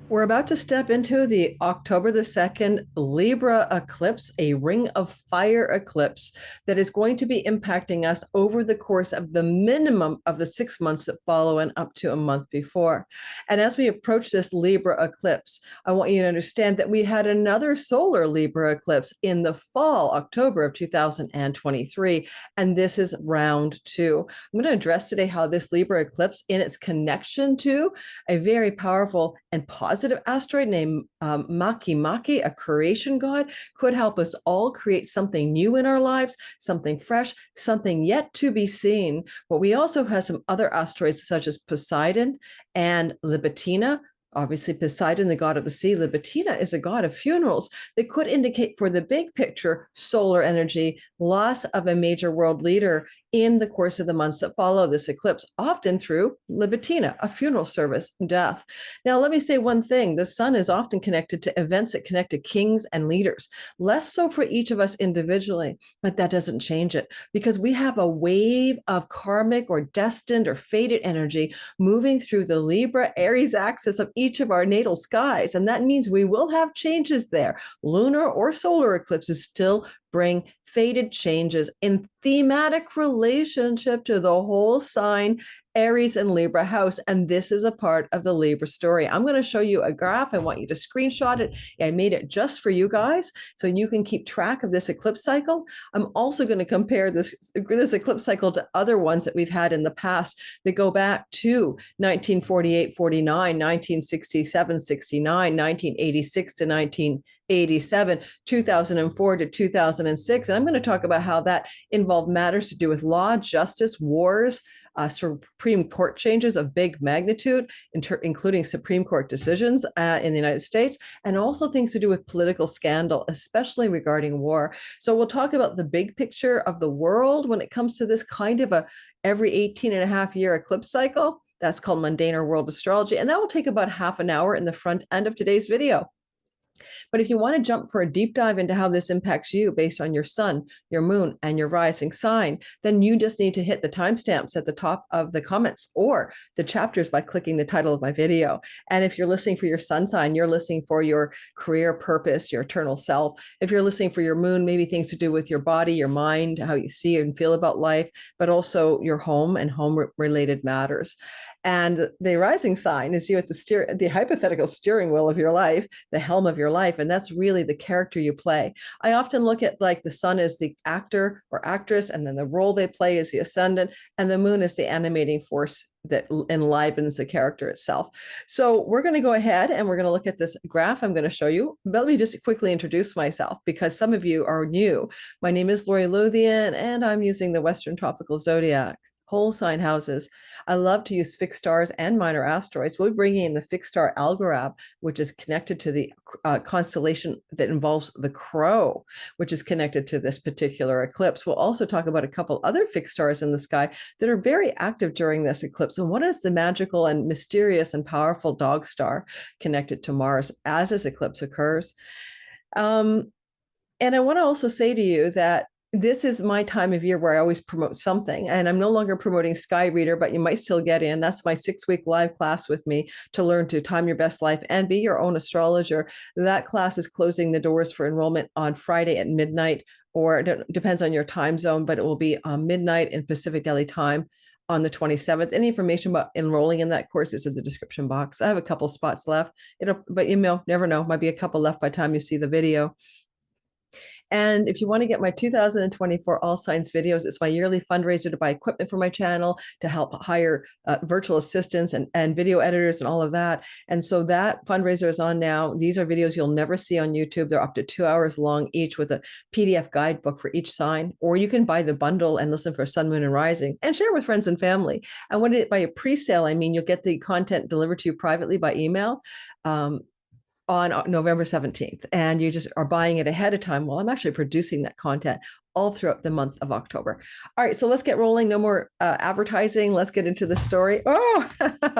We're about to step into the October the 2nd Libra eclipse, a ring of fire eclipse that is going to be impacting us over the course of the minimum of the 6 months that follow and up to a month before. And as we approach this Libra eclipse, I want you to understand that we had another solar Libra eclipse in the fall, October of 2023, and this is round two. I'm going to address today how this Libra eclipse, in its connection to a very powerful and positive asteroid named Makemake, a creation god, could help us all create something new in our lives, something fresh, something yet to be seen. But we also have some other asteroids such as Poseidon and Libitina. Obviously, Poseidon, the god of the sea. Libitina is a god of funerals that could indicate, for the big picture, solar energy, loss of a major world leader in the course of the months that follow this eclipse, often through Libitina, a funeral service, death. Now, let me say one thing. The sun is often connected to events that connect to kings and leaders, less so for each of us individually, but that doesn't change it because we have a wave of karmic or destined or fated energy moving through the Libra Aries axis of each of our natal skies. And that means we will have changes there. Lunar or solar eclipses still bring fated changes in thematic relationship to the whole sign, Aries and Libra house. And this is a part of the Libra story. I'm going to show you a graph. I want you to screenshot it. I made it just for you guys so you can keep track of this eclipse cycle. I'm also going to compare this eclipse cycle to other ones that we've had in the past that go back to 1948, 49, 1967, 69, 1986 to 1987, 2004 to 2006. And I'm going to talk about how that involved matters to do with law, justice, wars, Supreme Court changes of big magnitude, including Supreme Court decisions in the United States, and also things to do with political scandal, especially regarding war. So we'll talk about the big picture of the world when it comes to this kind of a every 18 and a half year eclipse cycle. That's called mundane or world astrology. And that will take about half an hour in the front end of today's video. But if you want to jump for a deep dive into how this impacts you based on your sun, your moon, and your rising sign, then you just need to hit the timestamps at the top of the comments or the chapters by clicking the title of my video. And if you're listening for your sun sign, you're listening for your career purpose, your eternal self. If you're listening for your moon, maybe things to do with your body, your mind, how you see and feel about life, but also your home and home-related matters. And the rising sign is you at the hypothetical steering wheel of your life, the helm of your life. And that's really the character you play. I often look at like the sun as the actor or actress, and then the role they play is the ascendant, and the moon is the animating force that enlivens the character itself. So we're going to go ahead and we're going to look at this graph I'm going to show you. But let me just quickly introduce myself because some of you are new. My name is Lori Luthian, and I'm using the Western Tropical Zodiac. Whole sign houses. I love to use fixed stars and minor asteroids. We'll be bringing in the fixed star Algorab, which is connected to the constellation that involves the crow, which is connected to this particular eclipse. We'll also talk about a couple other fixed stars in the sky that are very active during this eclipse. And what is the magical and mysterious and powerful dog star connected to Mars as this eclipse occurs? And I want to also say to you that this is my time of year where I always promote something, and I'm no longer promoting Sky Reader, but you might still get in. That's my 6-week live class with me to learn to time your best life and be your own astrologer. That class is closing the doors for enrollment on Friday at midnight, or it depends on your time zone, but it will be midnight in Pacific Daily Time on the 27th. Any information about enrolling in that course is in the description box. I have a couple spots left, but you never know, might be a couple left by the time you see the video. And if you want to get my 2024 All Signs videos, it's my yearly fundraiser to buy equipment for my channel, to help hire virtual assistants and video editors and all of that. And so that fundraiser is on now. These are videos you'll never see on YouTube. They're up to 2 hours long each with a PDF guidebook for each sign, or you can buy the bundle and listen for Sun, Moon, and Rising and share with friends and family. And by a pre-sale, I mean, you'll get the content delivered to you privately by email. On November 17th, and you just are buying it ahead of time. Well, I'm actually producing that content all throughout the month of October. All right, so let's get rolling. No more advertising. Let's get into the story. Oh,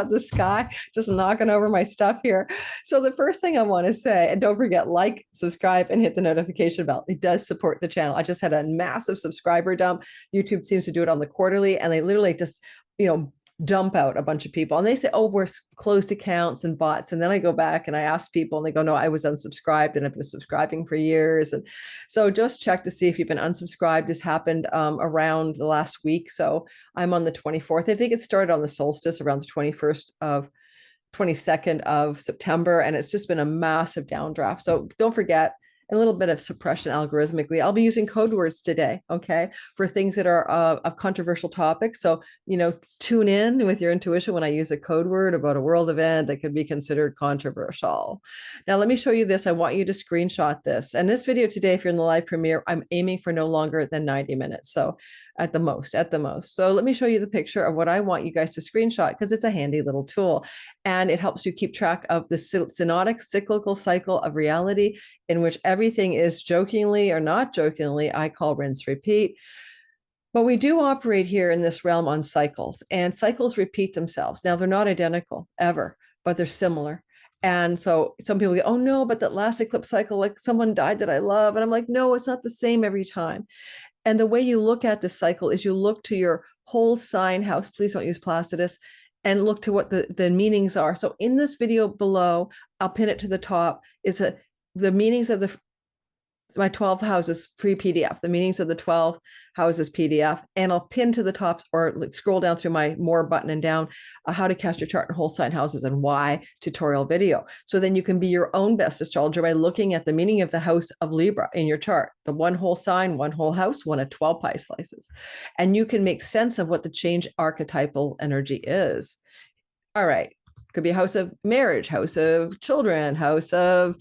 the sky just knocking over my stuff here. So the first thing I want to say, and don't forget, like, subscribe, and hit the notification bell. It does support the channel. I just had a massive subscriber dump. YouTube seems to do it on the quarterly, and they literally just, dump out a bunch of people. And they say, oh, we're closed accounts and bots. And then I go back and I ask people and they go, no, I was unsubscribed and I've been subscribing for years. And so just check to see if you've been unsubscribed. This happened around the last week. So I'm on the 24th. I think it started on the solstice around the 22nd of September. And it's just been a massive downdraft. So don't forget, a little bit of suppression algorithmically. I'll be using code words today, okay, for things that are of controversial topics. So, tune in with your intuition when I use a code word about a world event that could be considered controversial. Now, let me show you this. I want you to screenshot this. And this video today, if you're in the live premiere, I'm aiming for no longer than 90 minutes. So at the most. So let me show you the picture of what I want you guys to screenshot because it's a handy little tool and it helps you keep track of the synodic cyclical cycle of reality in which everything is jokingly or not jokingly, I call rinse repeat. But we do operate here in this realm on cycles, and cycles repeat themselves. Now, they're not identical ever, but they're similar. And so some people go, oh no, but that last eclipse cycle, like someone died that I love. And I'm like, no, it's not the same every time. And the way you look at this cycle is you look to your whole sign house. Please don't use Placidus. And look to what the meanings are. So in this video below, I'll pin it to the top, is the meanings of my 12 houses free PDF, the meanings of the 12 houses PDF, and I'll pin to the top or scroll down through my more button and down how to cast your chart in whole sign houses and why tutorial video. So then you can be your own best astrologer by looking at the meaning of the house of Libra in your chart, the one whole sign, one whole house, one of 12 pie slices. And you can make sense of what the change archetypal energy is. All right. Could be a house of marriage, house of children, house of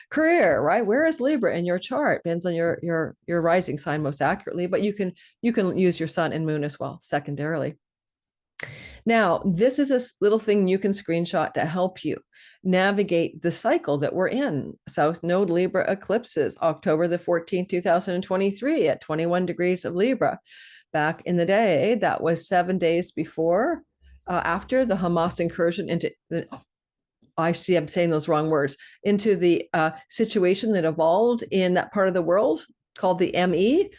career, right? Where is Libra in your chart? Depends on your rising sign most accurately, but you can use your sun and moon as well, secondarily. Now, this is a little thing you can screenshot to help you navigate the cycle that we're in. South Node Libra eclipses, October the 14th, 2023 at 21 degrees of Libra. Back in the day, that was 7 days before, after the Hamas incursion into the, I'm saying those wrong words, into the situation that evolved in that part of the world called the ME.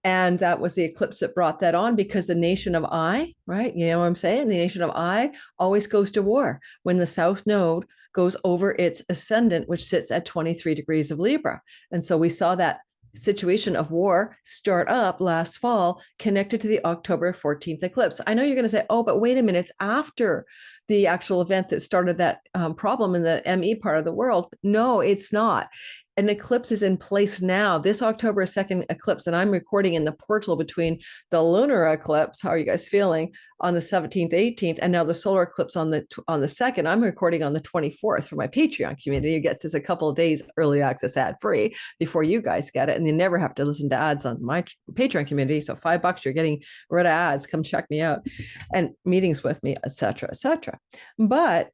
And that was the eclipse that brought that on because the nation of I, right? You know what I'm saying? The nation of I always goes to war when the South Node goes over its ascendant, which sits at 23 degrees of Libra. And so we saw that situation of war start up last fall connected to the October 14th eclipse. I know you're going to say, oh, but wait a minute, it's after the actual event that started that problem in the ME part of the world. No, it's not. An eclipse is in place now. This October 2nd eclipse, and I'm recording in the portal between the lunar eclipse, how are you guys feeling, on the 17th, 18th, and now the solar eclipse on the 2nd. I'm recording on the 24th for my Patreon community. It gets us a couple of days early access ad-free before you guys get it, and you never have to listen to ads on my Patreon community. So $5, you're getting rid of ads. Come check me out, and meetings with me, etc., etc. But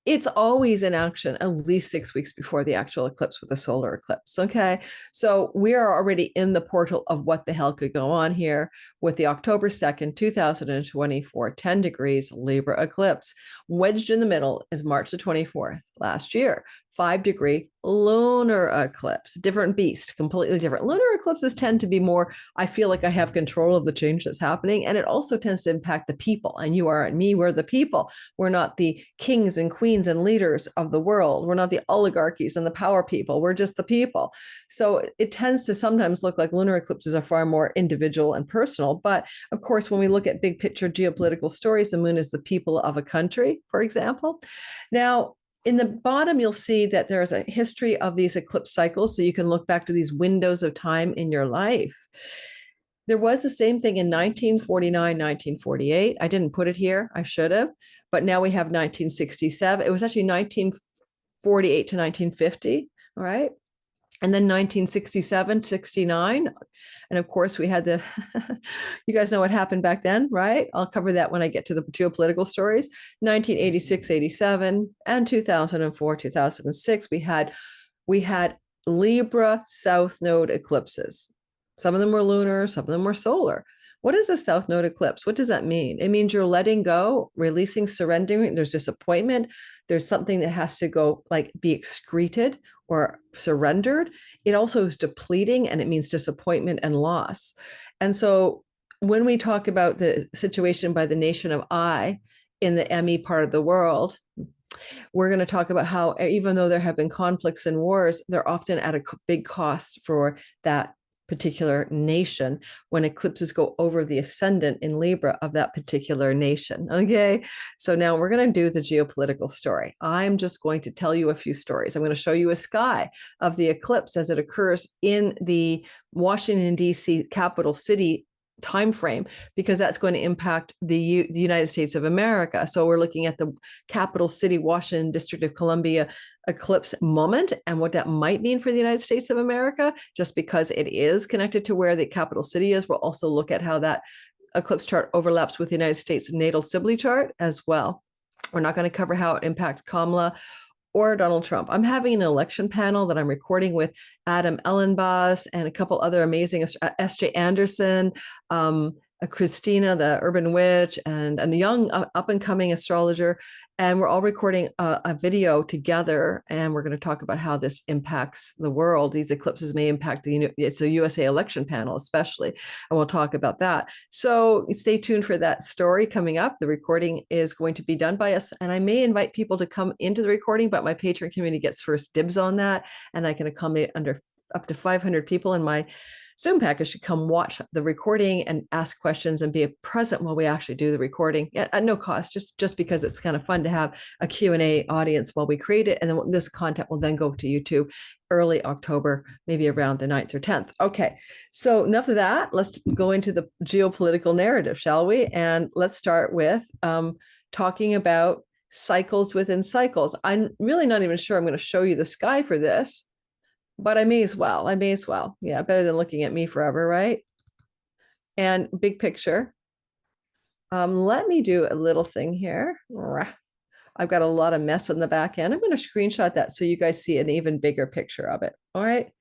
it's always in action at least 6 weeks before the actual eclipse with the solar eclipse. Okay. So we are already in the portal of what the hell could go on here with the October 2nd, 2024, 10 degrees Libra eclipse. Wedged in the middle is March the 24th last year. 5-degree lunar eclipse, different beast, completely different. Lunar eclipses tend to be more, I feel like I have control of the change that's happening. And it also tends to impact the people. And you are and me, we're the people. We're not the kings and queens and leaders of the world. We're not the oligarchies and the power people. We're just the people. So it tends to sometimes look like lunar eclipses are far more individual and personal. But of course, when we look at big picture geopolitical stories, the moon is the people of a country, for example. Now, in the bottom, you'll see that there's a history of these eclipse cycles. So you can look back to these windows of time in your life. There was the same thing in 1949, 1948. I didn't put it here. I should have. But now we have 1967. It was actually 1948 to 1950. All right. And then 1967, 69. And of course, we had the, you guys know what happened back then, right? I'll cover that when I get to the geopolitical stories. 1986, 87, and 2004, 2006, we had Libra South Node eclipses. Some of them were lunar, some of them were solar. What is a South Node eclipse? What does that mean? It means you're letting go, releasing, surrendering. There's disappointment. There's something that has to go, like be excreted or surrendered. It also is depleting, and it means disappointment and loss. And so when we talk about the situation by the nation of I in the ME part of the world, we're going to talk about how even though there have been conflicts and wars, they're often at a big cost for that particular nation when eclipses go over the ascendant in Libra of that particular nation. Okay. So now we're going to do the geopolitical story. I'm just going to tell you a few stories. I'm going to show you a sky of the eclipse as it occurs in the Washington, D.C. capital city time frame, because that's going to impact the United States of America. So we're looking at the capital city, Washington, District of Columbia eclipse moment and what that might mean for the United States of America, just because it is connected to where the capital city is. We'll also look at how that eclipse chart overlaps with the United States natal Sibly chart as well. We're not going to cover how it impacts Kamala or Donald Trump. I'm having an election panel that I'm recording with Adam Ellenbos and a couple other amazing, S.J. Anderson, Christina, the urban witch, and a young up-and-coming astrologer. And we're all recording a video together, and we're going to talk about how this impacts the world. These eclipses may impact it's a USA election panel, especially, and we'll talk about that. So stay tuned for that story coming up. The recording is going to be done by us, and I may invite people to come into the recording, but my patron community gets first dibs on that, and I can accommodate up to 500 people in my Zoom package should come watch the recording and ask questions and be present while we actually do the recording at no cost, just because it's kind of fun to have a Q&A audience while we create it. And then this content will then go to YouTube early October, maybe around the 9th or 10th. Okay, so enough of that. Let's go into the geopolitical narrative, shall we? And let's start with talking about cycles within cycles. I'm really not even sure I'm going to show you the sky for this, but I may as well. Yeah, better than looking at me forever, right? And big picture. Let me do a little thing here. I've got a lot of mess on the back end. I'm going to screenshot that so you guys see an even bigger picture of it. All right.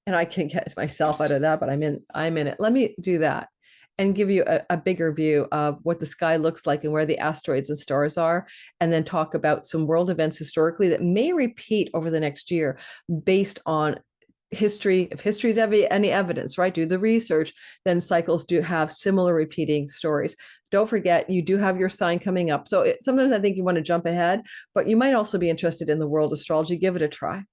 And I can get myself out of that, but I'm in it. Let me do that and give you a bigger view of what the sky looks like and where the asteroids and stars are, and then talk about some world events historically that may repeat over the next year based on history. If history's any evidence, right? Do the research, then cycles do have similar repeating stories. Don't forget, you do have your sign coming up. So sometimes I think you want to jump ahead, but you might also be interested in the world astrology. Give it a try.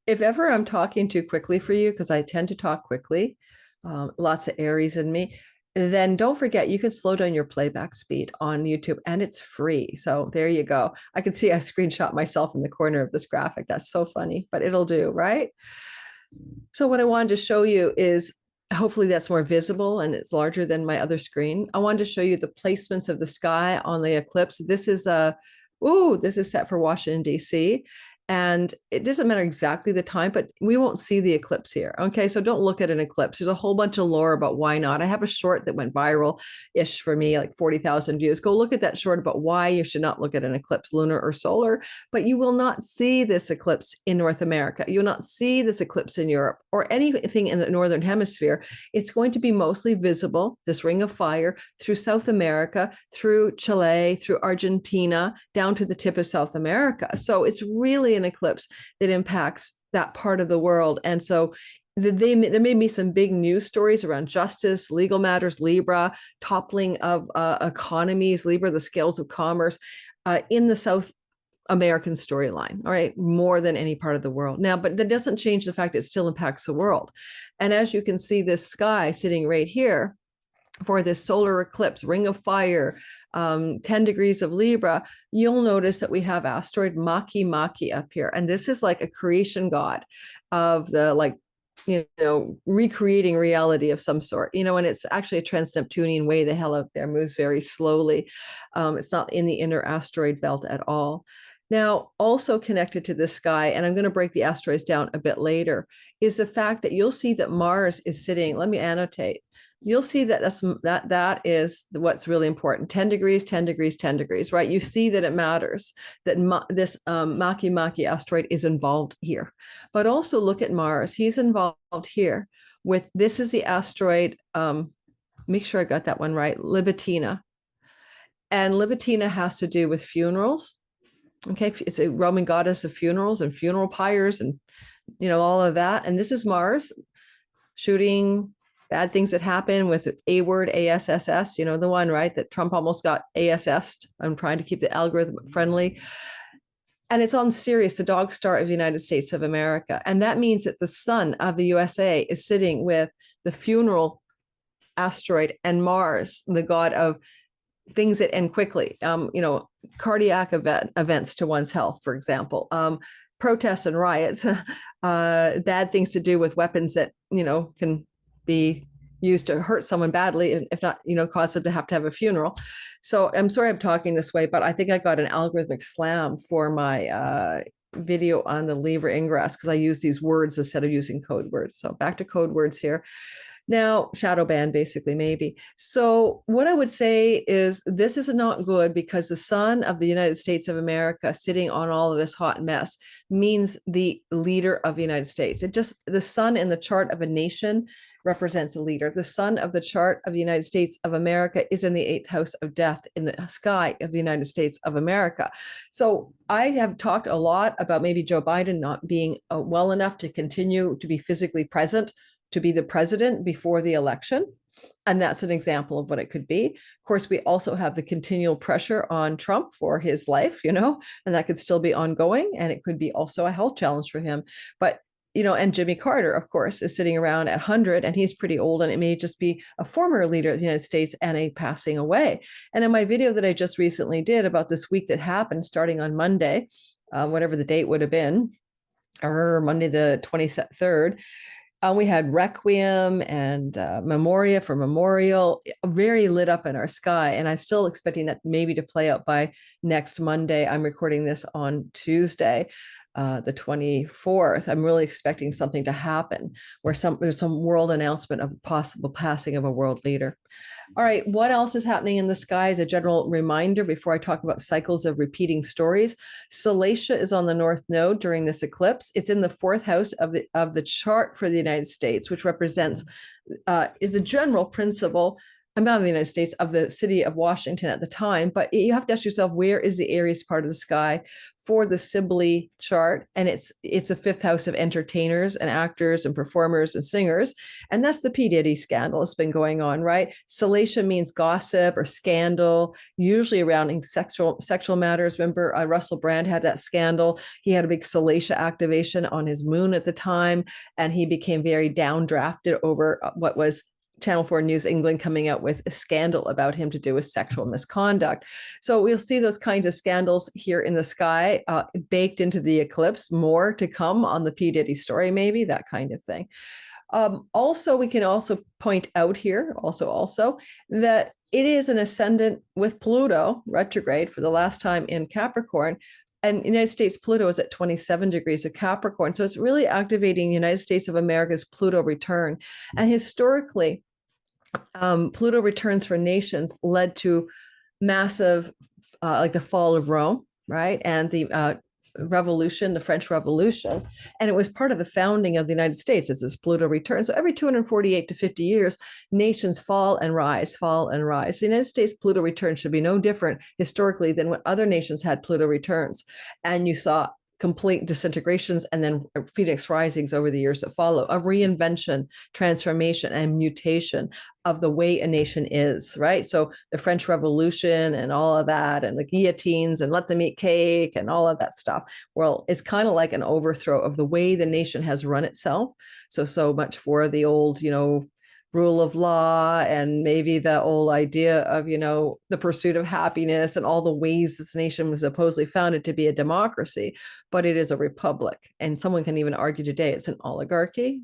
If ever I'm talking too quickly for you, because I tend to talk quickly, lots of Aries in me, then don't forget you can slow down your playback speed on YouTube, and it's free. So there you go. I can see I screenshot myself in the corner of this graphic. That's so funny, but it'll do, right? So what I wanted to show you is, hopefully that's more visible and it's larger than my other screen. I wanted to show you the placements of the sky on the eclipse. This is set for Washington, D.C. And it doesn't matter exactly the time, but we won't see the eclipse here. Okay, so don't look at an eclipse. There's a whole bunch of lore about why not. I have a short that went viral-ish for me, like 40,000 views. Go look at that short about why you should not look at an eclipse, lunar or solar. But you will not see this eclipse in North America. You'll not see this eclipse in Europe or anything in the Northern Hemisphere. It's going to be mostly visible, this ring of fire, through South America, through Chile, through Argentina, down to the tip of South America. So it's really an eclipse that impacts that part of the world. And so there may be some big news stories around justice, legal matters, Libra, toppling of economies, Libra, the scales of commerce, in the South American storyline, all right, more than any part of the world. Now, but that doesn't change the fact that it still impacts the world. And as you can see, this sky sitting right here, for this solar eclipse, ring of fire, 10 degrees of Libra, you'll notice that we have asteroid Makemake up here. And this is like a creation god of the, recreating reality of some sort, and it's actually a trans-Neptunian way the hell out there, moves very slowly. It's not in the inner asteroid belt at all. Now, also connected to this sky, and I'm going to break the asteroids down a bit later, is the fact that you'll see that Mars is sitting, let me annotate, you'll see that that is what's really important. 10 degrees, 10 degrees, 10 degrees, right? You see that it matters that this Makemake asteroid is involved here. But also look at Mars. He's involved here with, this is the asteroid, make sure I got that one right, Libitina. And Libitina has to do with funerals. Okay, it's a Roman goddess of funerals and funeral pyres and, all of that. And this is Mars. shooting, bad things that happen with A word, ASSS, you know, the one, right, that Trump almost got ASS'd. I'm trying to keep the algorithm friendly. And it's on Sirius, the dog star of the United States of America. And that means that the sun of the USA is sitting with the funeral asteroid and Mars, the god of things that end quickly, cardiac events to one's health, for example, protests and riots, bad things to do with weapons that, can be used to hurt someone badly, if not, cause them to have a funeral. So I'm sorry I'm talking this way, but I think I got an algorithmic slam for my video on the Libra ingress because I use these words instead of using code words. So back to code words here. Now, shadow ban, basically, maybe. So what I would say is this is not good because the sun of the United States of America sitting on all of this hot mess means the leader of the United States. The sun in the chart of a nation represents a leader. The sun of the chart of the United States of America is in the 8th house of death in the sky of the United States of America. So I have talked a lot about maybe Joe Biden not being well enough to continue to be physically present to be the president before the election. And that's an example of what it could be. Of course, we also have the continual pressure on Trump for his life, and that could still be ongoing. And it could be also a health challenge for him. But, and Jimmy Carter, of course, is sitting around at 100 and he's pretty old. And it may just be a former leader of the United States and a passing away. And in my video that I just recently did about this week that happened starting on Monday, whatever the date would have been, or Monday the 23rd, we had Requiem and Memoria for Memorial, very lit up in our sky. And I'm still expecting that maybe to play out by next Monday. I'm recording this on Tuesday, the 24th. I'm really expecting something to happen where there's some world announcement of possible passing of a world leader. All right, what else is happening in the sky as a general reminder before I talk about cycles of repeating stories? Salacia is on the North Node during this eclipse. It's in the 4th house of the chart for the United States, which represents, is a general principle about the United States of the city of Washington at the time. But you have to ask yourself, where is the Aries part of the sky for the Sibly chart? And it's a 5th house of entertainers and actors and performers and singers. And that's the P. Diddy scandal that's been going on, right? Salacia means gossip or scandal, usually around sexual matters. Remember, Russell Brand had that scandal. He had a big Salacia activation on his moon at the time, and he became very downdrafted over what was Channel 4 News England coming out with a scandal about him to do with sexual misconduct. So we'll see those kinds of scandals here in the sky, baked into the eclipse, more to come on the P. Diddy story, maybe, that kind of thing. Also, we can also point out here, also that it is an ascendant with Pluto retrograde for the last time in Capricorn. And United States Pluto is at 27 degrees of Capricorn. So it's really activating United States of America's Pluto return. And historically, Pluto returns for nations led to massive, like the fall of Rome, right? And the revolution, the French Revolution. And it was part of the founding of the United States as this Pluto return. So every 248 to 50 years, nations fall and rise, fall and rise. The United States Pluto return should be no different historically than when other nations had Pluto returns. And you saw complete disintegrations and then phoenix risings over the years that follow, a reinvention, transformation, and mutation of the way a nation is, right? So the French Revolution and all of that, and the guillotines and let them eat cake and all of that stuff. Well, it's kind of like an overthrow of the way the nation has run itself. So much for the old, rule of law and maybe the old idea of, the pursuit of happiness and all the ways this nation was supposedly founded to be a democracy, but it is a republic. And someone can even argue today it's an oligarchy.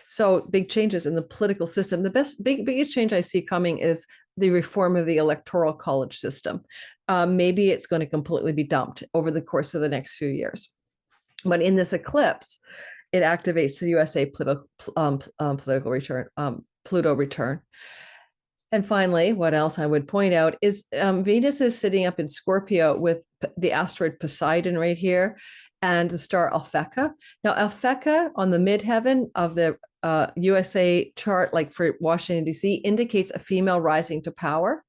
So big changes in the political system. The biggest change I see coming is the reform of the electoral college system. Maybe it's going to completely be dumped over the course of the next few years. But in this eclipse, it activates the USA political return, Pluto return. And finally, what else I would point out is Venus is sitting up in Scorpio with the asteroid Poseidon right here and the star Alphecca. Now, Alphecca on the midheaven of the USA chart, like for Washington, D.C., indicates a female rising to power.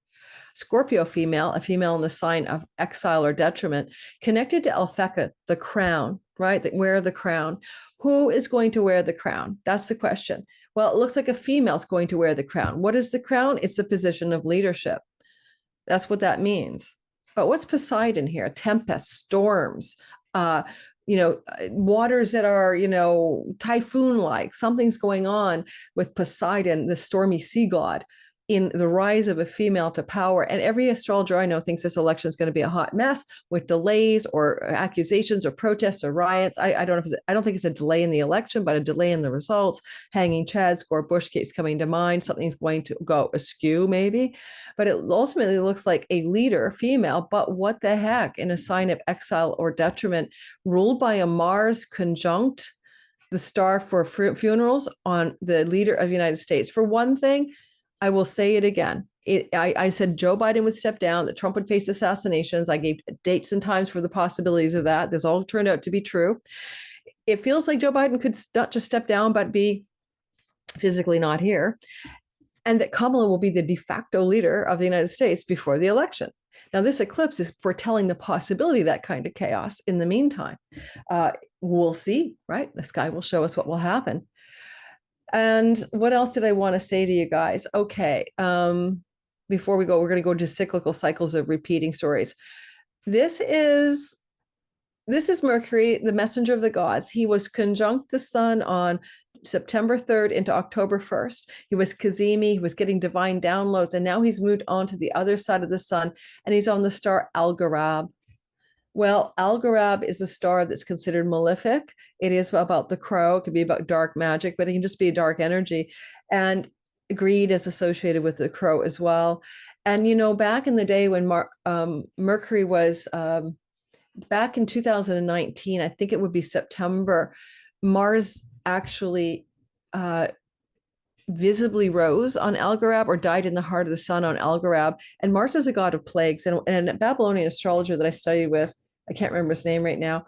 Scorpio female, a female in the sign of exile or detriment, connected to Alphecca, the crown, right? Wear the crown. Who is going to wear the crown? That's the question. Well, it looks like a female's going to wear the crown. What is the crown? It's the position of leadership. That's what that means. But what's Poseidon here? Tempests, storms, waters that are, typhoon-like. Something's going on with Poseidon, the stormy sea god, in the rise of a female to power. And every astrologer I know thinks this election is going to be a hot mess with delays or accusations or protests or riots. I don't think it's a delay in the election, but a delay in the results. Hanging Chad, Score Bush keeps coming to mind. Something's going to go askew, maybe. But it ultimately looks like a leader, female, but what the heck, in a sign of exile or detriment, ruled by a Mars conjunct the star for funerals on the leader of the United States. For one thing, I will say it again. I said Joe Biden would step down, that Trump would face assassinations. I gave dates and times for the possibilities of that. Those all turned out to be true. It feels like Joe Biden could not just step down, but be physically not here. And that Kamala will be the de facto leader of the United States before the election. Now, this eclipse is foretelling the possibility of that kind of chaos in the meantime. We'll see, right? The sky will show us what will happen. And what else did I want to say to you guys? Okay. Before we go, we're going to go to cyclical cycles of repeating stories. This is Mercury, the messenger of the gods. He was conjunct the sun on September 3rd into October 1st. He was Kazemi, he was getting divine downloads, and now he's moved on to the other side of the sun, and he's on the star Algorab. Well, Algorab is a star that's considered malefic. It is about the crow. It could be about dark magic, but it can just be a dark energy. And greed is associated with the crow as well. And, back in the day when Mercury was, back in 2019, I think it would be September, Mars actually visibly rose on Algorab or died in the heart of the sun on Algorab. And Mars is a god of plagues. And a Babylonian astrologer that I studied with, I can't remember his name right now,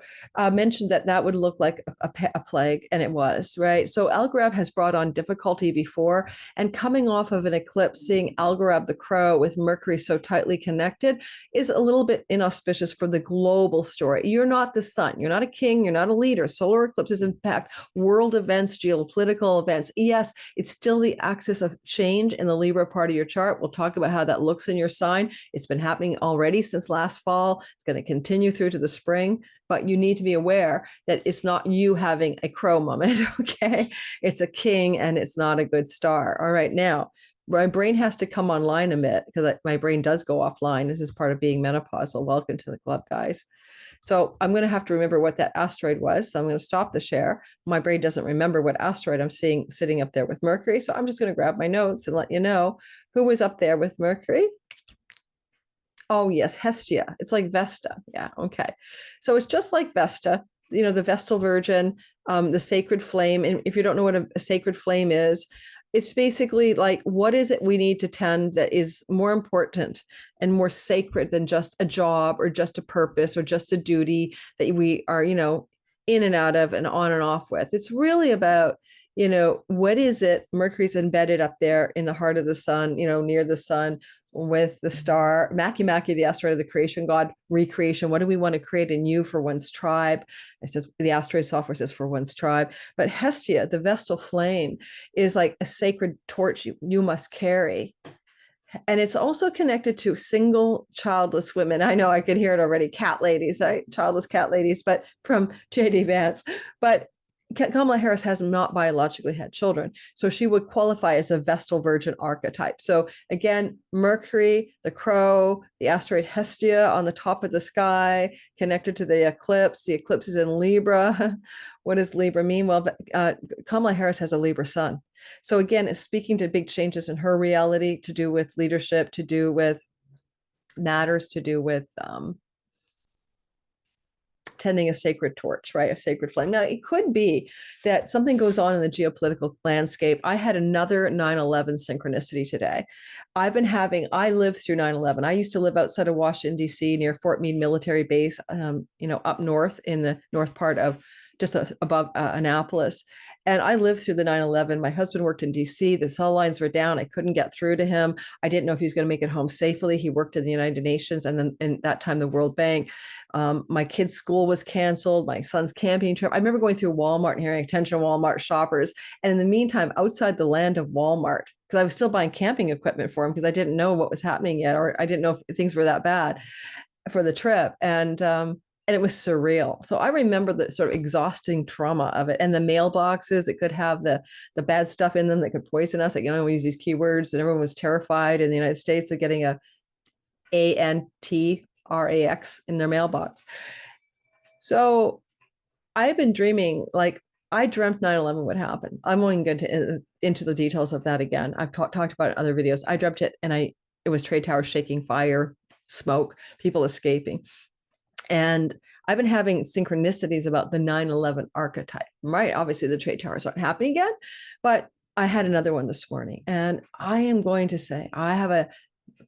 mentioned that would look like a plague, and it was, right? So Algorab has brought on difficulty before, and coming off of an eclipse, seeing Algorab the crow with Mercury so tightly connected is a little bit inauspicious for the global story. You're not the sun, you're not a king, you're not a leader. Solar eclipses impact world events, geopolitical events. Yes, it's still the axis of change in the Libra part of your chart. We'll talk about how that looks in your sign. It's been happening already since last fall. It's going to continue through to the spring, but you need to be aware that it's not you having a crow moment, okay? It's a king and it's not a good star. All right, now, my brain has to come online a bit because my brain does go offline. This is part of being menopausal. Welcome to the club, guys. So I'm going to have to remember what that asteroid was. So I'm going to stop the share. My brain doesn't remember what asteroid I'm seeing sitting up there with Mercury. So I'm just going to grab my notes and let you know who was up there with Mercury. Oh, yes, Hestia. It's like Vesta. Yeah, okay. So it's just like Vesta, the Vestal Virgin, the sacred flame. And if you don't know what a sacred flame is, it's basically like, what is it we need to tend that is more important and more sacred than just a job or just a purpose or just a duty that we are, in and out of and on and off with. It's really about, what is it? Mercury's embedded up there in the heart of the sun, near the sun with the star Makemake, the asteroid of the creation god, recreation. What do we want to create anew for one's tribe? It says the asteroid software says for one's tribe. But Hestia, the Vestal flame, is like a sacred torch you must carry. And it's also connected to single childless women. I know I could hear it already. Cat ladies, right? Childless cat ladies, but from J.D. Vance. But Kamala Harris has not biologically had children, so she would qualify as a Vestal Virgin archetype. So again, Mercury, the crow, the asteroid Hestia on the top of the sky, connected to the eclipse. The eclipse is in Libra. What does Libra mean? Well, Kamala Harris has a Libra sun. So again, it's speaking to big changes in her reality to do with leadership, to do with matters, to do with tending a sacred torch, right? A sacred flame. Now, it could be that something goes on in the geopolitical landscape. I had another 9/11 synchronicity today. I lived through 9/11. I used to live outside of Washington, D.C., near Fort Meade Military Base, up north in the north part of just above Annapolis. And I lived through the 9/11. My husband worked in DC. The cell lines were down. I couldn't get through to him. I didn't know if he was going to make it home safely. He worked in the United Nations and then in that time, the World Bank. My kid's school was canceled. My son's camping trip. I remember going through Walmart and hearing attention Walmart shoppers. And in the meantime, outside the land of Walmart, because I was still buying camping equipment for him because I didn't know what was happening yet, or I didn't know if things were that bad for the trip. And it was surreal. So I remember the sort of exhausting trauma of it, and the mailboxes. It could have the bad stuff in them that could poison us. Like, we use these keywords, and everyone was terrified in the United States of getting a ANTRAX in their mailbox. So I've been dreaming, like, I dreamt 9/11 would happen. I'm only going to into the details of that again. I've talked about it in other videos. I dreamt it, and it was trade towers shaking, fire, smoke, people escaping. And I've been having synchronicities about the 9/11 archetype, right? Obviously, the trade towers aren't happening again, but I had another one this morning. And I am going to say, I have a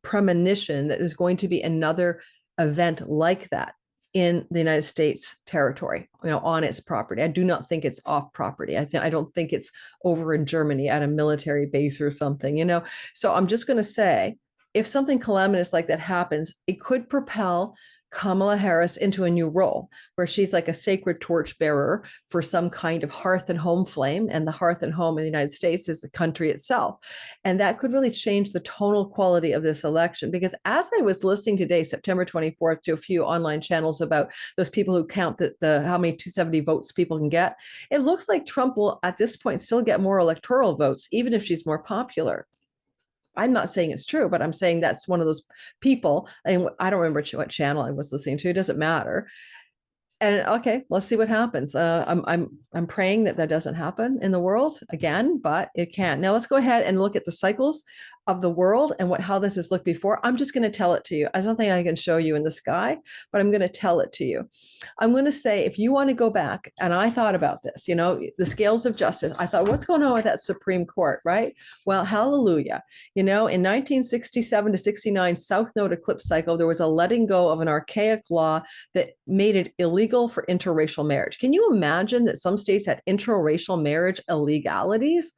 premonition that there's going to be another event like that in the United States territory, on its property. I do not think it's off property. I don't think it's over in Germany at a military base or something, So I'm just going to say, if something calamitous like that happens, it could propel Kamala Harris into a new role where she's like a sacred torch bearer for some kind of hearth and home flame. And the hearth and home in the United States is the country itself. And that could really change the tonal quality of this election. Because as I was listening today, September 24th, to a few online channels about those people who count the how many 270 votes people can get, it looks like Trump will at this point still get more electoral votes, even if she's more popular. I'm not saying it's true, but I'm saying that's one of those people. And I don't remember what channel I was listening to. It doesn't matter. And okay, let's see what happens. I'm praying that doesn't happen in the world again, but it can. Now let's go ahead and look at the cycles of the world and how this has looked before. I'm just going to tell it to you. I don't think I can show you in the sky, but I'm going to tell it to you. I'm going to say, if you want to go back, and I thought about this, the scales of justice. I thought, what's going on with that Supreme Court, right? Well, hallelujah. In 1967 to 69 South Node eclipse cycle, there was a letting go of an archaic law that made it illegal for interracial marriage. Can you imagine that some states had interracial marriage illegalities?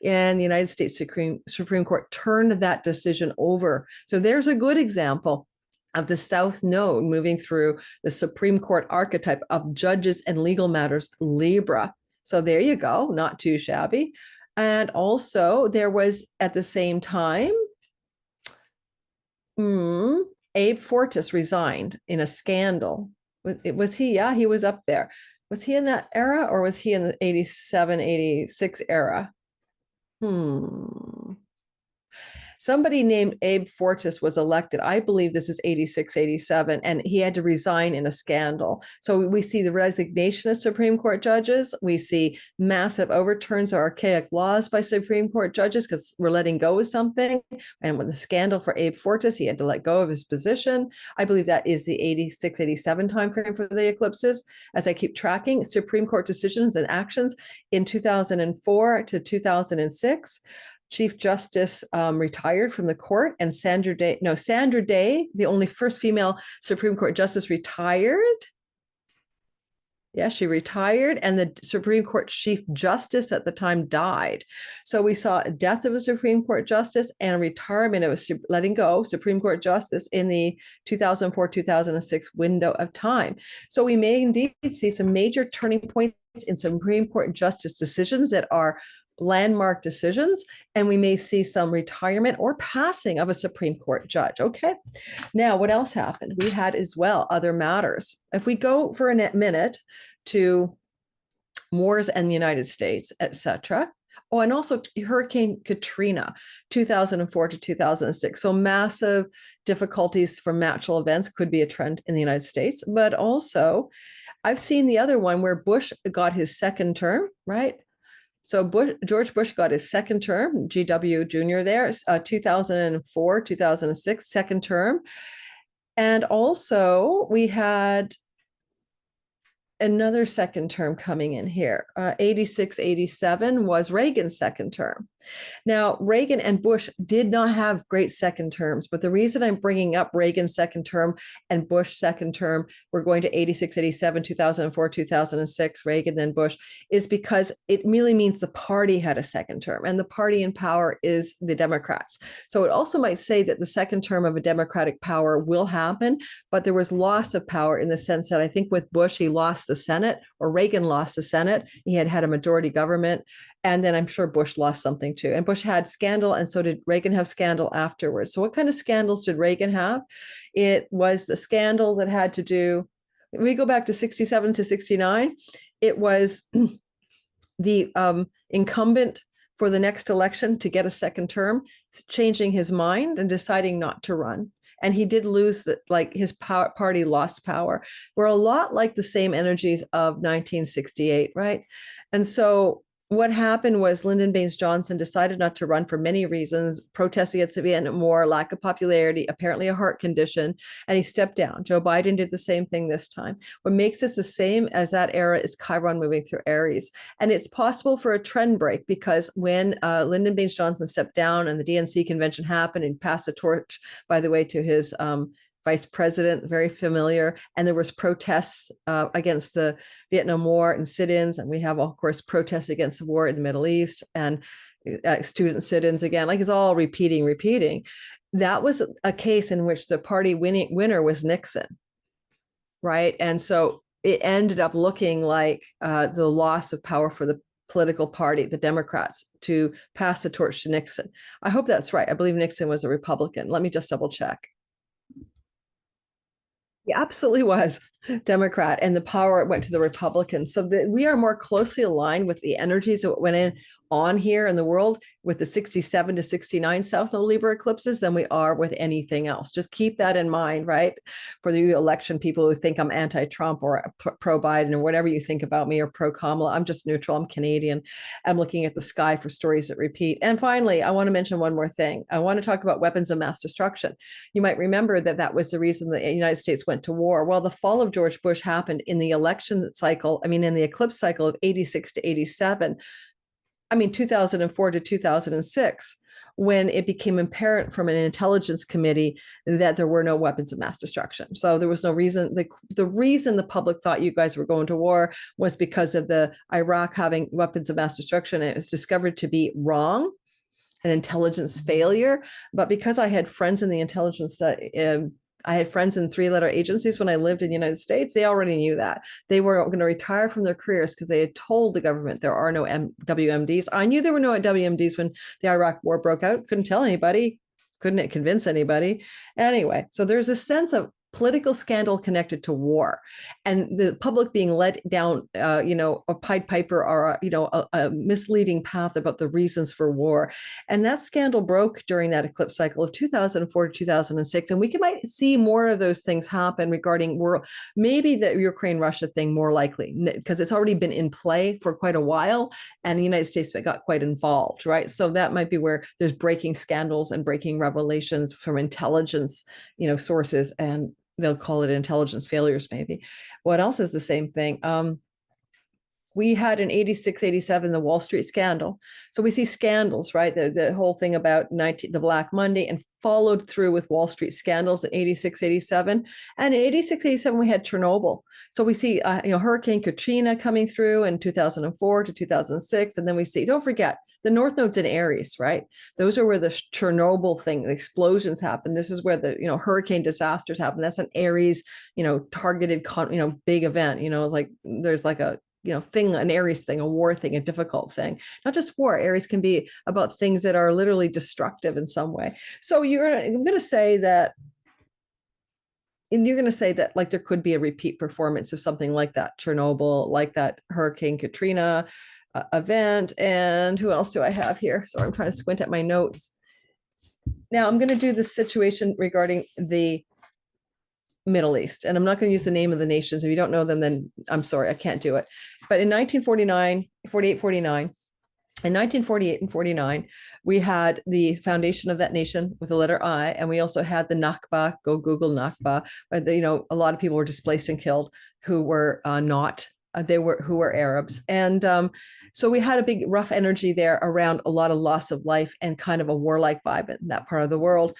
And the United States Supreme Court turned that decision over. So there's a good example of the South Node moving through the Supreme Court archetype of judges and legal matters, Libra. So there you go, not too shabby. And also there was at the same time, Abe Fortas resigned in a scandal. Was he? Yeah, he was up there. Was he in that era, or was he in the 87, 86 era? Somebody named Abe Fortas was elected. I believe this is 86, 87, and he had to resign in a scandal. So we see the resignation of Supreme Court judges. We see massive overturns of archaic laws by Supreme Court judges because we're letting go of something. And with the scandal for Abe Fortas, he had to let go of his position. I believe that is the 86, 87 timeframe for the eclipses. As I keep tracking Supreme Court decisions and actions in 2004 to 2006. Chief Justice retired from the court, and Sandra Day, the only first female Supreme Court justice, retired. Yeah, she retired, and the Supreme Court Chief Justice at the time died. So we saw a death of a Supreme Court Justice and a retirement of a letting go Supreme Court Justice in the 2004-2006 window of time. So we may indeed see some major turning points in Supreme Court Justice decisions that are landmark decisions, and we may see some retirement or passing of a Supreme Court judge. Okay. Now, what else happened? We had as well other matters. If we go for a minute to wars in the United States, etc. Oh, and also Hurricane Katrina, 2004 to 2006. So massive difficulties from natural events could be a trend in the United States, but also I've seen the other one where Bush got his second term, right? So George Bush got his second term, GW Jr. there, 2004, 2006, second term. And also we had another second term coming in here. 86, 87 was Reagan's second term. Now, Reagan and Bush did not have great second terms, but the reason I'm bringing up Reagan's second term and Bush second term, we're going to 86, 87, 2004, 2006, Reagan, then Bush, is because it really means the party had a second term, and the party in power is the Democrats. So it also might say that the second term of a Democratic power will happen, but there was loss of power in the sense that I think with Bush, he lost the Senate, or Reagan lost the Senate. He had a majority government. And then I'm sure Bush lost something too. And Bush had scandal, and so did Reagan have scandal afterwards. So what kind of scandals did Reagan have? It was the scandal that had to do, we go back to 67 to 69. It was the incumbent for the next election to get a second term, changing his mind and deciding not to run. And he did lose that, like his party lost power. We're a lot like the same energies of 1968, right? And so what happened was Lyndon Baines Johnson decided not to run for many reasons: protests against the Vietnam War, lack of popularity, apparently a heart condition, and he stepped down. Joe Biden did the same thing this time. What makes this the same as that era is Chiron moving through Aries. And it's possible for a trend break, because when Lyndon Baines Johnson stepped down and the DNC convention happened and passed the torch, by the way, to his vice president, very familiar. And there was protests against the Vietnam War and sit-ins. And we have, of course, protests against the war in the Middle East and student sit-ins again, like it's all repeating. That was a case in which the party winner was Nixon, right? And so it ended up looking like the loss of power for the political party, the Democrats, to pass the torch to Nixon. I hope that's right. I believe Nixon was a Republican. Let me just double check. He absolutely was Democrat, and the power went to the Republicans. So we are more closely aligned with the energies that went on here in the world with the 67 to 69 South Node Libra eclipses than we are with anything else. Just keep that in mind, right? For the election people who think I'm anti-Trump or pro-Biden or whatever you think about me, or pro-Kamala, I'm just neutral. I'm Canadian. I'm looking at the sky for stories that repeat. And finally, I want to mention one more thing. I want to talk about weapons of mass destruction. You might remember that was the reason the United States went to war. Well, the fall of George Bush happened in the election cycle, in the eclipse cycle of 86 to 87. 2004 to 2006, when it became apparent from an intelligence committee that there were no weapons of mass destruction. So there was no reason. The reason the public thought you guys were going to war was because of the Iraq having weapons of mass destruction. It was discovered to be wrong, an intelligence failure. But because I had friends in the intelligence, I had friends in three-letter agencies when I lived in the United States. They already knew that. They were going to retire from their careers because they had told the government there are no WMDs. I knew there were no WMDs when the Iraq War broke out. Couldn't tell anybody. Couldn't convince anybody. Anyway, so there's a sense of political scandal connected to war, and the public being led down, a Pied Piper or a misleading path about the reasons for war. And that scandal broke during that eclipse cycle of 2004 to 2006, and we might see more of those things happen regarding world. Maybe the Ukraine-Russia thing more likely, because it's already been in play for quite a while, and the United States got quite involved, right? So that might be where there's breaking scandals and breaking revelations from intelligence, sources, and they'll call it intelligence failures, maybe. What else is the same thing? We had in 86, 87, the Wall Street scandal. So we see scandals, right? The whole thing about the Black Monday, and followed through with Wall Street scandals in 86, 87. And in 86, 87, we had Chernobyl. So we see, Hurricane Katrina coming through in 2004 to 2006. And then we see, don't forget, the North Node's in Aries, right? Those are where the Chernobyl thing, the explosions happen. This is where the, hurricane disasters happen. That's an Aries, targeted, big event. It's like there's like a, thing, an Aries thing, a war thing, a difficult thing. Not just war. Aries can be about things that are literally destructive in some way. So I'm going to say that, and you're going to say that like there could be a repeat performance of something like that, Chernobyl, like that Hurricane Katrina event. And who else do I have here? So I'm trying to squint at my notes. Now I'm going to do the situation regarding the Middle East, and I'm not going to use the name of the nations. If you don't know them, then I'm sorry, I can't do it. But in 1948, 49, in 1948 and 49, we had the foundation of that nation with the letter I, and we also had the Nakba. Go Google Nakba. A lot of people were displaced and killed who were not who were Arabs. And so we had a big rough energy there around a lot of loss of life and kind of a warlike vibe in that part of the world.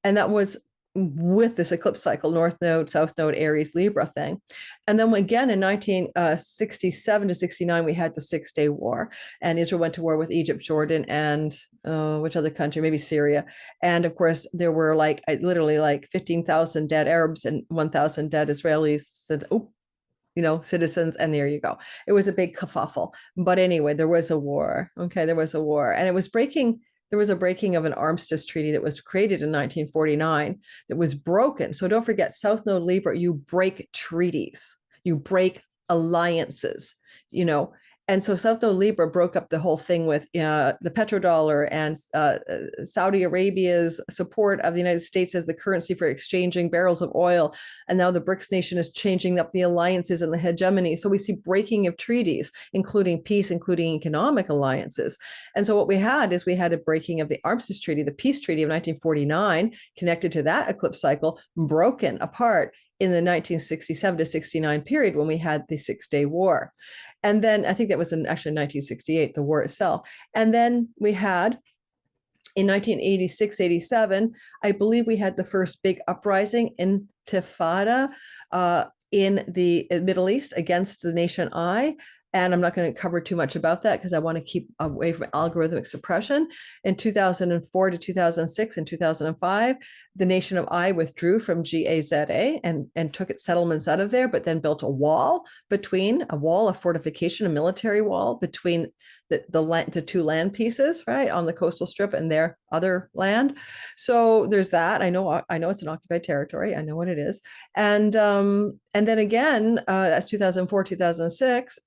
And that was with this eclipse cycle, North Node, South Node, Aries, Libra thing. And then again in 1967 to 69, we had the 6-Day War, and Israel went to war with Egypt, Jordan, and which other country? Maybe Syria. And of course, there were literally 15,000 dead Arabs and 1,000 dead Israelis. Citizens, and there you go. It was a big kerfuffle. But anyway, there was a war. Okay, there was a war, and it was breaking. There was a breaking of an armistice treaty that was created in 1949 that was broken. So don't forget, South Node Libra, you break treaties, you break alliances, And so South Node Libra broke up the whole thing with the petrodollar and Saudi Arabia's support of the United States as the currency for exchanging barrels of oil. And now the BRICS nation is changing up the alliances and the hegemony. So we see breaking of treaties, including peace, including economic alliances. And so what we had a breaking of the armistice treaty, the peace treaty of 1949, connected to that eclipse cycle, broken apart in the 1967 to 69 period when we had the 6-Day War. And then I think that was actually 1968, the war itself. And then we had in 1986, 87, I believe we had the first big uprising, intifada, in the Middle East against the nation I. And I'm not going to cover too much about that because I want to keep away from algorithmic suppression. In 2004 to 2006 and 2005, the nation of I withdrew from GAZA and took its settlements out of there, but then built a wall, a fortification, a military wall between the two land pieces, right, on the coastal strip and their other land. So there's that. I know it's an occupied territory. I know what it is. And then again, that's 2004, 2006.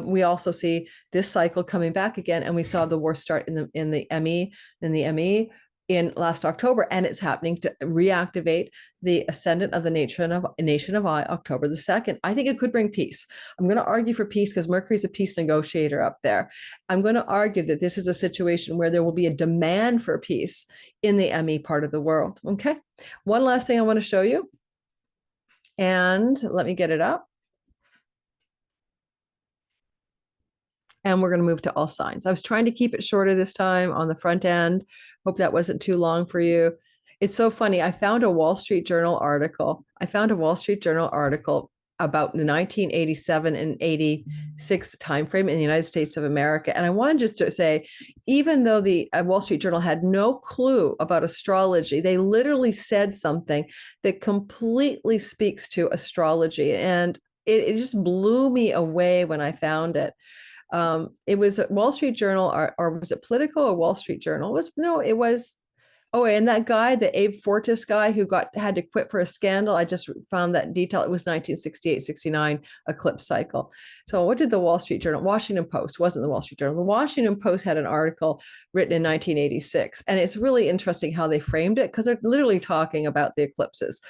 We also see this cycle coming back again, and we saw the war start in the ME in last October, and it's happening to reactivate the ascendant of the nation of I, October the 2nd. I think it could bring peace. I'm going to argue for peace because Mercury's a peace negotiator up there. I'm going to argue that this is a situation where there will be a demand for peace in the ME part of the world. Okay. One last thing I want to show you, and let me get it up. And we're going to move to all signs. I was trying to keep it shorter this time on the front end. Hope that wasn't too long for you. It's so funny. I found a Wall Street Journal article about the 1987 and 86 timeframe in the United States of America. And I wanted just to say, even though the Wall Street Journal had no clue about astrology, they literally said something that completely speaks to astrology. And it just blew me away when I found it. It was a Wall Street Journal, or was it Politico or Wall Street Journal? It was. Oh, and that guy, the Abe Fortas guy who had to quit for a scandal, I just found that detail. It was 1968-69 eclipse cycle. So what did the Wall Street Journal, Washington Post, wasn't the Wall Street Journal. The Washington Post had an article written in 1986. And it's really interesting how they framed it because they're literally talking about the eclipses.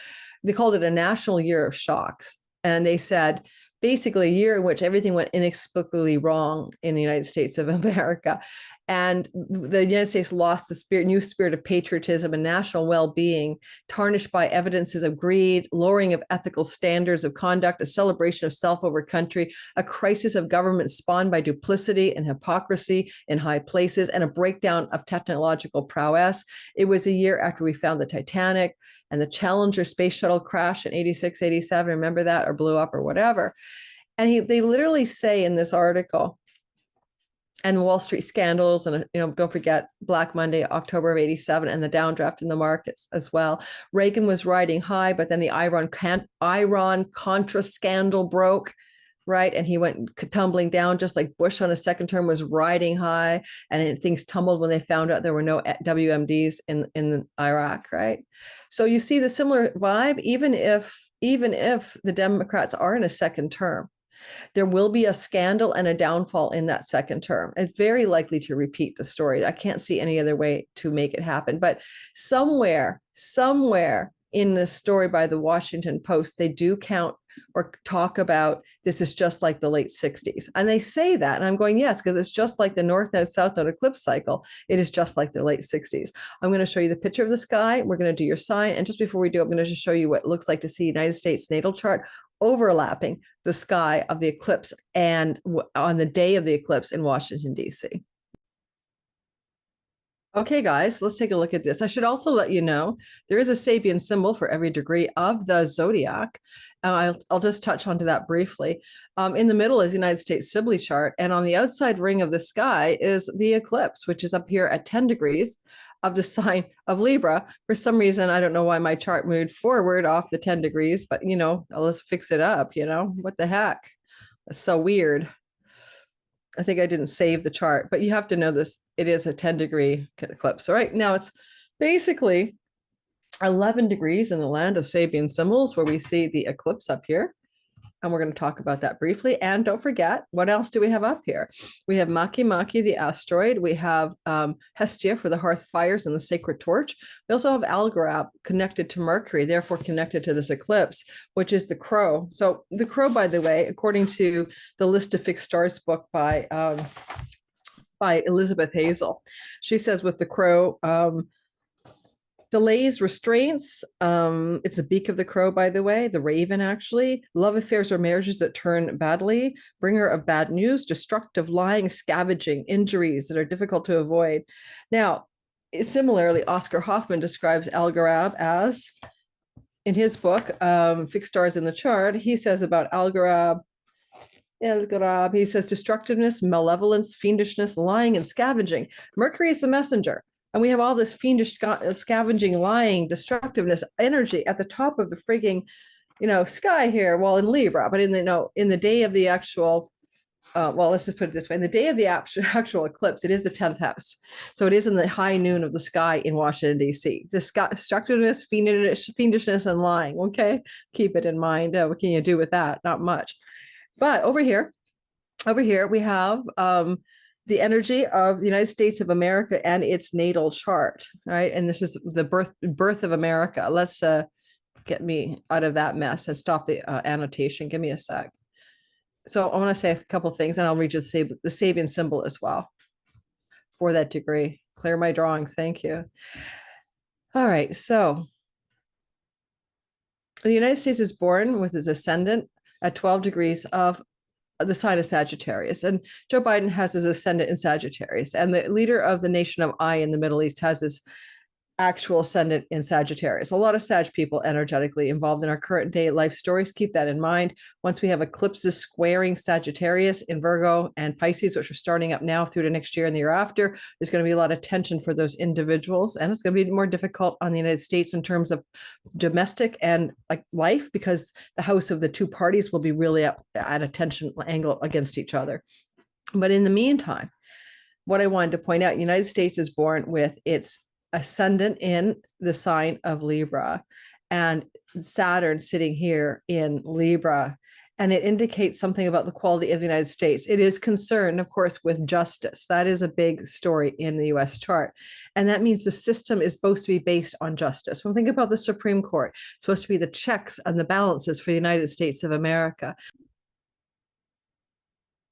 They called it a national year of shocks. And they said, basically a year in which everything went inexplicably wrong in the United States of America. And the United States lost the new spirit of patriotism and national well-being, tarnished by evidences of greed, lowering of ethical standards of conduct, a celebration of self over country, a crisis of government spawned by duplicity and hypocrisy in high places, and a breakdown of technological prowess. It was a year after we found the Titanic and the Challenger space shuttle crash in 86, 87, remember that, or blew up or whatever. And they literally say in this article, and the Wall Street scandals, and don't forget Black Monday, October of 87, and the downdraft in the markets as well. Reagan was riding high, but then the Iran-Contra scandal broke, right? And he went tumbling down, just like Bush on his second term was riding high, and things tumbled when they found out there were no WMDs in Iraq, right? So you see the similar vibe, even if the Democrats are in a second term. There will be a scandal and a downfall in that second term. It's very likely to repeat the story. I can't see any other way to make it happen. But somewhere in this story by the Washington Post, they do count or talk about this is just like the late 60s. And they say that. And I'm going, yes, because it's just like the North Node, South Node eclipse cycle. It is just like the late 60s. I'm going to show you the picture of the sky. We're going to do your sign. And just before we do, I'm going to just show you what it looks like to see United States natal chart overlapping the sky of the eclipse and on the day of the eclipse in Washington, D.C. Okay, guys, let's take a look at this. I should also let you know there is a Sabian symbol for every degree of the zodiac. I'll just touch onto that briefly. In the middle is the United States Sibly chart, and on the outside ring of the sky is the eclipse, which is up here at 10 degrees of the sign of Libra. For some reason, I don't know why my chart moved forward off the 10 degrees, but let's fix it up, what the heck? That's so weird. I think I didn't save the chart, but you have to know this. It is a 10-degree eclipse. All right, now it's basically 11 degrees in the land of Sabian symbols where we see the eclipse up here. And we're going to talk about that briefly. And don't forget, what else do we have up here? We have Makemake, the asteroid. We have Hestia for the hearth fires and the sacred torch. We also have Algorab connected to Mercury, therefore connected to this eclipse, which is the crow. So the crow, by the way, according to the List of Fixed Stars book by Elizabeth Hazel, she says with the crow, delays, restraints. It's the beak of the crow, by the way, the raven, actually. Love affairs or marriages that turn badly, bringer of bad news, destructive, lying, scavenging, injuries that are difficult to avoid. Now, similarly, Oscar Hoffman describes Algorab as, in his book, Fixed Stars in the Chart, he says about Algorab, he says destructiveness, malevolence, fiendishness, lying, and scavenging. Mercury is the messenger. And we have all this fiendish scavenging, lying, destructiveness, energy at the top of the freaking, sky here. Well, in Libra, but in the day of the actual, let's just put it this way: in the day of the actual eclipse, it is the 10th house, so it is in the high noon of the sky in Washington D.C. Destructiveness, fiendishness, and lying. Okay, keep it in mind. What can you do with that? Not much. But over here we have the energy of the United States of America and its natal chart, right? And this is the birth of America. Let's get me out of that mess and stop the annotation. Give me a sec. So I want to say a couple of things, and I'll read you the Sabian symbol as well for that degree. Clear my drawings. Thank you. All right. So the United States is born with its ascendant at 12 degrees of the sign of Sagittarius. And Joe Biden has his ascendant in Sagittarius. And the leader of the nation of Ai in the Middle East has his actual ascendant in Sagittarius. A lot of Sag people energetically involved in our current day life stories. Keep that in mind. Once we have eclipses squaring Sagittarius in Virgo and Pisces, which are starting up now through to next year and the year after, there's going to be a lot of tension for those individuals. And it's going to be more difficult on the United States in terms of domestic and life, because the house of the two parties will be really at a tension angle against each other. But in the meantime, what I wanted to point out, the United States is born with its ascendant in the sign of Libra and Saturn sitting here in Libra. And it indicates something about the quality of the United States. It is concerned, of course, with justice. That is a big story in the US chart. And that means the system is supposed to be based on justice. When we think about the Supreme Court, it's supposed to be the checks and the balances for the United States of America.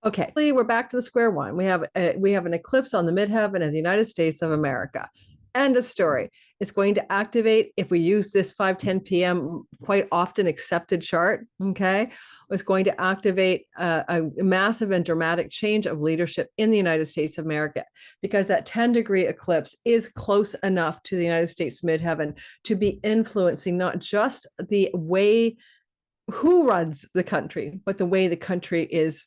Okay, we're back to the square one. We have an eclipse on the midheaven of the United States of America. End of story. It's going to activate, if we use this 5:10 p.m. quite often accepted chart, okay, it's going to activate a massive and dramatic change of leadership in the United States of America, because that 10-degree eclipse is close enough to the United States midheaven to be influencing not just the way who runs the country, but the way the country is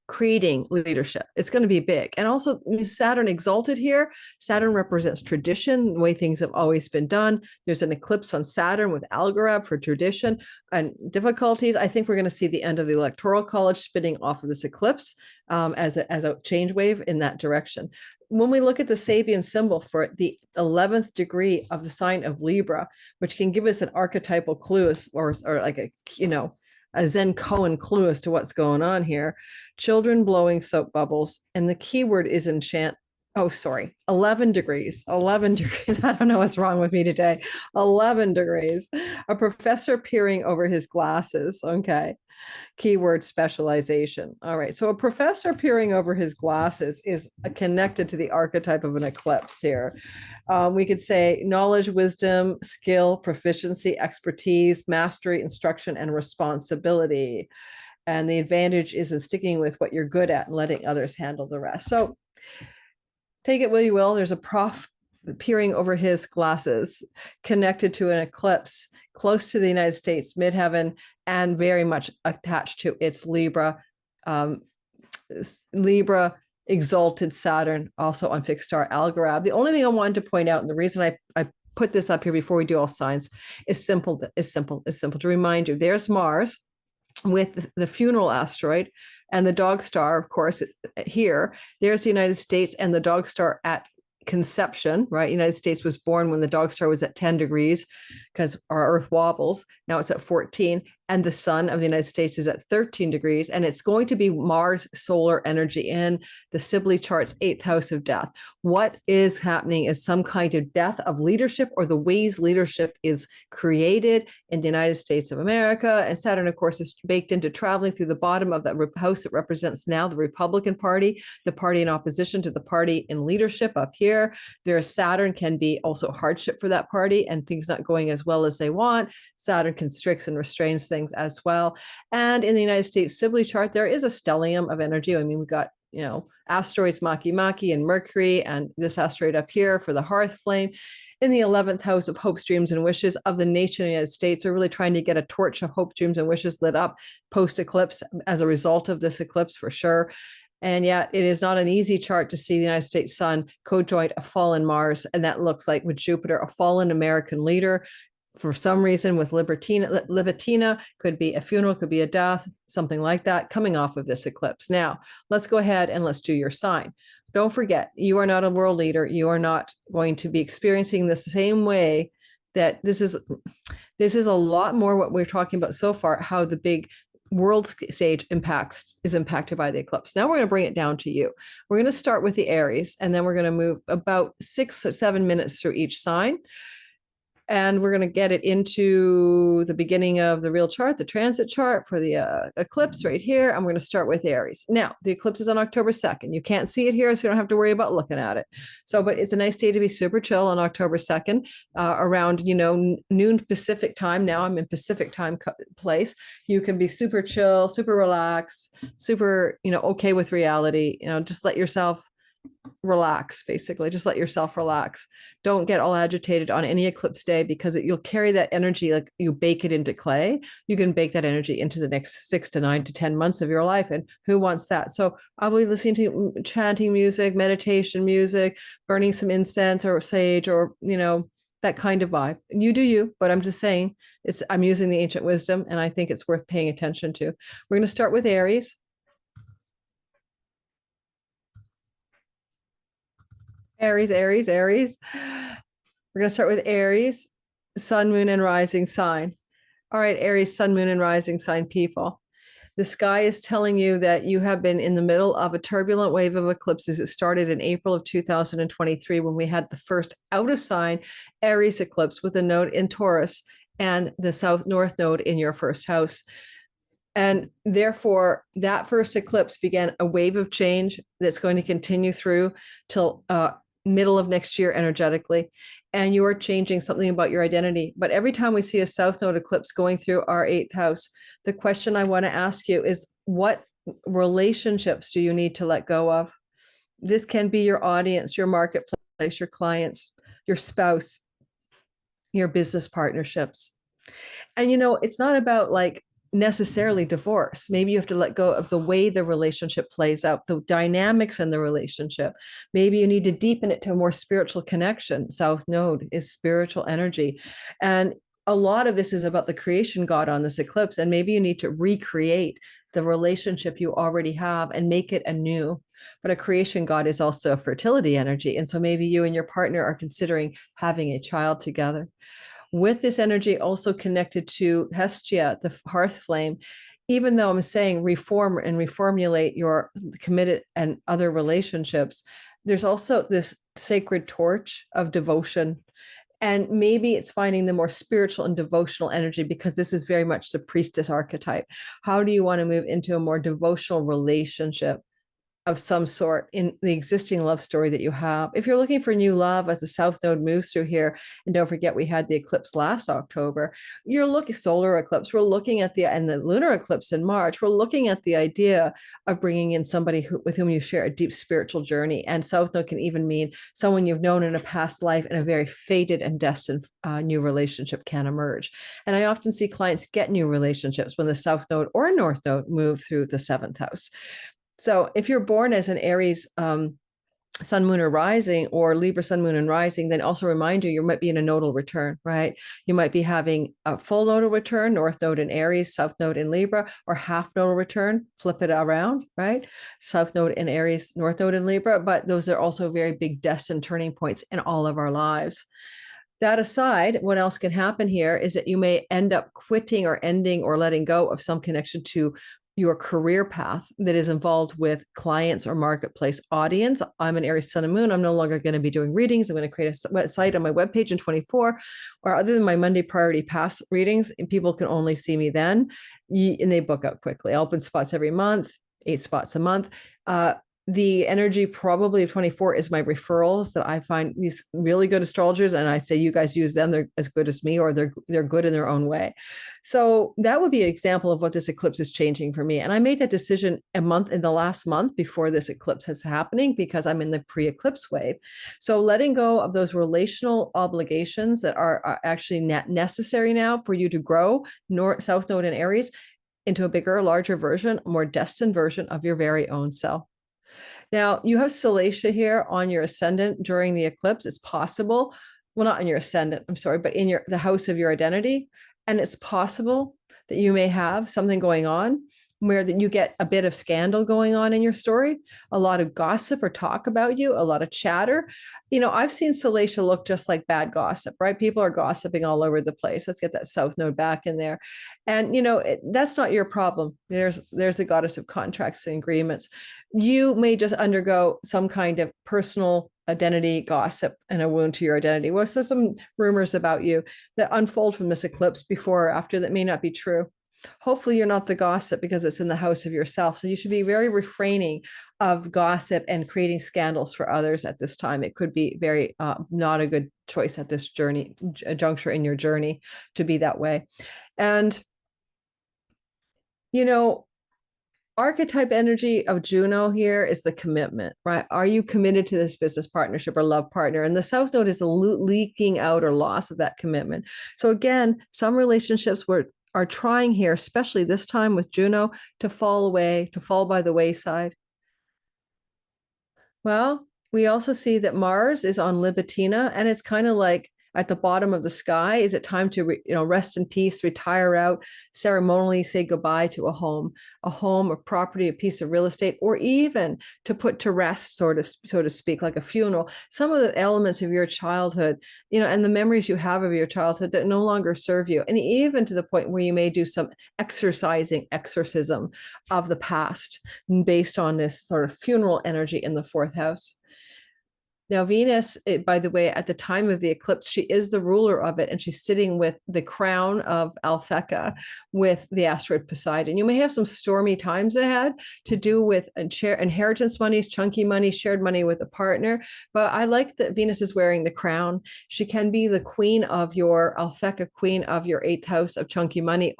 creating leadership. It's going to be big. And also Saturn exalted here. Saturn represents tradition, the way things have always been done. There's an eclipse on Saturn with Algorab for tradition and difficulties. I think we're going to see the end of the Electoral College spinning off of this eclipse as a change wave in that direction. When we look at the Sabian symbol for the 11th degree of the sign of Libra, which can give us an archetypal clue or like a Zen koan clue as to what's going on here. Children blowing soap bubbles. And the key word is enchant Oh, sorry, 11 degrees. 11 degrees. I don't know what's wrong with me today. 11 degrees. A professor peering over his glasses. Okay. Keyword specialization. All right. So a professor peering over his glasses is connected to the archetype of an eclipse here. We could say knowledge, wisdom, skill, proficiency, expertise, mastery, instruction, and responsibility. And the advantage is in sticking with what you're good at and letting others handle the rest. So take it will you will. There's a prof peering over his glasses connected to an eclipse close to the United States midheaven and very much attached to its Libra exalted Saturn, also on fixed star Algorab. The only thing I wanted to point out, and the reason I put this up here before we do all signs, is simple to remind you. There's Mars with the funeral asteroid and the dog star, of course, here. There's the United States and the dog star at conception, right? United States was born when the dog star was at 10 degrees because our Earth wobbles. Now it's at 14. And the sun of the United States is at 13 degrees. And it's going to be Mars solar energy in the Sibly chart's 8th house of death. What is happening is some kind of death of leadership or the ways leadership is created in the United States of America. And Saturn, of course, is baked into traveling through the bottom of that house that represents now the Republican Party, the party in opposition to the party in leadership up here. There's Saturn can be also hardship for that party and things not going as well as they want. Saturn constricts and restrains things as well. And in the United States Sibly chart, there is a stellium of energy. I mean, we've got, asteroids Makemake and Mercury, and this asteroid up here for the hearth flame in the 11th house of hopes, dreams, and wishes of the nation of the United States. Are really trying to get a torch of hope, dreams, and wishes lit up post eclipse as a result of this eclipse for sure. And yet it is not an easy chart to see the United States sun co-joint a fallen Mars. And that looks like with Jupiter, a fallen American leader. For some reason with Libitina, could be a funeral, could be a death, something like that coming off of this eclipse. Now, let's go ahead and let's do your sign. Don't forget, you are not a world leader. You are not going to be experiencing the same way that this is a lot more what we're talking about so far, how the big world stage is impacted by the eclipse. Now we're going to bring it down to you. We're going to start with the Aries, and then we're going to move about 6 or 7 minutes through each sign. And we're going to get it into the beginning of the real chart, the transit chart for the eclipse right here. I'm going to start with Aries. Now, the eclipse is on October 2nd. You can't see it here, so you don't have to worry about looking at it. So, but it's a nice day to be super chill on October 2nd, around, noon Pacific time. Now I'm in Pacific time place. You can be super chill, super relaxed, super, okay with reality, just let yourself relax, basically. Just let yourself relax. Don't get all agitated on any eclipse day because you'll carry that energy like you bake it into clay. You can bake that energy into the next 6 to 9 to 10 months of your life. And who wants that? So I'll be listening to chanting music, meditation music, burning some incense or sage or, that kind of vibe. You do you, but I'm just saying I'm using the ancient wisdom and I think it's worth paying attention to. We're going to start with Aries. Aries. We're going to start with Aries, sun, moon, and rising sign. All right, Aries, sun, moon, and rising sign people. The sky is telling you that you have been in the middle of a turbulent wave of eclipses. It started in April of 2023 when we had the first out of sign Aries eclipse with a node in Taurus and the south north node in your first house. And therefore, that first eclipse began a wave of change that's going to continue through till middle of next year energetically. And you are changing something about your identity. But every time we see a south node eclipse going through our 8th house, the question I want to ask you is, what relationships do you need to let go of? This can be your audience, your marketplace, your clients, your spouse, your business partnerships. And, it's not about necessarily divorce. Maybe you have to let go of the way the relationship plays out, the dynamics in the relationship. Maybe you need to deepen it to a more spiritual connection. South node is spiritual energy. And a lot of this is about the creation God on this eclipse. And maybe you need to recreate the relationship you already have and make it anew. But a creation God is also a fertility energy. And so maybe you and your partner are considering having a child together. With this energy also connected to Hestia, the hearth flame, even though I'm saying reform and reformulate your committed and other relationships, There's also this sacred torch of devotion. And maybe it's finding the more spiritual and devotional energy, because this is very much the priestess archetype. How do you want to move into a more devotional relationship of some sort in the existing love story that you have? If you're looking for new love as the South Node moves through here, and don't forget we had the eclipse last October, you're looking solar eclipse, we're looking at and the lunar eclipse in March, we're looking at the idea of bringing in somebody with whom you share a deep spiritual journey. And South Node can even mean someone you've known in a past life, and a very fated and destined new relationship can emerge. And I often see clients get new relationships when the South Node or North Node move through the 7th house. So if you're born as an Aries sun, moon, or rising, or Libra sun, moon, and rising, then also remind you might be in a nodal return, right? You might be having a full nodal return, North Node in Aries, South Node in Libra, or half nodal return, flip it around, right? South Node in Aries, North Node in Libra, but those are also very big destined turning points in all of our lives. That aside, what else can happen here is that you may end up quitting or ending or letting go of some connection to your career path that is involved with clients or marketplace audience. I'm an Aries sun and moon. I'm no longer going to be doing readings. I'm going to create a site on my webpage in 24, or other than my Monday priority pass readings, and people can only see me then, and they book out quickly. I open spots every month, 8 spots a month. The energy probably of 24 is my referrals, that I find these really good astrologers, and I say, you guys use them. They're as good as me, or they're good in their own way. So that would be an example of what this eclipse is changing for me. And I made that decision in the last month before this eclipse is happening, because I'm in the pre-eclipse wave. So letting go of those relational obligations that are actually necessary now for you to grow South Node in Aries into a bigger, larger version, a more destined version of your very own self. Now, you have Salacia here on your ascendant during the eclipse. It's possible, well, not in your ascendant, I'm sorry, but in the house of your identity. And it's possible that you may have something going on where that you get a bit of scandal going on in your story, a lot of gossip or talk about you, a lot of chatter. I've seen Salacia look just like bad gossip, right? People are gossiping all over the place. Let's get that South Node back in there. And, that's not your problem. There's the goddess of contracts and agreements. You may just undergo some kind of personal identity gossip and a wound to your identity. Well, so some rumors about you that unfold from this eclipse before or after that may not be true. Hopefully you're not the gossip, because it's in the house of yourself. So you should be very refraining of gossip and creating scandals for others at this time. It could be very not a good choice at this juncture in your journey to be that way. And, archetype energy of Juno here is the commitment, right? Are you committed to this business partnership or love partner? And the South Node is a leaking out or loss of that commitment. So again, some relationships are trying here, especially this time with Juno, to fall away, to fall by the wayside. Well, we also see that Mars is on Libitina, and it's kind of like at the bottom of the sky. Is it time to rest in peace, retire out, ceremonially say goodbye to a home, a property, a piece of real estate, or even to put to rest, so to speak, like a funeral, some of the elements of your childhood, and the memories you have of your childhood that no longer serve you, and even to the point where you may do some exorcism of the past based on this sort of funeral energy in the 4th house. Now, Venus, by the way, at the time of the eclipse, she is the ruler of it, and she's sitting with the crown of Alphecca with the asteroid Poseidon. You may have some stormy times ahead to do with inheritance monies, chunky money, shared money with a partner. But I like that Venus is wearing the crown. She can be the queen of your Alphecca, queen of your 8th house of chunky money,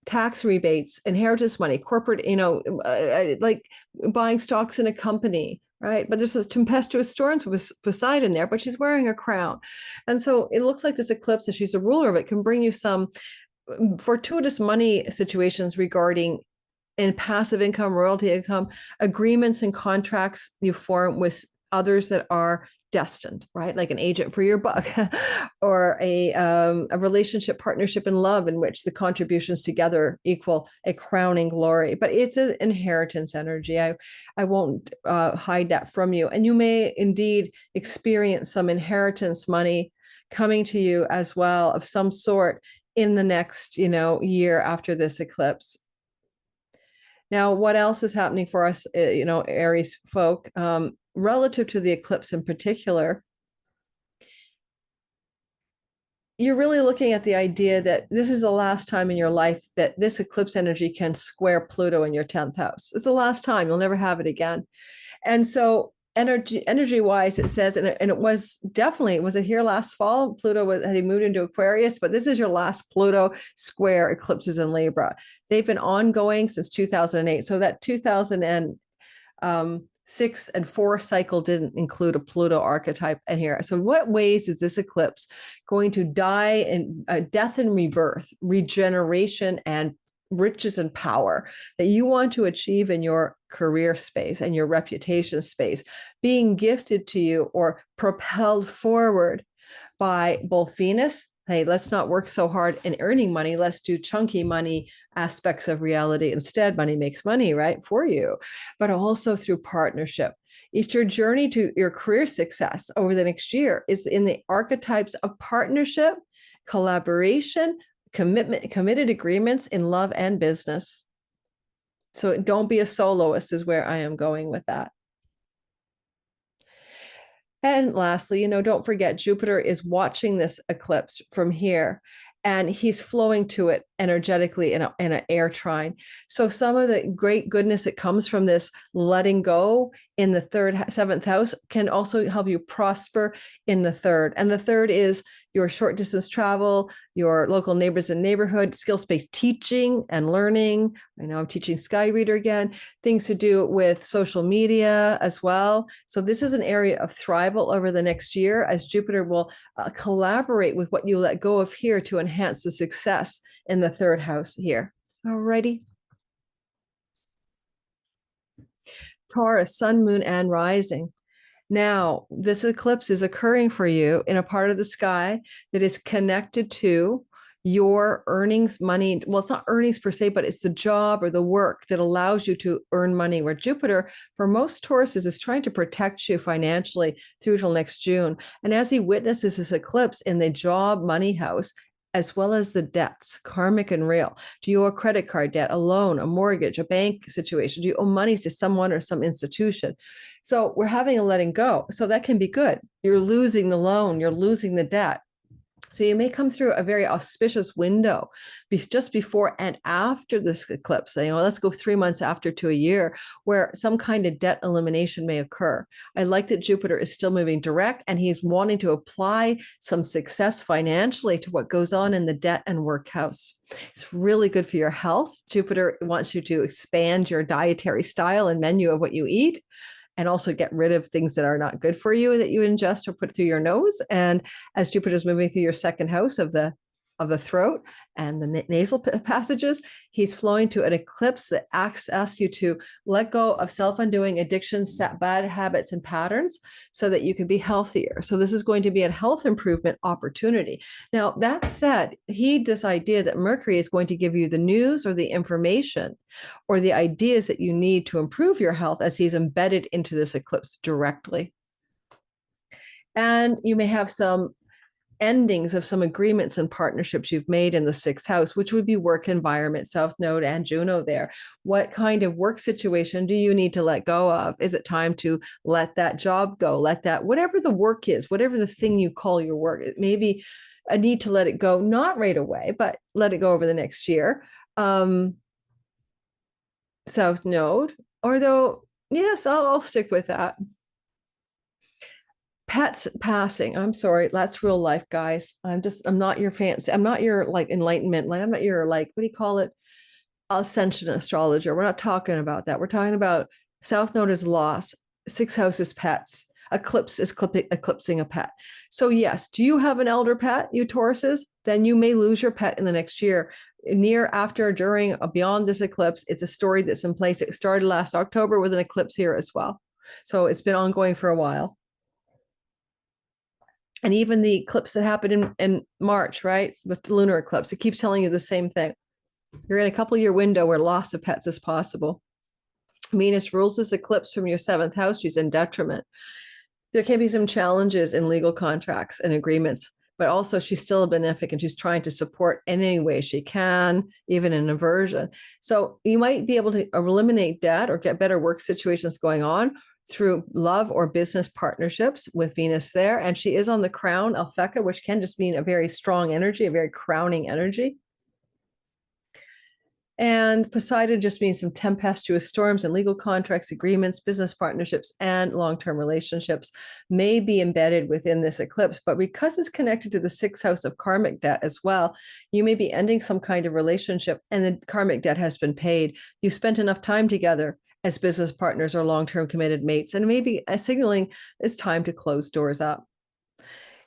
tax rebates, inheritance money, corporate, like buying stocks in a company, right? But there's this tempestuous storms with Poseidon there, but she's wearing a crown. And so it looks like this eclipse, if she's a ruler of it, can bring you some fortuitous money situations regarding in passive income, royalty income, agreements and contracts you form with others that are destined, right? Like an agent for your buck, or a relationship, partnership, and love in which the contributions together equal a crowning glory. But it's an inheritance energy. I won't hide that from you. And you may indeed experience some inheritance money coming to you as well of some sort in the next, year after this eclipse. Now, what else is happening for us, Aries folk, relative to the eclipse in particular? You're really looking at the idea that this is the last time in your life that this eclipse energy can square Pluto in your 10th house. It's the last time. You'll never have it again. And so energy wise, it says, and it was definitely, was it here last fall? Had he moved into Aquarius, but this is your last Pluto square eclipses in Libra. They've been ongoing since 2008. So that 2006 and 4 cycle didn't include a Pluto archetype in here. So what ways is this eclipse going to die in death and rebirth, regeneration and riches and power that you want to achieve in your career space and your reputation space, being gifted to you or propelled forward by both Venus? Hey, let's not work so hard in earning money. Let's do chunky money aspects of reality instead. Money makes money, right, for you, but also through partnership. It's your journey to your career success over the next year is in the archetypes of partnership, collaboration, committed agreements in love and business. So don't be a soloist is where I am going with that. And lastly, don't forget Jupiter is watching this eclipse from here, and he's flowing to it energetically in an air trine. So some of the great goodness that comes from this letting go in the 7th house can also help you prosper in the 3rd. And the 3rd is your short distance travel, your local neighbors and neighborhood, skills-based teaching and learning. I know I'm teaching Sky Reader again, things to do with social media as well. So this is an area of thrival over the next year as Jupiter will collaborate with what you let go of here to enhance the success in the 3rd house here. Alrighty. Taurus, sun, moon, and rising. Now, this eclipse is occurring for you in a part of the sky that is connected to your earnings, money. Well, it's not earnings per se, but it's the job or the work that allows you to earn money, where Jupiter, for most Tauruses, is trying to protect you financially through till next June. And as he witnesses this eclipse in the job money house, as well as the debts, karmic and real. Do you owe a credit card debt, a loan, a mortgage, a bank situation? Do you owe money to someone or some institution? So we're having a letting go. So that can be good. You're losing the loan, you're losing the debt. So you may come through a very auspicious window just before and after this eclipse. Let's go 3 months after to a year where some kind of debt elimination may occur. I like that Jupiter is still moving direct and he's wanting to apply some success financially to what goes on in the debt and work house. It's really good for your health. Jupiter wants you to expand your dietary style and menu of what you eat, and also get rid of things that are not good for you that you ingest or put through your nose. And as Jupiter is moving through your 2nd house of the throat and the nasal passages, he's flowing to an eclipse that asks you to let go of self-undoing addictions, set bad habits and patterns so that you can be healthier. So this is going to be a health improvement opportunity. Now, that said, heed this idea that Mercury is going to give you the news or the information or the ideas that you need to improve your health as he's embedded into this eclipse directly. And you may have some endings of some agreements and partnerships you've made in the 6th house, which would be work environment, South Node and Juno there. What kind of work situation do you need to let go of? Is it time to let that job go? Whatever the work is, whatever the thing you call your work, it may be a need to let it go, not right away, but let it go over the next year. South Node, although, yes, I'll stick with that. Pets passing. I'm sorry. That's real life, guys. I'm not your fancy. I'm not your enlightenment. I'm not your what do you call it? Ascension astrologer. We're not talking about that. We're talking about South Node is loss. 6th house is pets. Eclipse is eclipsing a pet. So yes, do you have an elder pet, you Tauruses? Then you may lose your pet in the next year. Near, after, during, beyond this eclipse, it's a story that's in place. It started last October with an eclipse here as well. So it's been ongoing for a while. And even the eclipse that happened in March, right? The lunar eclipse, it keeps telling you the same thing. You're in a couple-year window where loss of pets is possible. Venus rules this eclipse from your 7th house. She's in detriment. There can be some challenges in legal contracts and agreements, but also she's still a benefic and she's trying to support in any way she can, even in aversion. So you might be able to eliminate debt or get better work situations going on through love or business partnerships with Venus there. And she is on the crown, Alphecca, which can just mean a very strong energy, a very crowning energy. And Poseidon just means some tempestuous storms and legal contracts, agreements, business partnerships, and long-term relationships may be embedded within this eclipse. But because it's connected to the sixth house of karmic debt as well, you may be ending some kind of relationship and the karmic debt has been paid. You spent enough time together as business partners or long-term committed mates, and maybe signaling it's time to close doors up.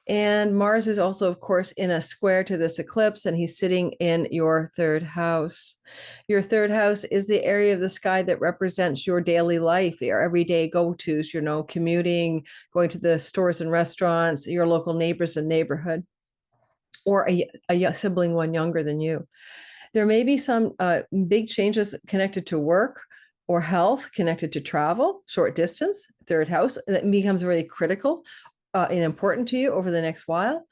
And Mars is also, of course, in a square to this eclipse, and he's sitting in your third house. Your third house is the area of the sky that represents your daily life, your everyday go-tos, commuting, going to the stores and restaurants, your local neighbors and neighborhood, or a sibling one younger than you. There may be some big changes connected to work or health, connected to travel, short distance, third house, that becomes really critical and important to you over the next while.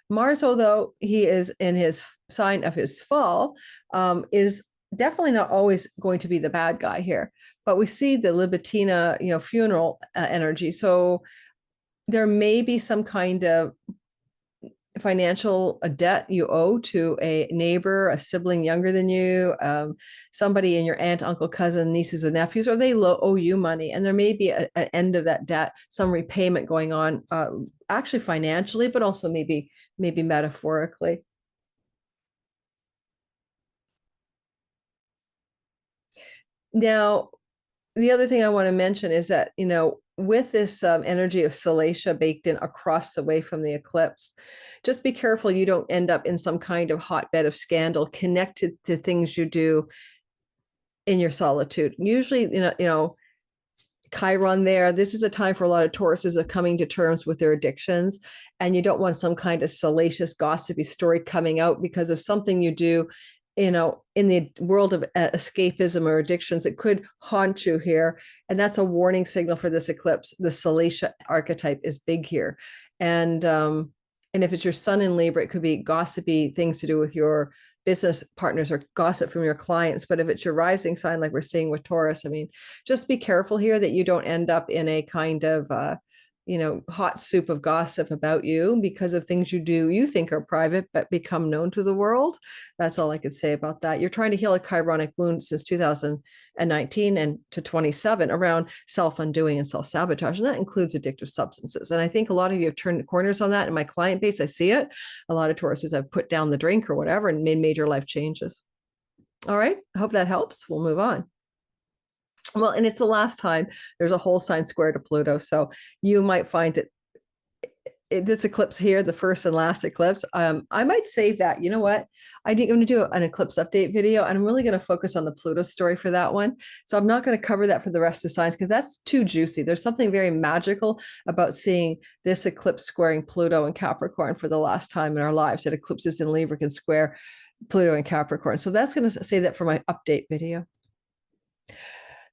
Mars, although he is in his sign of his fall, is definitely not always going to be the bad guy here. But we see the Libitina, funeral energy. So there may be some kind of financial debt you owe to a neighbor, a sibling younger than you, somebody in your aunt, uncle, cousin, nieces, and nephews, or they owe you money. And there may be an end of that debt, some repayment going on, actually financially, but also maybe metaphorically. Now, the other thing I want to mention is that, with this energy of Salacia baked in across the way from the eclipse, just be careful you don't end up in some kind of hotbed of scandal connected to things you do in your solitude. Usually, Chiron there, this is a time for a lot of Tauruses of coming to terms with their addictions, and you don't want some kind of salacious, gossipy story coming out because of something you do in the world of escapism or addictions. It could haunt you here. And that's a warning signal for this eclipse. The Salacia archetype is big here. And if it's your sun in Libra, it could be gossipy things to do with your business partners or gossip from your clients. But if it's your rising sign, like we're seeing with Taurus, just be careful here that you don't end up in a kind of hot soup of gossip about you because of things you do you think are private but become known to the world. That's all I could say about that. You're trying to heal a chironic wound since 2019 and to 27 around self-undoing and self-sabotage, and that includes addictive substances. And I think a lot of you have turned corners on that in my client base. I see it. A lot of Tauruses have put down the drink or whatever and made major life changes. All right, I hope that helps. We'll move on. Well, and it's the last time there's a whole sign square to Pluto. So you might find that this eclipse here, the first and last eclipse, I might save that. You know what? I'm going to do an eclipse update video, and I'm really going to focus on the Pluto story for that one. So I'm not going to cover that for the rest of the signs because that's too juicy. There's something very magical about seeing this eclipse squaring Pluto and Capricorn for the last time in our lives, that eclipses in Libra can square Pluto and Capricorn. So that's going to say that for my update video.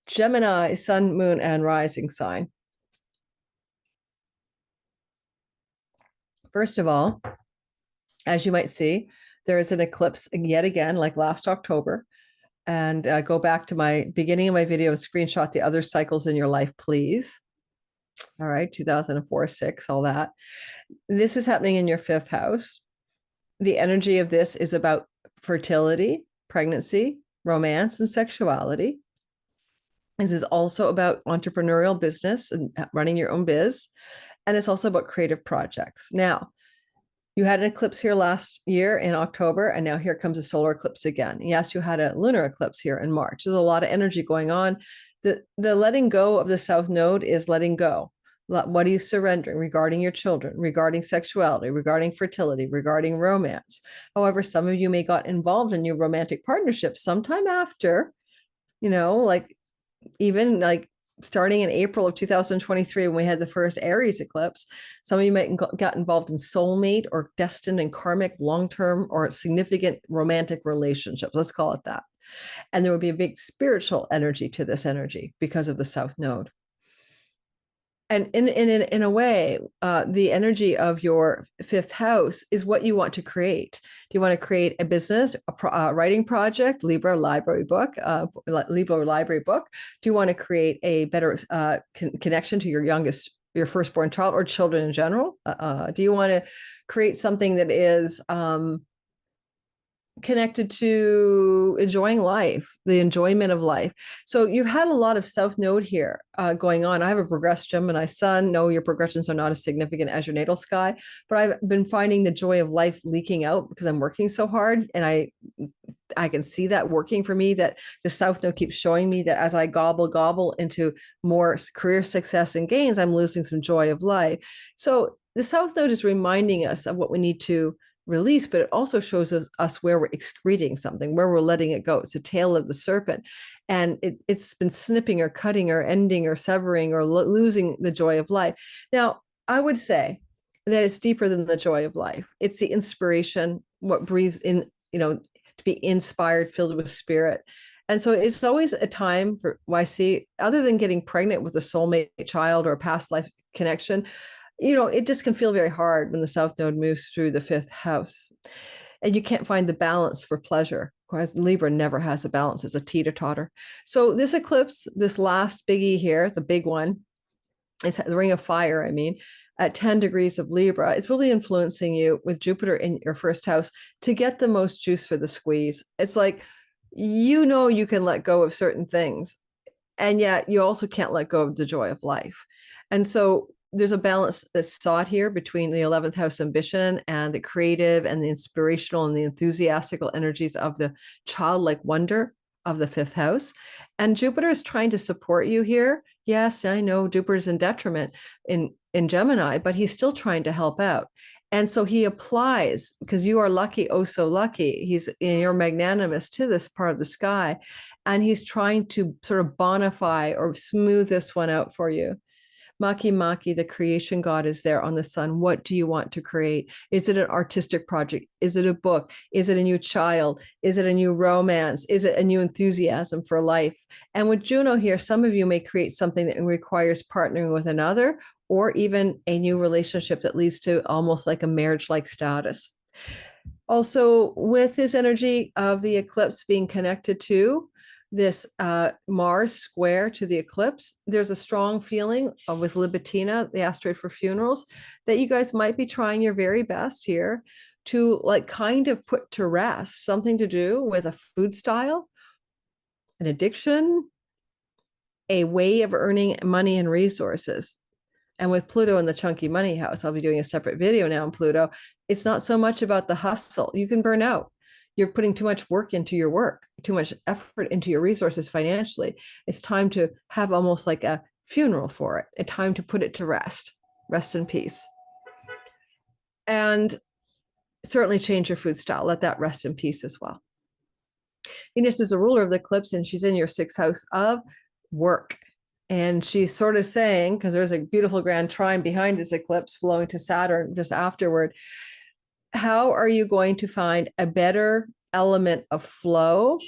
Gemini, sun, moon, and rising sign. First of all, as you might see, there is an eclipse yet again, like last October. And go back to my beginning of my video and screenshot the other cycles in your life, please. All right, 2004, 6, all that. This is happening in your fifth house. The energy of this is about fertility, pregnancy, romance, and sexuality. This is also about entrepreneurial business and running your own biz. And it's also about creative projects. Now, you had an eclipse here last year in October, and now here comes a solar eclipse again. Yes, you had a lunar eclipse here in March. There's a lot of energy going on. The letting go of the South Node is letting go. What are you surrendering regarding your children, regarding sexuality, regarding fertility, regarding romance? However, some of you may got involved in your romantic partnerships sometime after, even like starting in April of 2023, when we had the first Aries eclipse. Some of you might got involved in soulmate or destined and karmic long-term or significant romantic relationships. Let's call it that. And there would be a big spiritual energy to this energy because of the South Node. And in a way, the energy of your fifth house is what you want to create. Do you want to create a business, a writing project, Libra library book, Libra library book? Do you want to create a better connection to your firstborn child, or children in general? Do you want to create something that is connected to enjoying life, the enjoyment of life? So you've had a lot of South Node here going on. I have a progressed Gemini sun. No, your progressions are not as significant as your natal sky, but I've been finding the joy of life leaking out because I'm working so hard, and I can see that working for me, that the South Node keeps showing me that as I gobble into more career success and gains, I'm losing some joy of life. So the South Node is reminding us of what we need to release, but it also shows us where we're excreting something, where we're letting it go. It's the tail of the serpent, and it's been snipping or cutting or ending or severing or losing the joy of life. Now, I would say that it's deeper than the joy of life. It's the inspiration, what breathes in, to be inspired, filled with spirit. And so it's always a time for YC, other than getting pregnant with a soulmate child or a past life connection. It just can feel very hard when the South Node moves through the fifth house, and you can't find the balance for pleasure. Whereas Libra never has a balance; it's a teeter-totter. So this eclipse, this last biggie here, the big one, it's the ring of fire. I mean, at 10 degrees of Libra, it's really influencing you with Jupiter in your first house to get the most juice for the squeeze. It's like, you can let go of certain things, and yet you also can't let go of the joy of life. And so there's a balance that's sought here between the 11th house ambition and the creative and the inspirational and the enthusiastical energies of the childlike wonder of the fifth house. And Jupiter is trying to support you here. Yes, I know Jupiter's in detriment in Gemini, but he's still trying to help out. And so he applies, because you are lucky, oh so lucky. You're magnanimous to this part of the sky, and he's trying to sort of bonify or smooth this one out for you. Makemake, the creation god, is there on the sun. What do you want to create? Is it an artistic project? Is it a book? Is it a new child? Is it a new romance? Is it a new enthusiasm for life? And with Juno here, some of you may create something that requires partnering with another, or even a new relationship that leads to almost like a marriage-like status. Also, with this energy of the eclipse being connected to this Mars square to the eclipse, there's a strong feeling with Libitina, the asteroid for funerals, that you guys might be trying your very best here to kind of put to rest something to do with a food style, an addiction, a way of earning money and resources. And with Pluto in the chunky money house, I'll be doing a separate video now on Pluto. It's not so much about the hustle. You can burn out. You're putting too much work into your work, too much effort into your resources financially. It's time to have almost like a funeral for it, a time to put it to rest in peace. And certainly change your food style. Let that rest in peace as well. Venus is a ruler of the eclipse, and she's in your sixth house of work. And she's sort of saying, because there's a beautiful grand trine behind this eclipse flowing to Saturn just afterward, how are you going to find a better element of flow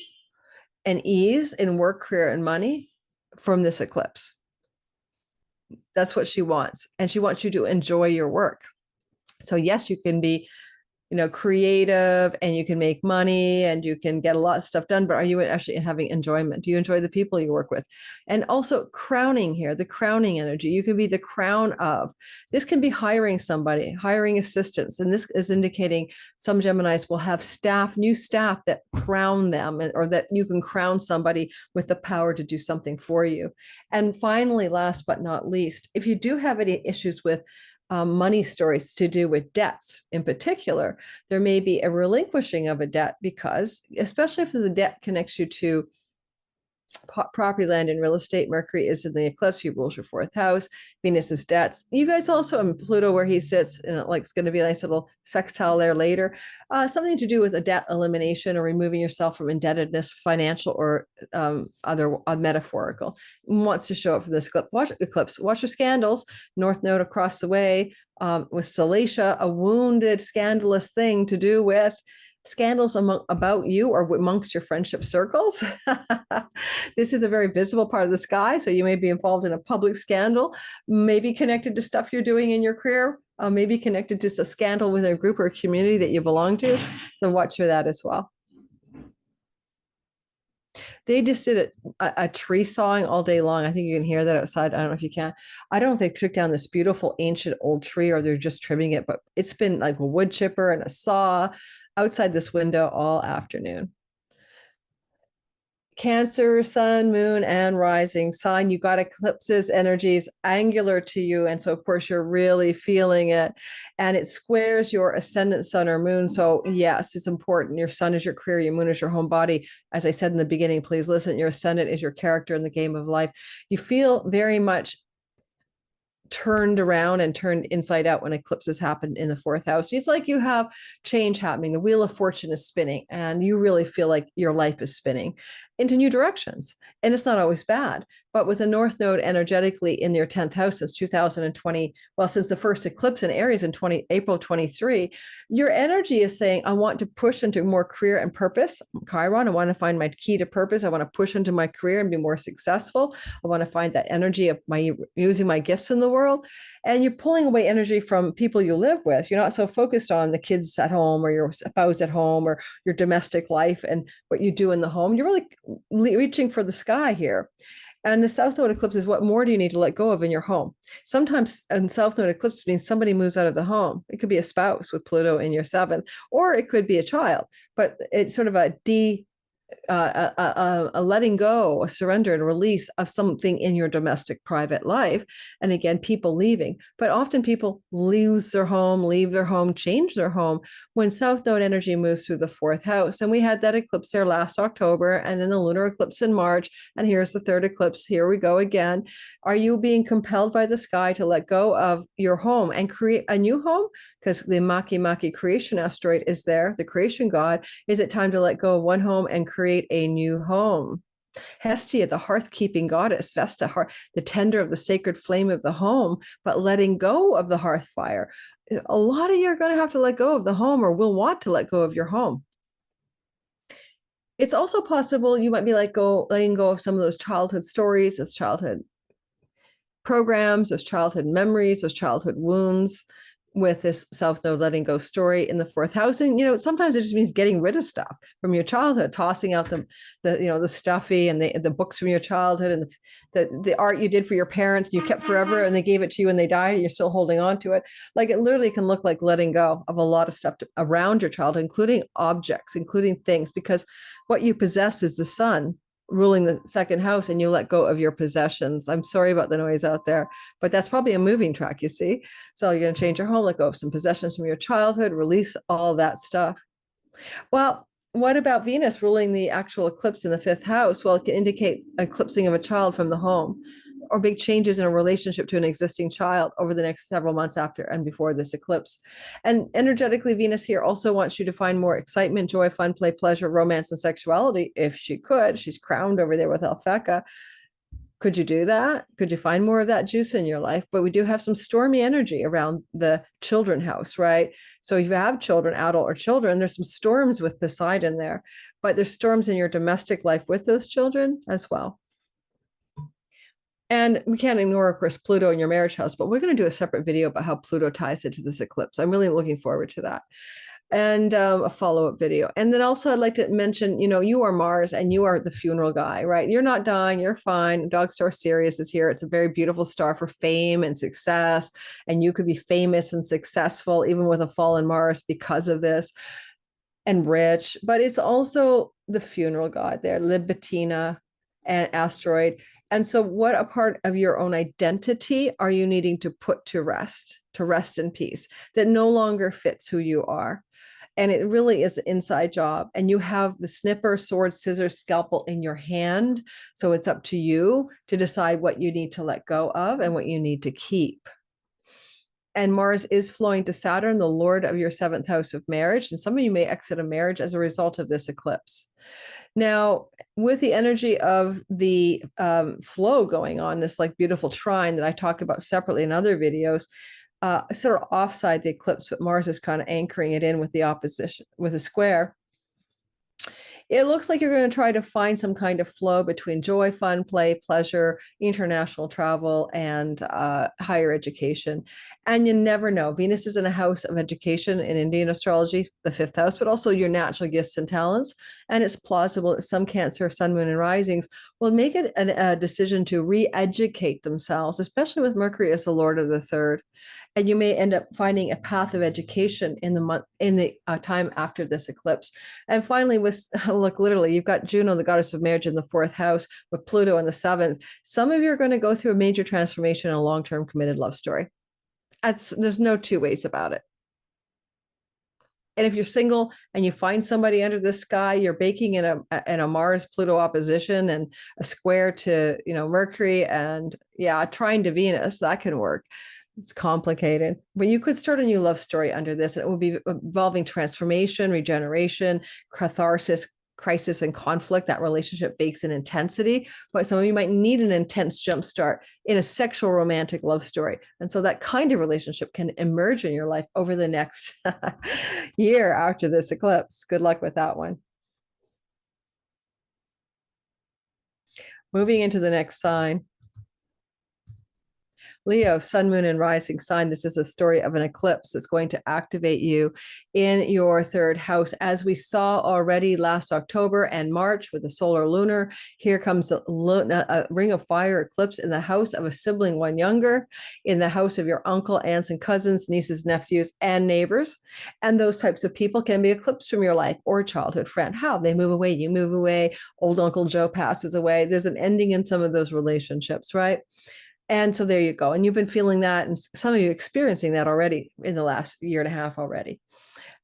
and ease in work, career, and money from this eclipse? That's what she wants. And she wants you to enjoy your work. So yes, you can be creative, and you can make money, and you can get a lot of stuff done, but are you actually having enjoyment? Do you enjoy the people you work with? And also crowning here, the crowning energy. You can be the crown of. This can be hiring somebody, hiring assistants. And this is indicating some Geminis will have new staff that crown them, or that you can crown somebody with the power to do something for you. And finally, last but not least, if you do have any issues with money stories to do with debts in particular, there may be a relinquishing of a debt, because especially if the debt connects you to property, land, and real estate. Mercury is in the eclipse. He rules your fourth house. Venus is debts. You guys also, in Pluto, where he sits, and it's going to be a nice little sextile there later. Something to do with a debt elimination or removing yourself from indebtedness, financial or other metaphorical. Wants to show up from this eclipse. Watch your scandals. North Node across the way with Salacia, a wounded, scandalous thing to do with scandals about you or amongst your friendship circles. This is a very visible part of the sky, so you may be involved in a public scandal, maybe connected to stuff you're doing in your career, maybe connected to a scandal with a group or a community that you belong to. So watch for that as well. They just did a tree sawing all day long. I think you can hear that outside. I don't know if you can. I don't know if they took down this beautiful ancient old tree or they're just trimming it, but it's been like a wood chipper and a saw outside this window all afternoon. Cancer, sun, moon, and rising sign. You got eclipses energies angular to you. And so, of course, you're really feeling it. And it squares your ascendant sun or moon. So, yes, it's important. Your sun is your career, your moon is your home body. As I said in the beginning, please listen, your ascendant is your character in the game of life. You feel very much turned around and turned inside out when eclipses happen in the fourth house. It's like you have change happening. The wheel of fortune is spinning and you really feel like your life is spinning into new directions. And it's not always bad, but with a North Node energetically in your 10th house since 2020, well, since the first eclipse in Aries in April 23, your energy is saying, I want to push into more career and purpose. Chiron, I want to find my key to purpose. I want to push into my career and be more successful. I want to find that energy of using my gifts in the world. And you're pulling away energy from people you live with. You're not so focused on the kids at home or your spouse at home or your domestic life and what you do in the home. You're really reaching for the sky here. And the South Node eclipse is what more do you need to let go of in your home? Sometimes in South Node eclipse means somebody moves out of the home. It could be a spouse with Pluto in your 7th, or it could be a child, but it's sort of a letting go, a surrender and release of something in your domestic private life. And again, people leaving, but often people lose their home, leave their home, change their home when South Node energy moves through the 4th house. And we had that eclipse there last October and then the lunar eclipse in March. And here's the 3rd eclipse. Here we go again. Are you being compelled by the sky to let go of your home and create a new home? Because the Makemake creation asteroid is there, the creation god. Is it time to let go of one home and create a new home? Hestia, the hearth-keeping goddess, Vesta, the tender of the sacred flame of the home, but letting go of the hearth fire. A lot of you are going to have to let go of the home or will want to let go of your home. It's also possible you might be letting go of some of those childhood stories, those childhood programs, those childhood memories, those childhood wounds, with this South Node letting go story in the 4th house. And, sometimes it just means getting rid of stuff from your childhood, tossing out the stuffy and the books from your childhood and the art you did for your parents, you kept forever and they gave it to you and they died and you're still holding on to it. Like it literally can look like letting go of a lot of stuff around your childhood, including objects, including things, because what you possess is the sun ruling the 2nd house and you let go of your possessions. I'm sorry about the noise out there, but that's probably a moving track, you see. So you're going to change your home, let go of some possessions from your childhood, release all that stuff. Well, what about Venus ruling the actual eclipse in the 5th house? Well, it can indicate eclipsing of a child from the home or big changes in a relationship to an existing child over the next several months after and before this eclipse. And energetically, Venus here also wants you to find more excitement, joy, fun, play, pleasure, romance, and sexuality if she could. She's crowned over there with Alphecca. Could you do that? Could you find more of that juice in your life? But we do have some stormy energy around the children house, right? So if you have children, adult or children, there's some storms with Poseidon there, but there's storms in your domestic life with those children as well. And we can't ignore, of course, Pluto in your marriage house, but we're going to do a separate video about how Pluto ties into this eclipse. I'm really looking forward to that. And a follow-up video. And then also I'd like to mention, you are Mars and you are the funeral guy, right? You're not dying, you're fine. Dog star Sirius is here. It's a very beautiful star for fame and success. And you could be famous and successful even with a fallen Mars because of this, and rich. But it's also the funeral god there, Libitina and asteroid. And so what a part of your own identity are you needing to put to rest in peace, that no longer fits who you are? And it really is an inside job. And you have the snipper, sword, scissors, scalpel in your hand. So it's up to you to decide what you need to let go of and what you need to keep. And Mars is flowing to Saturn, the Lord of your 7th house of marriage. And some of you may exit a marriage as a result of this eclipse. Now, with the energy of the flow going on, this like beautiful trine that I talk about separately in other videos, sort of offside the eclipse, but Mars is kind of anchoring it in with the opposition, with a square. It looks like you're going to try to find some kind of flow between joy, fun, play, pleasure, international travel, and higher education. And you never know. Venus is in a house of education in Indian astrology, the fifth house, but also your natural gifts and talents. And it's plausible that some Cancer, Sun, Moon, and risings will make it a decision to re-educate themselves, especially with Mercury as the Lord of the third. And you may end up finding a path of education in the time after this eclipse. And finally, with look, literally, you've got Juno, the goddess of marriage, in the fourth house, with Pluto in the seventh. Some of you are going to go through a major transformation in a long-term committed love story. There's no two ways about it. And if you're single and you find somebody under the sky, you're baking in a Mars Pluto opposition and a square to Mercury and trine to Venus, that can work. It's complicated, but you could start a new love story under this. And it will be involving transformation, regeneration, catharsis, crisis, and conflict. That relationship bakes in intensity, but some of you might need an intense jumpstart in a sexual romantic love story. And so that kind of relationship can emerge in your life over the next year after this eclipse. Good luck with that one. Moving into the next sign. Leo, sun, moon, and rising sign. This is a story of an eclipse that's going to activate you in your third house. As we saw already last October and March with the solar lunar, here comes a ring of fire eclipse in the house of a sibling one younger, in the house of your uncle, aunts, and cousins, nieces, nephews, and neighbors. And those types of people can be eclipsed from your life or a childhood friend. How? They move away, you move away, old Uncle Joe passes away. There's an ending in some of those relationships, right? And so there you go. And you've been feeling that, and some of you experiencing that already in the last year and a half already.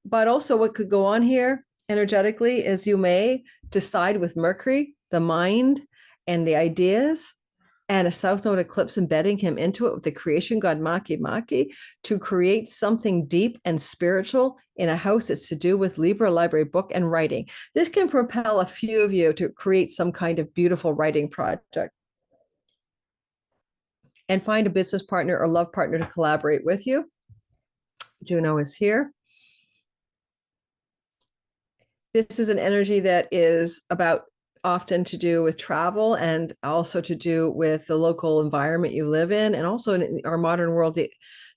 But also what could go on here energetically is you may decide with Mercury, the mind and the ideas, and a South Node eclipse embedding him into it with the creation god Makemake to create something deep and spiritual in a house that's to do with Libra, library, book, and writing. This can propel a few of you to create some kind of beautiful writing project. And find a business partner or love partner to collaborate with you. Juno is here. This is an energy that is about often to do with travel and also to do with the local environment you live in. And also in our modern world, the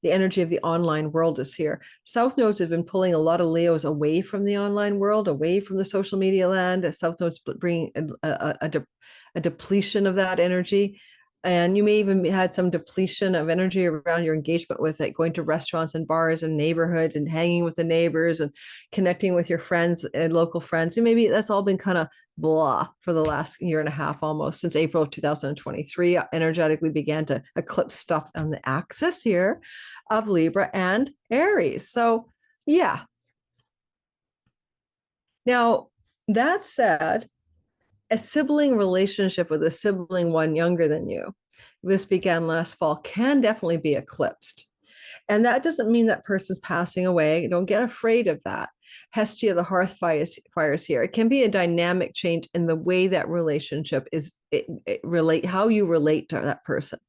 energy of the online world is here. South nodes have been pulling a lot of Leos away from the online world, away from the social media land. South nodes bring a depletion of that energy. And you may even had some depletion of energy around your engagement with it, going to restaurants and bars and neighborhoods and hanging with the neighbors and connecting with your friends and local friends. And maybe that's all been kind of blah for the last year and a half, almost since April of 2023, energetically began to eclipse stuff on the axis here of Libra and Aries. So yeah. Now, that said, a sibling relationship with a sibling one younger than you, this began last fall, can definitely be eclipsed. And that doesn't mean that person's passing away. Don't get afraid of that. Hestia, the hearth fires here. It can be a dynamic change in the way that relationship is, how you relate to that person,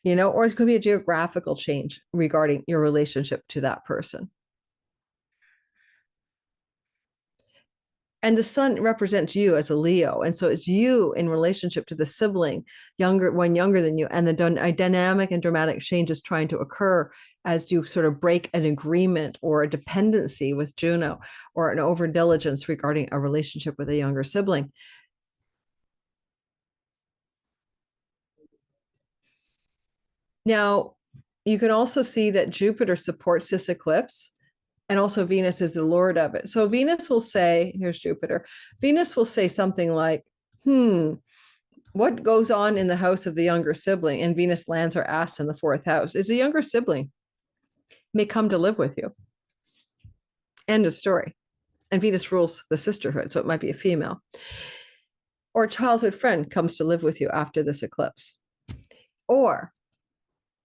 or it could be a geographical change regarding your relationship to that person. And the sun represents you as a Leo. And so it's you in relationship to the sibling, one younger than you. And the dynamic and dramatic change is trying to occur as you sort of break an agreement or a dependency with Juno or an overdiligence regarding a relationship with a younger sibling. Now, you can also see that Jupiter supports this eclipse. And also Venus is the lord of it. So Venus will say, here's Jupiter, Venus will say something like, what goes on in the house of the younger sibling? And Venus lands her ass in the fourth house. Is a younger sibling may come to live with you. End of story. And Venus rules the sisterhood, so it might be a female. Or a childhood friend comes to live with you after this eclipse. Or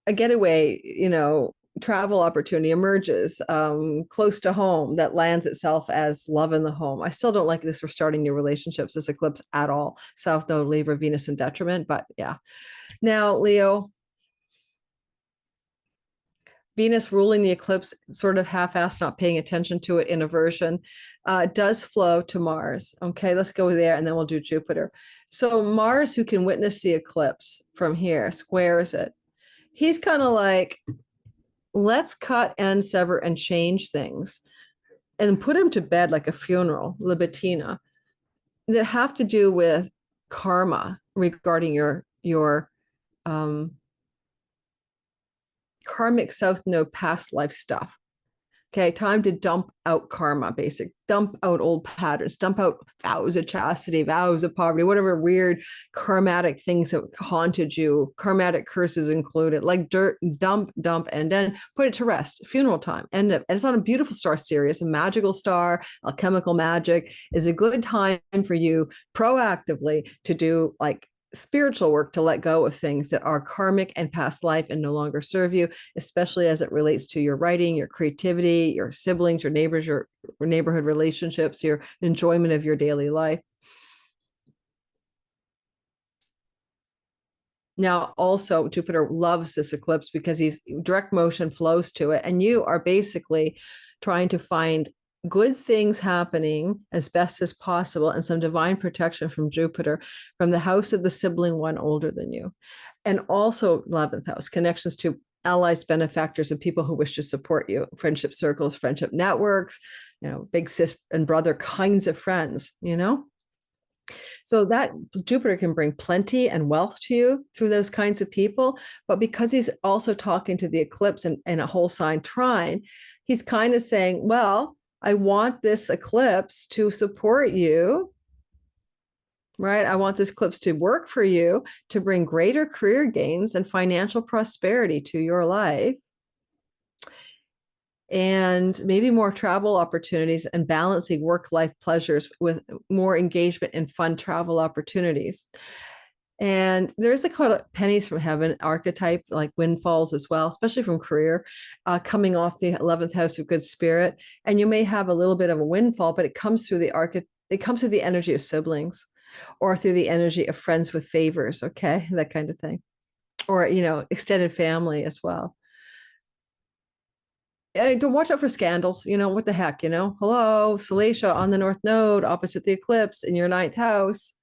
a getaway, travel opportunity emerges close to home that lands itself as love in the home. I still don't like this for starting new relationships, this eclipse at all. South Node, Libra, Venus in detriment, but yeah. Now, Leo, Venus ruling the eclipse, sort of half-assed, not paying attention to it, inversion, does flow to Mars. Okay, let's go there and then we'll do Jupiter. So Mars, who can witness the eclipse from here, squares it. He's kind of like, let's cut and sever and change things and put him to bed like a funeral, Libitina, that have to do with karma regarding your karmic south node past life stuff. Okay, time to dump out karma, dump out old patterns, dump out vows of chastity, vows of poverty, whatever weird karmatic things that haunted you, karmatic curses included, like dirt, dump, and then put it to rest. Funeral time. And it's on a beautiful star, Sirius, a magical star, alchemical magic, is a good time for you proactively to do like spiritual work, to let go of things that are karmic and past life and no longer serve you, especially as it relates to your writing, your creativity, your siblings, your neighbors, your neighborhood relationships, your enjoyment of your daily life. Now, also, Jupiter loves this eclipse because he's direct motion flows to it. And you are basically trying to find good things happening as best as possible and some divine protection from Jupiter, from the house of the sibling one older than you. And also 11th house, connections to allies, benefactors, and people who wish to support you, friendship circles, friendship networks, big sis and brother kinds of friends, So that Jupiter can bring plenty and wealth to you through those kinds of people. But because he's also talking to the eclipse and a whole sign trine, he's kind of saying, well, I want this eclipse to support you, right? I want this eclipse to work for you, to bring greater career gains and financial prosperity to your life, and maybe more travel opportunities and balancing work-life pleasures with more engagement in fun travel opportunities. And there's a called pennies from heaven archetype, like windfalls as well, especially from career, coming off the 11th house of good spirit. And you may have a little bit of a windfall, but it comes through it comes through the energy of siblings or through the energy of friends with favors. Okay, that kind of thing. Or, extended family as well. Don't watch out for scandals. What the heck, hello, Salacia on the North Node opposite the eclipse in your 9th house.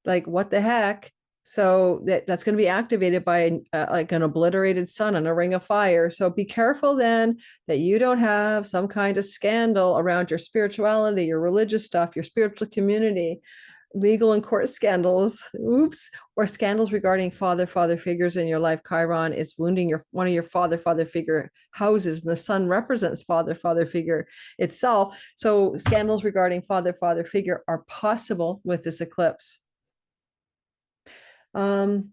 Like, what the heck? So that's going to be activated by like an obliterated sun on a ring of fire. So be careful then that you don't have some kind of scandal around your spirituality, your religious stuff, your spiritual community, legal and court scandals, or scandals regarding father figures in your life. Chiron is wounding one of your father figure houses, and the sun represents father figure itself. So scandals regarding father figure are possible with this eclipse. I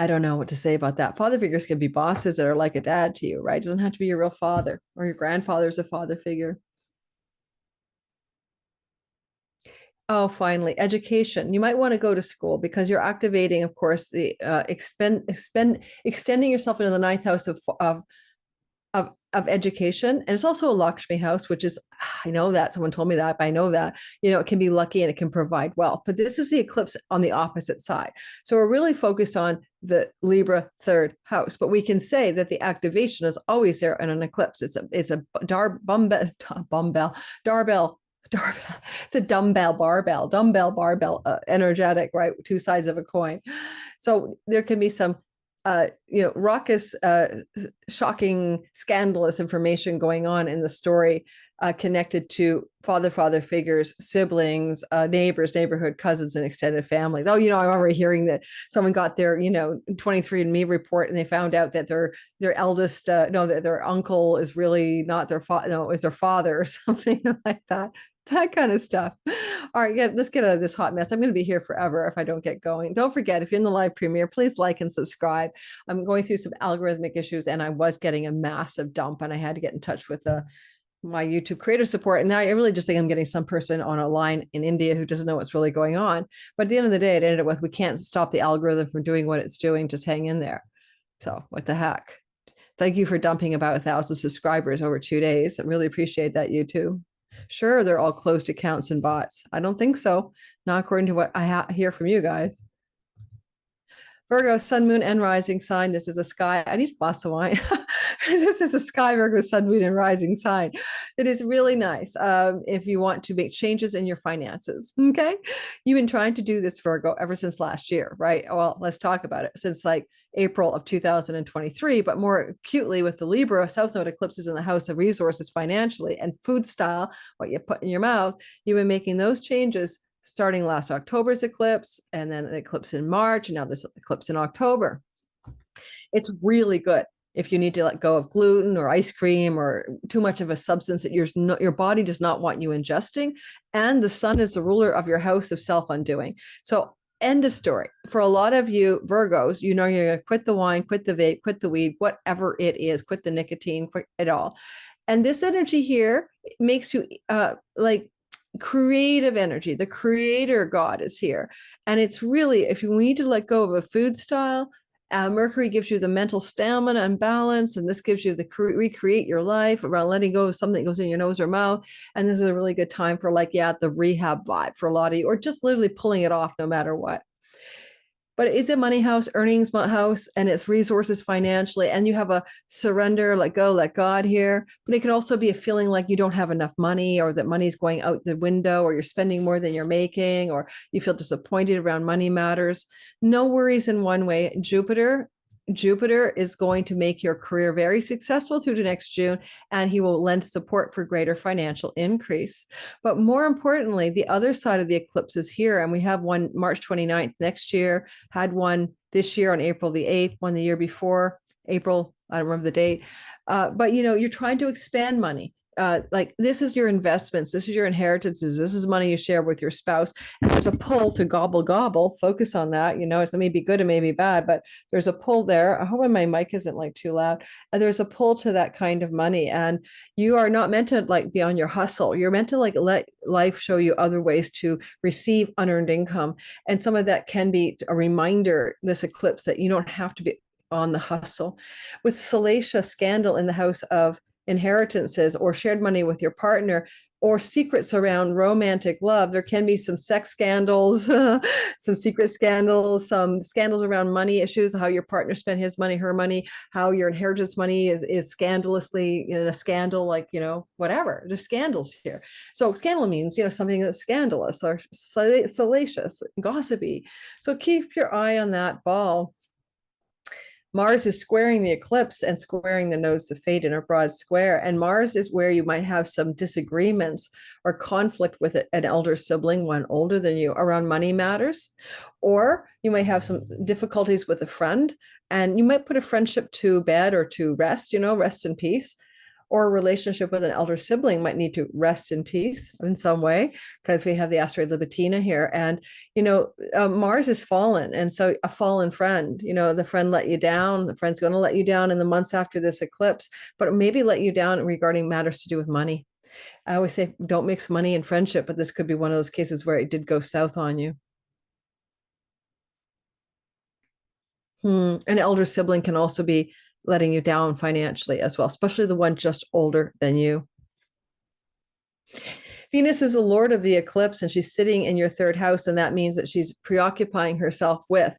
don't know what to say about that. Father figures can be bosses that are like a dad to you, right? It doesn't have to be your real father, or your grandfather is a father figure. Oh, finally, education. You might want to go to school because you're activating, of course, the extending yourself into the 9th house of education. And it's also a Lakshmi house, which is, I know that someone told me that, but I know that, it can be lucky and it can provide wealth, but this is the eclipse on the opposite side. So we're really focused on the Libra 3rd house, but we can say that the activation is always there in an eclipse. It's a dumbbell, it's a dumbbell barbell energetic, right? Two sides of a coin. So there can be some raucous, shocking, scandalous information going on in the story connected to father figures, siblings, neighbors, neighborhood cousins, and extended families. Oh, I remember hearing that someone got their 23andMe report and they found out that their eldest, that their uncle is really not their father, no, is their father or something like that. That kind of stuff. All right, let's get out of this hot mess. I'm going to be here forever if I don't get going. Don't forget, if you're in the live premiere, please like and subscribe. I'm going through some algorithmic issues and I was getting a massive dump and I had to get in touch with my YouTube creator support. And now I really just think I'm getting some person on a line in India who doesn't know what's really going on. But at the end of the day, it ended up with, we can't stop the algorithm from doing what it's doing. Just hang in there. So what the heck? Thank you for dumping about 1,000 subscribers over 2 days. I really appreciate that, YouTube. Sure, they're all closed accounts and bots. I don't think so. Not according to what I hear from you guys. Virgo, sun, moon, and rising sign. This is a sky. I need a glass of wine. This is a sky Virgo, sun, moon, and rising sign. It is really nice if you want to make changes in your finances. Okay. You've been trying to do this, Virgo, ever since last year, right? Well, let's talk about it. Since like April of 2023, but more acutely with the Libra South Node eclipses in the house of resources financially and food style, what you put in your mouth. You've been making those changes starting last October's eclipse, and then an eclipse in March, and now this eclipse in October. It's really good if you need to let go of gluten or ice cream or too much of a substance that your body does not want you ingesting. And the sun is the ruler of your house of self-undoing. So end of story. For a lot of you Virgos, you know you're going to quit the wine, quit the vape, quit the weed, whatever it is, quit the nicotine, quit it all. And this energy here makes you like creative energy. The creator God is here. And it's really, if you need to let go of a food style, Mercury gives you the mental stamina and balance, and this gives you the recreate your life around letting go of something that goes in your nose or mouth. And this is a really good time for like, yeah, the rehab vibe for a lot of you, or just literally pulling it off no matter what. But it's a money house, earnings house, and it's resources financially. And you have a surrender, let go, let God here. But it can also be a feeling like you don't have enough money, or that money's going out the window, or you're spending more than you're making, or you feel disappointed around money matters. No worries in one way. Jupiter is going to make your career very successful through to next June, and he will lend support for greater financial increase. But more importantly, the other side of the eclipse is here, and we have one March 29th next year, had one this year on April the 8th, one the year before, April, I don't remember the date. But you're trying to expand money. Like this is your investments, this is your inheritances, this is money you share with your spouse, and there's a pull to gobble, focus on that. It may be good and may be bad, but there's a pull there. I hope my mic isn't like too loud. And there's a pull to that kind of money, and you are not meant to like be on your hustle. You're meant to like let life show you other ways to receive unearned income, and some of that can be a reminder, this eclipse, that you don't have to be on the hustle. With Salacia scandal in the house of inheritances or shared money with your partner, or secrets around romantic love, there can be some sex scandals, some secret scandals, some scandals around money issues, how your partner spent his money, her money, how your inheritance money is scandalously in a scandal, like, whatever. There's scandals here. So scandal means, something that's scandalous or salacious, gossipy. So keep your eye on that ball. Mars is squaring the eclipse and squaring the nodes of fate in a broad square. And Mars is where you might have some disagreements or conflict with an elder sibling, one older than you, around money matters. Or you might have some difficulties with a friend, and you might put a friendship to bed or to rest, rest in peace. Or a relationship with an elder sibling might need to rest in peace in some way, because we have the asteroid Libitina here. And, Mars is fallen. And so a fallen friend, the friend let you down, the friend's going to let you down in the months after this eclipse, but maybe let you down regarding matters to do with money. I always say, don't mix money and friendship, but this could be one of those cases where it did go south on you. An elder sibling can also be letting you down financially as well, especially the one just older than you. Venus is the lord of the eclipse, and she's sitting in your third house, and that means that she's preoccupying herself with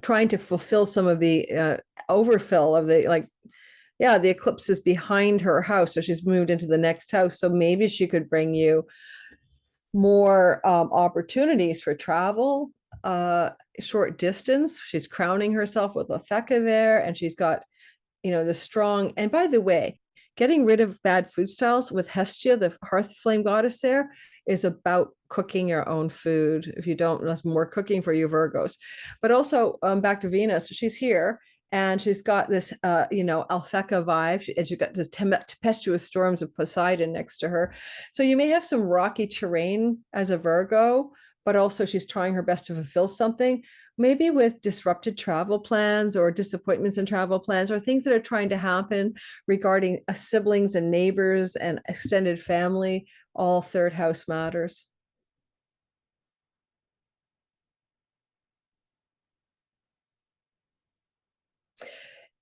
trying to fulfill some of the overfill of the the eclipse is behind her house, so she's moved into the next house. So maybe she could bring you more opportunities for travel, short distance. She's crowning herself with Alphecca there, and she's got the strong. And by the way, getting rid of bad food styles with Hestia, the hearth flame goddess, there is about cooking your own food. If you don't, that's more cooking for you Virgos. But also back to Venus, she's here, and she's got this Alphecca vibe, and she's got the tempestuous storms of Poseidon next to her. So you may have some rocky terrain as a Virgo, but also she's trying her best to fulfill something, maybe with disrupted travel plans or disappointments in travel plans, or things that are trying to happen regarding siblings and neighbors and extended family. All third house matters.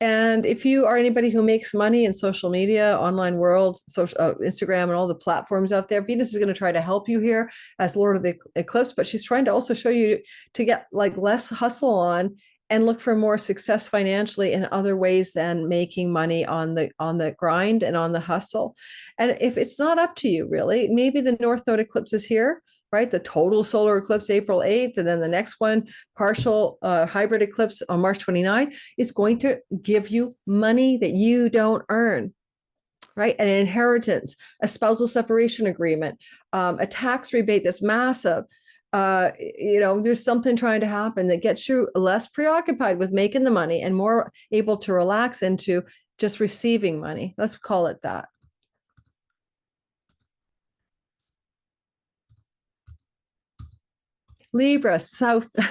And if you are anybody who makes money in social media, online world, social Instagram, and all the platforms out there, Venus is going to try to help you here as Lord of the Eclipse, but she's trying to also show you to get like less hustle on and look for more success financially in other ways than making money on the grind and on the hustle. And if it's not up to you, really, maybe the North Node eclipse is here, right? The total solar eclipse April 8th, and then the next one, partial hybrid eclipse on March 29th, is going to give you money that you don't earn, right? An inheritance, a spousal separation agreement, a tax rebate that's massive. There's something trying to happen that gets you less preoccupied with making the money and more able to relax into just receiving money. Let's call it that. Libra,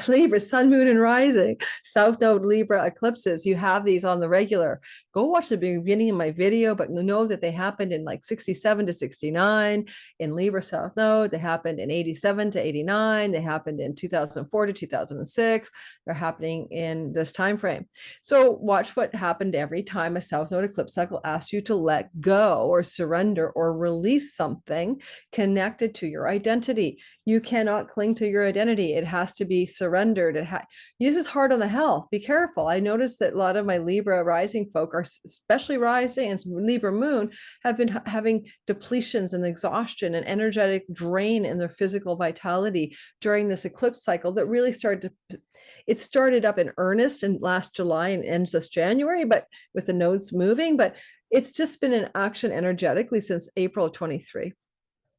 Libra, sun, moon, and rising, South Node Libra eclipses. You have these on the regular. Go watch the beginning of my video, but know that they happened in like 67 to 69 in Libra South Node. They happened in 87 to 89. They happened in 2004 to 2006. They're happening in this time frame. So watch what happened every time a South Node eclipse cycle asks you to let go or surrender or release something connected to your identity. You cannot cling to your identity. It has to be surrendered. This is hard on the health. Be careful. I noticed that a lot of my Libra rising folk are, especially rising and Libra moon, have been having depletions and exhaustion and energetic drain in their physical vitality during this eclipse cycle that really it started up in earnest in last July and ends this January, but with the nodes moving, but it's just been in action energetically since April of 23.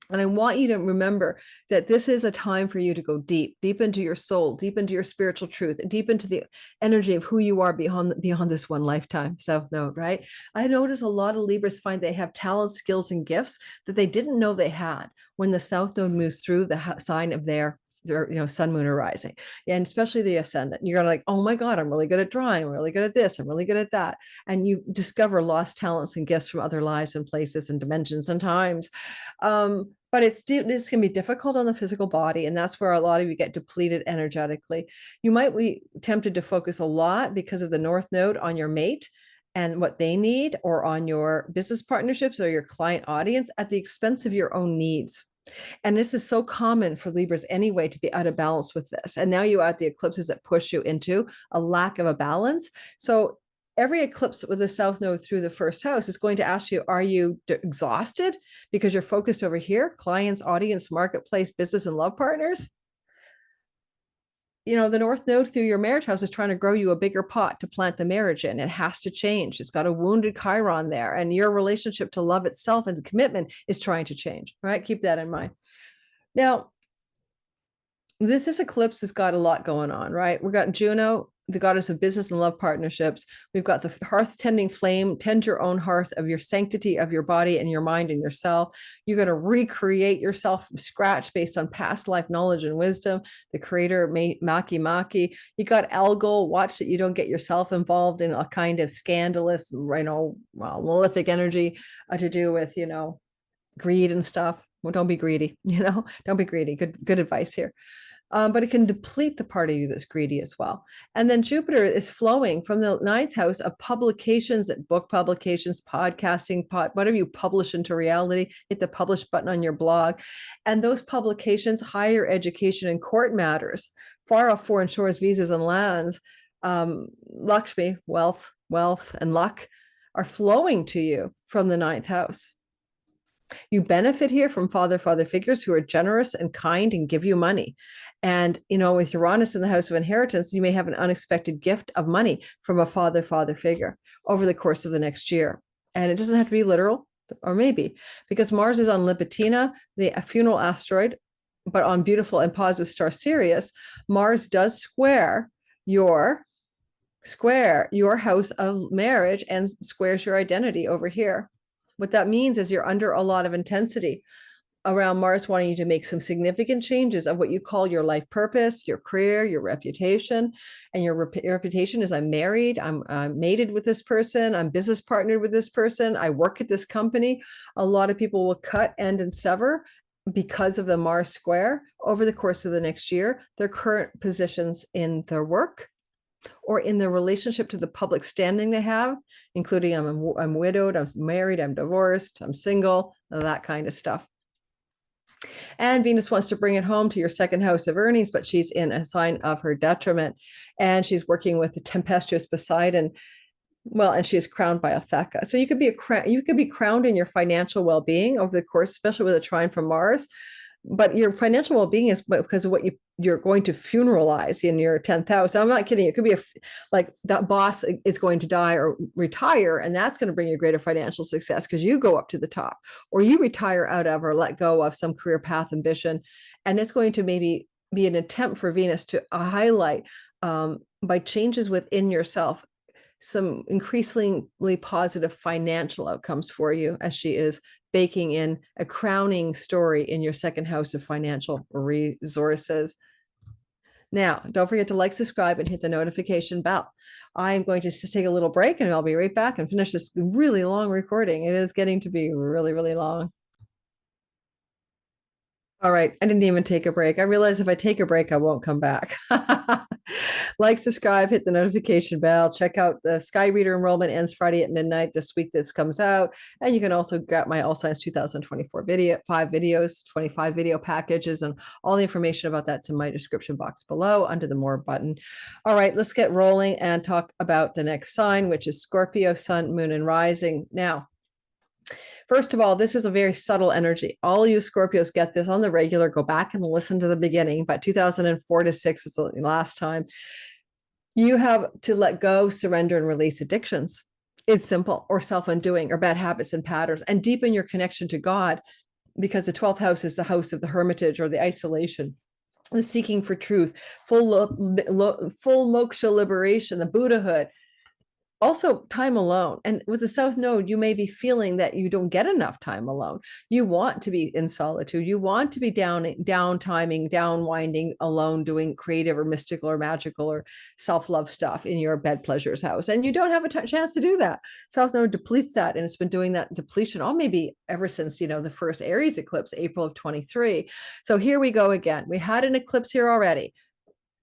And I want you to remember that this is a time for you to go deep into your soul, deep into your spiritual truth, deep into the energy of who you are beyond this one lifetime, South Node, right? I notice a lot of Libras find they have talents, skills, and gifts that they didn't know they had when the South Node moves through the sign of their sun, moon, or rising, and especially the ascendant. You're like, oh my God, I'm really good at drawing. I'm really good at this. I'm really good at that. And you discover lost talents and gifts from other lives and places and dimensions and times. But this can be difficult on the physical body. And that's where a lot of you get depleted energetically. You might be tempted to focus a lot because of the North Node on your mate and what they need, or on your business partnerships or your client audience at the expense of your own needs. And this is so common for Libras anyway, to be out of balance with this. And now you add the eclipses that push you into a lack of a balance. So every eclipse with the South Node through the first house is going to ask you, are you exhausted because you're focused over here? Clients, audience, marketplace, business, and love partners. The North Node through your marriage house is trying to grow you a bigger pot to plant the marriage in. It has to change. It's got a wounded Chiron there, and your relationship to love itself and commitment is trying to change, right? Keep that in mind. Now, this eclipse has got a lot going on, right? We've got Juno, the goddess of business and love partnerships. We've got the hearth tending flame. Tend your own hearth of your sanctity of your body and your mind and yourself. You're going to recreate yourself from scratch based on past life knowledge and wisdom. The creator, Makemake. You got Algol. Watch that you don't get yourself involved in a kind of scandalous, malefic energy to do with, greed and stuff. Well, don't be greedy. Don't be greedy. Good advice here. But it can deplete the part of you that's greedy as well. And then Jupiter is flowing from the 9th house of publications, book publications, podcasting, whatever you publish into reality. Hit the publish button on your blog. And those publications, higher education and court matters, far off foreign shores, visas, and lands, Lakshmi, wealth, and luck are flowing to you from the 9th house. You benefit here from father figures who are generous and kind and give you money. And, with Uranus in the house of inheritance, you may have an unexpected gift of money from a father figure over the course of the next year. And it doesn't have to be literal, or maybe, because Mars is on Libitina, the funeral asteroid, but on beautiful and positive star Sirius. Mars does square your house of marriage and squares your identity over here. What that means is you're under a lot of intensity around Mars wanting you to make some significant changes of what you call your life purpose, your career, your reputation. And your reputation is, I'm married, I'm mated with this person, I'm business partnered with this person, I work at this company. A lot of people will cut, end, and sever because of the Mars square over the course of the next year, their current positions in their work, or in their relationship to the public standing they have, including I'm widowed, I'm married, I'm divorced, I'm single, that kind of stuff. And Venus wants to bring it home to your second house of earnings, but she's in a sign of her detriment. And she's working with the tempestuous Poseidon. Well, and she is crowned by Alphecca. So you could be crowned in your financial well-being over the course, especially with a trine from Mars. But your financial well-being is because of what you're going to funeralize in your 10th house. I'm not kidding. It could be like that boss is going to die or retire, and that's going to bring you greater financial success because you go up to the top, or you retire out of or let go of some career path ambition. And it's going to maybe be an attempt for Venus to highlight by changes within yourself some increasingly positive financial outcomes for you, as she is baking in a crowning story in your second house of financial resources. Now, don't forget to like, subscribe, and hit the notification bell. I'm going to take a little break, and I'll be right back and finish this really long recording. It is getting to be really, really long. All right, I didn't even take a break. I realize if I take a break, I won't come back. Like, subscribe, hit the notification bell. Check out the Sky Reader enrollment ends Friday at midnight this week. This comes out, and you can also get my All Science 2024 video, 5 videos, 25 video packages, and all the information about that's in my description box below under the More button. All right, let's get rolling and talk about the next sign, which is Scorpio, Sun, Moon, and Rising. Now, first of all, this is a very subtle energy. All you Scorpios get this on the regular. Go back and listen to the beginning, but 2004 to 6 is the last time. You have to let go, surrender, and release addictions. It's simple, or self-undoing, or bad habits and patterns, and deepen your connection to God, because the 12th house is the house of the hermitage or the isolation, the seeking for truth, full moksha liberation, the Buddhahood. Also, time alone. And with the South Node, you may be feeling that you don't get enough time alone. You want to be in solitude. You want to be down-timing, down-winding alone, doing creative or mystical or magical or self-love stuff in your bed pleasures house. And you don't have a chance to do that. South Node depletes that. And it's been doing that depletion maybe ever since, the first Aries eclipse, April of 23. So here we go again. We had an eclipse here already.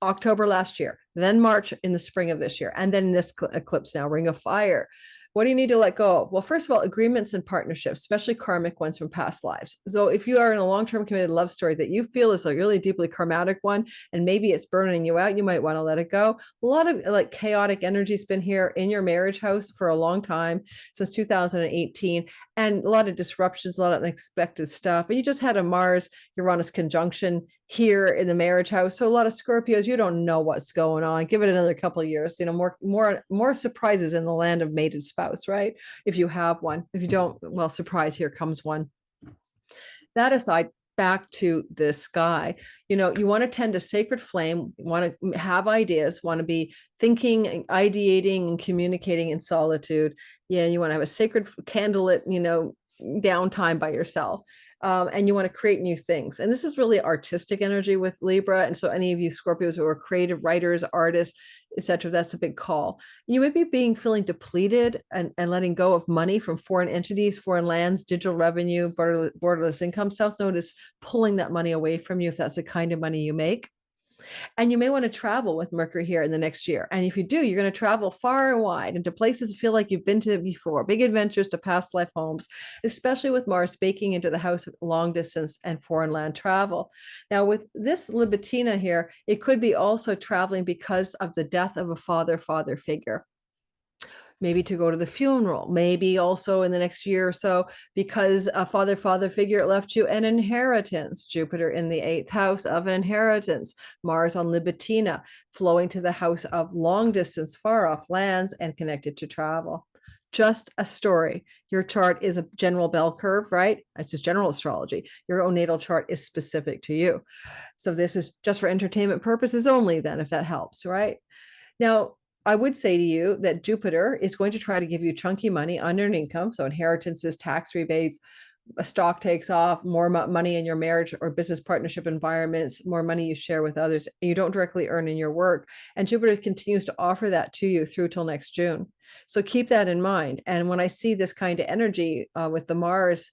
October last year, then March in the spring of this year, and then this eclipse now, Ring of Fire. What do you need to let go of? Well, first of all, agreements and partnerships, especially karmic ones from past lives. So if you are in a long-term committed love story that you feel is a really deeply karmatic one, and maybe it's burning you out, you might want to let it go. A lot of like chaotic energy has been here in your marriage house for a long time, since 2018, and a lot of disruptions, a lot of unexpected stuff. And you just had a Mars-Uranus conjunction here in the marriage house. So a lot of Scorpios, you don't know what's going on. Give it another couple of years, more surprises in the land of mated spouse, right? If you have one. If you don't, well, surprise, here comes one. That aside, back to this guy, you want to tend a sacred flame, want to have ideas, want to be thinking, ideating, and communicating in solitude. Yeah, you want to have a sacred candlelit, downtime by yourself. And you want to create new things. And this is really artistic energy with Libra. And so any of you Scorpios who are creative writers, artists, etc., that's a big call. You might be feeling depleted and letting go of money from foreign entities, foreign lands, digital revenue, borderless income. South Node is pulling that money away from you if that's the kind of money you make. And you may want to travel with Mercury here in the next year. And if you do, you're going to travel far and wide into places you feel like you've been to before, big adventures to past life homes, especially with Mars baking into the house of long distance and foreign land travel. Now, with this Libitina here, it could be also traveling because of the death of a father figure. Maybe to go to the funeral, maybe also in the next year or so, because a father figure left you an inheritance. Jupiter in the 8th house of inheritance, Mars on Libitina, flowing to the house of long distance, far off lands and connected to travel. Just a story. Your chart is a general bell curve, right? It's just general astrology. Your own natal chart is specific to you. So this is just for entertainment purposes only then, if that helps, right? Now, I would say to you that Jupiter is going to try to give you chunky money on earned income. So inheritances, tax rebates, a stock takes off, more money in your marriage or business partnership environments, more money you share with others, you don't directly earn in your work. And Jupiter continues to offer that to you through till next June. So keep that in mind. And when I see this kind of energy with the Mars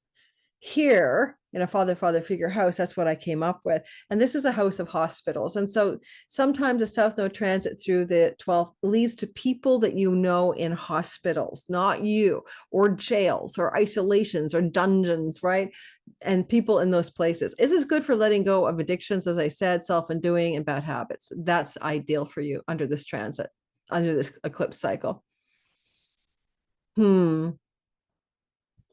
here in a father figure house, that's what I came up with. And this is a house of hospitals. And so sometimes a South Node transit through the 12th leads to people that you know in hospitals, not you, or jails or isolations or dungeons, right? And people in those places. This is good for letting go of addictions, as I said, self-undoing and bad habits. That's ideal for you under this transit, under this eclipse cycle.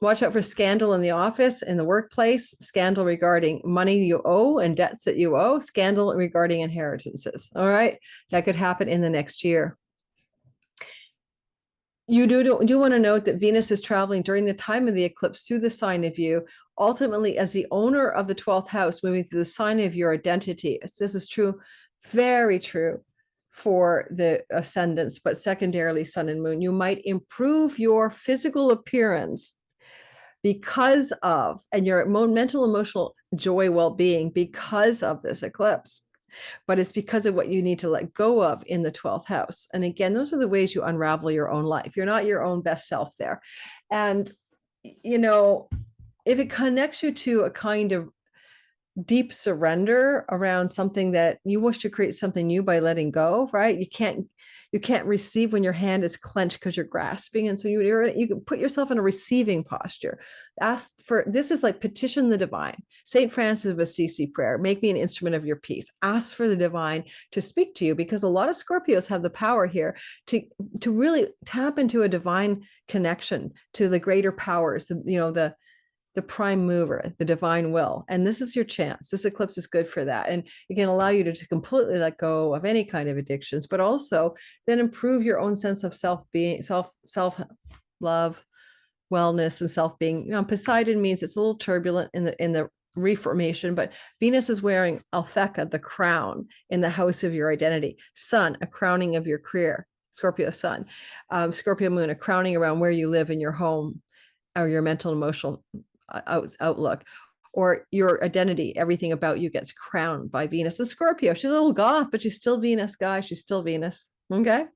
Watch out for scandal in the office, in the workplace, scandal regarding money you owe and debts that you owe, scandal regarding inheritances. All right. That could happen in the next year. You do want to note that Venus is traveling during the time of the eclipse through the sign of you, ultimately as the owner of the 12th house, moving through the sign of your identity. This is true, very true for the ascendants, but secondarily sun and moon. You might improve your physical appearance because of, and your mental, emotional joy, well-being because of this eclipse. But it's because of what you need to let go of in the 12th house. And again, those are the ways you unravel your own life. You're not your own best self there. And, you know, if it connects you to a kind of deep surrender around something that you wish to create something new by letting go, right? You can't receive when your hand is clenched because you're grasping. And so you can put yourself in a receiving posture. Ask for, this is like petition the divine. St. Francis of Assisi prayer, make me an instrument of your peace. Ask for the divine to speak to you, because a lot of Scorpios have the power here to really tap into a divine connection to the greater powers, the prime mover, the divine will. And this is your chance. This eclipse is good for that. And it can allow you to completely let go of any kind of addictions, but also then improve your own sense of self-being, self-love, wellness, and self-being. Poseidon means it's a little turbulent in the reformation, but Venus is wearing Alphecca, the crown, in the house of your identity. Sun, a crowning of your career. Scorpio sun. Scorpio moon, a crowning around where you live in your home or your mental, emotional outlook, or your identity. Everything about you gets crowned by Venus. And Scorpio, she's a little goth, but she's still Venus, guys. She's still Venus. Okay.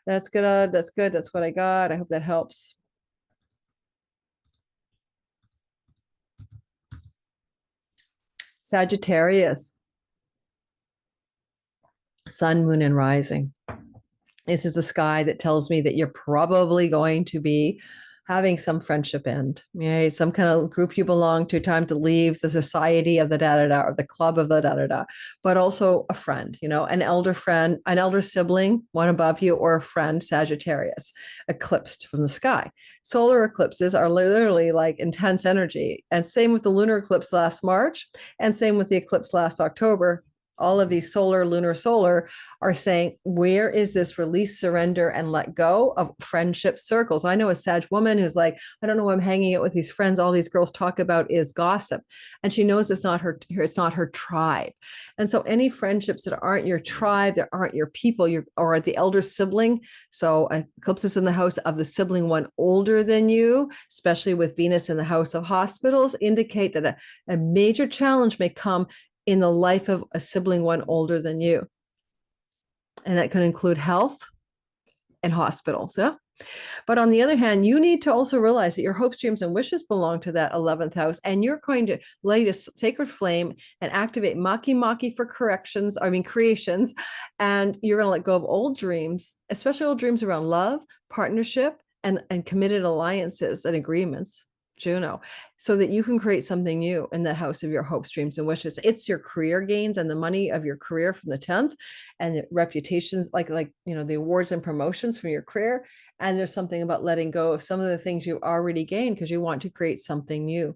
That's good. That's good. That's what I got. I hope that helps. Sagittarius, sun, moon, and rising. This is a sky that tells me that you're probably going to be having some friendship end, some kind of group you belong to, time to leave the society of the da-da-da or the club of the da-da-da, but also a friend, an elder friend, an elder sibling, one above you, or a friend, Sagittarius, eclipsed from the sky. Solar eclipses are literally like intense energy. And same with the lunar eclipse last March, and same with the eclipse last October. All of these solar, lunar, solar are saying, where is this release, surrender, and let go of friendship circles? I know a Sag woman who's like, I don't know why I'm hanging out with these friends. All these girls talk about is gossip. And she knows it's not her tribe. And so any friendships that aren't your tribe, that aren't your people, or the elder sibling. So eclipse is in the house of the sibling one older than you, especially with Venus in the house of hospitals, indicate that a major challenge may come in the life of a sibling one older than you. And that can include health and hospitals. Yeah. But on the other hand, you need to also realize that your hopes, dreams, and wishes belong to that 11th house. And you're going to light a sacred flame and activate Makemake for creations. And you're going to let go of old dreams, especially old dreams around love, partnership, and committed alliances and agreements. Juno, so that you can create something new in the house of your hopes, dreams, and wishes. It's your career gains and the money of your career from the 10th, and the reputations, like the awards and promotions from your career. And there's something about letting go of some of the things you already gained because you want to create something new.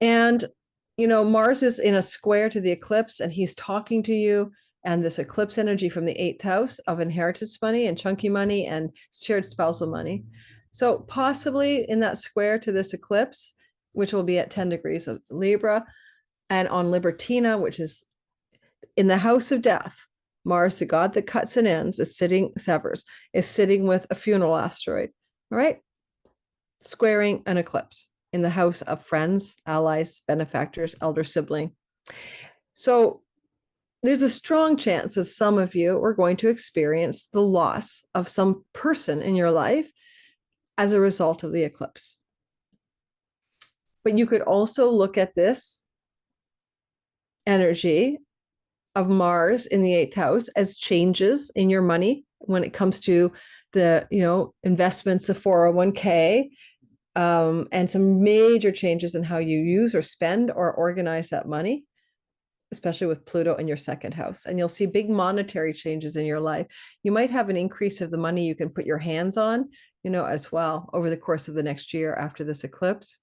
And Mars is in a square to the eclipse, and he's talking to you. And this eclipse energy from the 8th house of inheritance money and chunky money and shared spousal money. So possibly in that square to this eclipse, which will be at 10 degrees of Libra, and on Libitina, which is in the house of death, Mars, the god that cuts and ends, is sitting with a funeral asteroid. All right. Squaring an eclipse in the house of friends, allies, benefactors, elder sibling. So there's a strong chance that some of you are going to experience the loss of some person in your life as a result of the eclipse. But you could also look at this energy of Mars in the 8th house as changes in your money when it comes to the, investments of 401k, and some major changes in how you use or spend or organize that money, especially with Pluto in your 2nd house. And you'll see big monetary changes in your life. You might have an increase of the money you can put your hands on, as well over the course of the next year after this eclipse.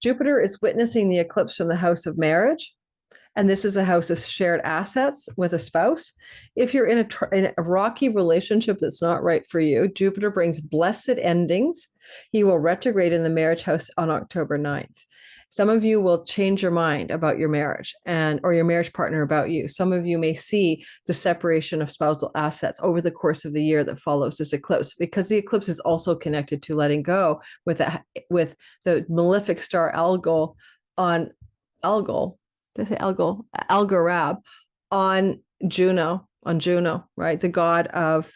Jupiter is witnessing the eclipse from the house of marriage. And this is a house of shared assets with a spouse. If you're in a rocky relationship that's not right for you, Jupiter brings blessed endings. He will retrograde in the marriage house on October 9th. Some of you will change your mind about your marriage or your marriage partner about you. Some of you may see the separation of spousal assets over the course of the year that follows this eclipse, because the eclipse is also connected to letting go with the malefic star Algol on Algol. Did I say Algol? Algorab on Juno, right? The god of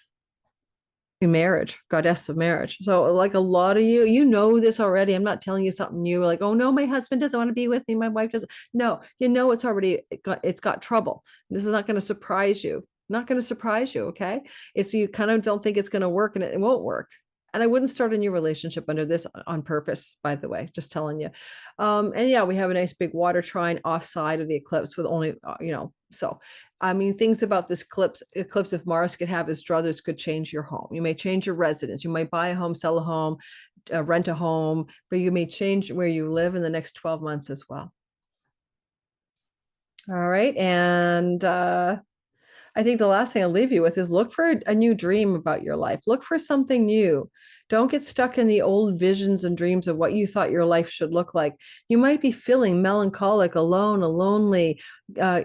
marriage, goddess of marriage. So like a lot of you know this already. I'm not telling you something new, like, oh no, my husband doesn't want to be with me, my wife doesn't. No, it's got trouble. This is not going to surprise you. Not going to surprise you, okay? It's you kind of don't think it's going to work, and it won't work. And I wouldn't start a new relationship under this on purpose, by the way, just telling you. And yeah, we have a nice big water trine offside of the eclipse with only, so, I mean, things about this eclipse of Mars could have is druthers could change your home. You may change your residence. You might buy a home, sell a home, rent a home, but you may change where you live in the next 12 months as well. All right. And I think the last thing I'll leave you with is look for a new dream about your life. Look for something new. Don't get stuck in the old visions and dreams of what you thought your life should look like. You might be feeling melancholic, alone, lonely,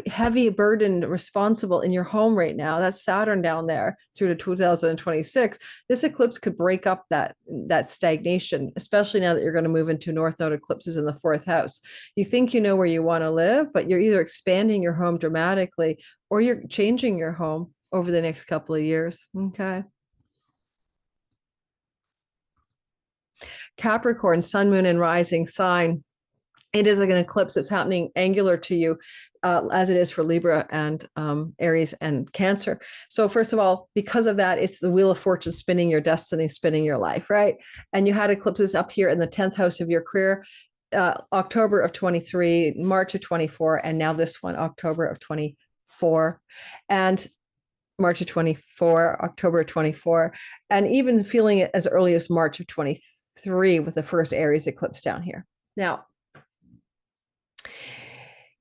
heavy, burdened, responsible in your home right now. That's Saturn down there through to 2026. This eclipse could break up that stagnation, especially now that you're going to move into North Node eclipses in the 4th house. You think you know where you want to live, but you're either expanding your home dramatically or you're changing your home over the next couple of years. Okay. Capricorn, sun, moon, and rising sign. It is like an eclipse that's happening angular to you, as it is for Libra and Aries and Cancer. So first of all, because of that, it's the wheel of fortune spinning your destiny, spinning your life, right? And you had eclipses up here in the 10th house of your career, October of 23, March of 24, and now this one, October of 24. And March of 24, October of 24, and even feeling it as early as March of 23 with the first Aries eclipse down here. Now,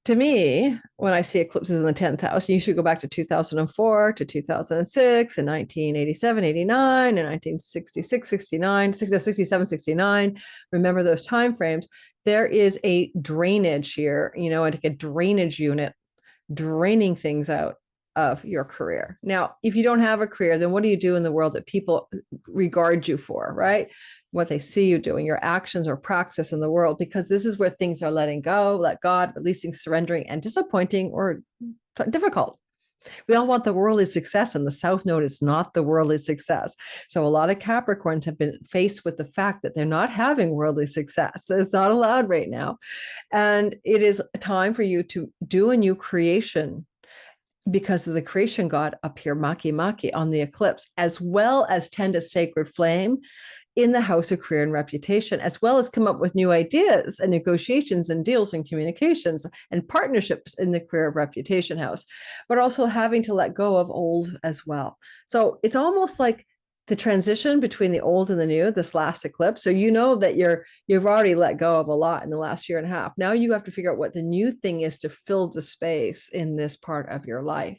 to me, when I see eclipses in the 10th house, you should go back to 2004 to 2006 and 1987, 89 and 1966, 69, 67, 69. Remember those time frames. There is a drainage here, like a drainage unit draining things out of your career. Now, if you don't have a career, then what do you do in the world that people regard you for, right? What they see you doing, your actions or praxis in the world, because this is where things are letting go, let God, releasing, surrendering, and disappointing or difficult. We all want the worldly success, and the South Node is not the worldly success. So a lot of Capricorns have been faced with the fact that they're not having worldly success. It's not allowed right now. And it is time for you to do a new creation, because of the creation god up here, Makemake, on the eclipse, as well as tend a sacred flame in the house of career and reputation, as well as come up with new ideas and negotiations and deals and communications and partnerships in the career of reputation house, but also having to let go of old as well. So it's almost like the transition between the old and the new, this last eclipse. So you know that you've already let go of a lot in the last year and a half. Now you have to figure out what the new thing is to fill the space in this part of your life.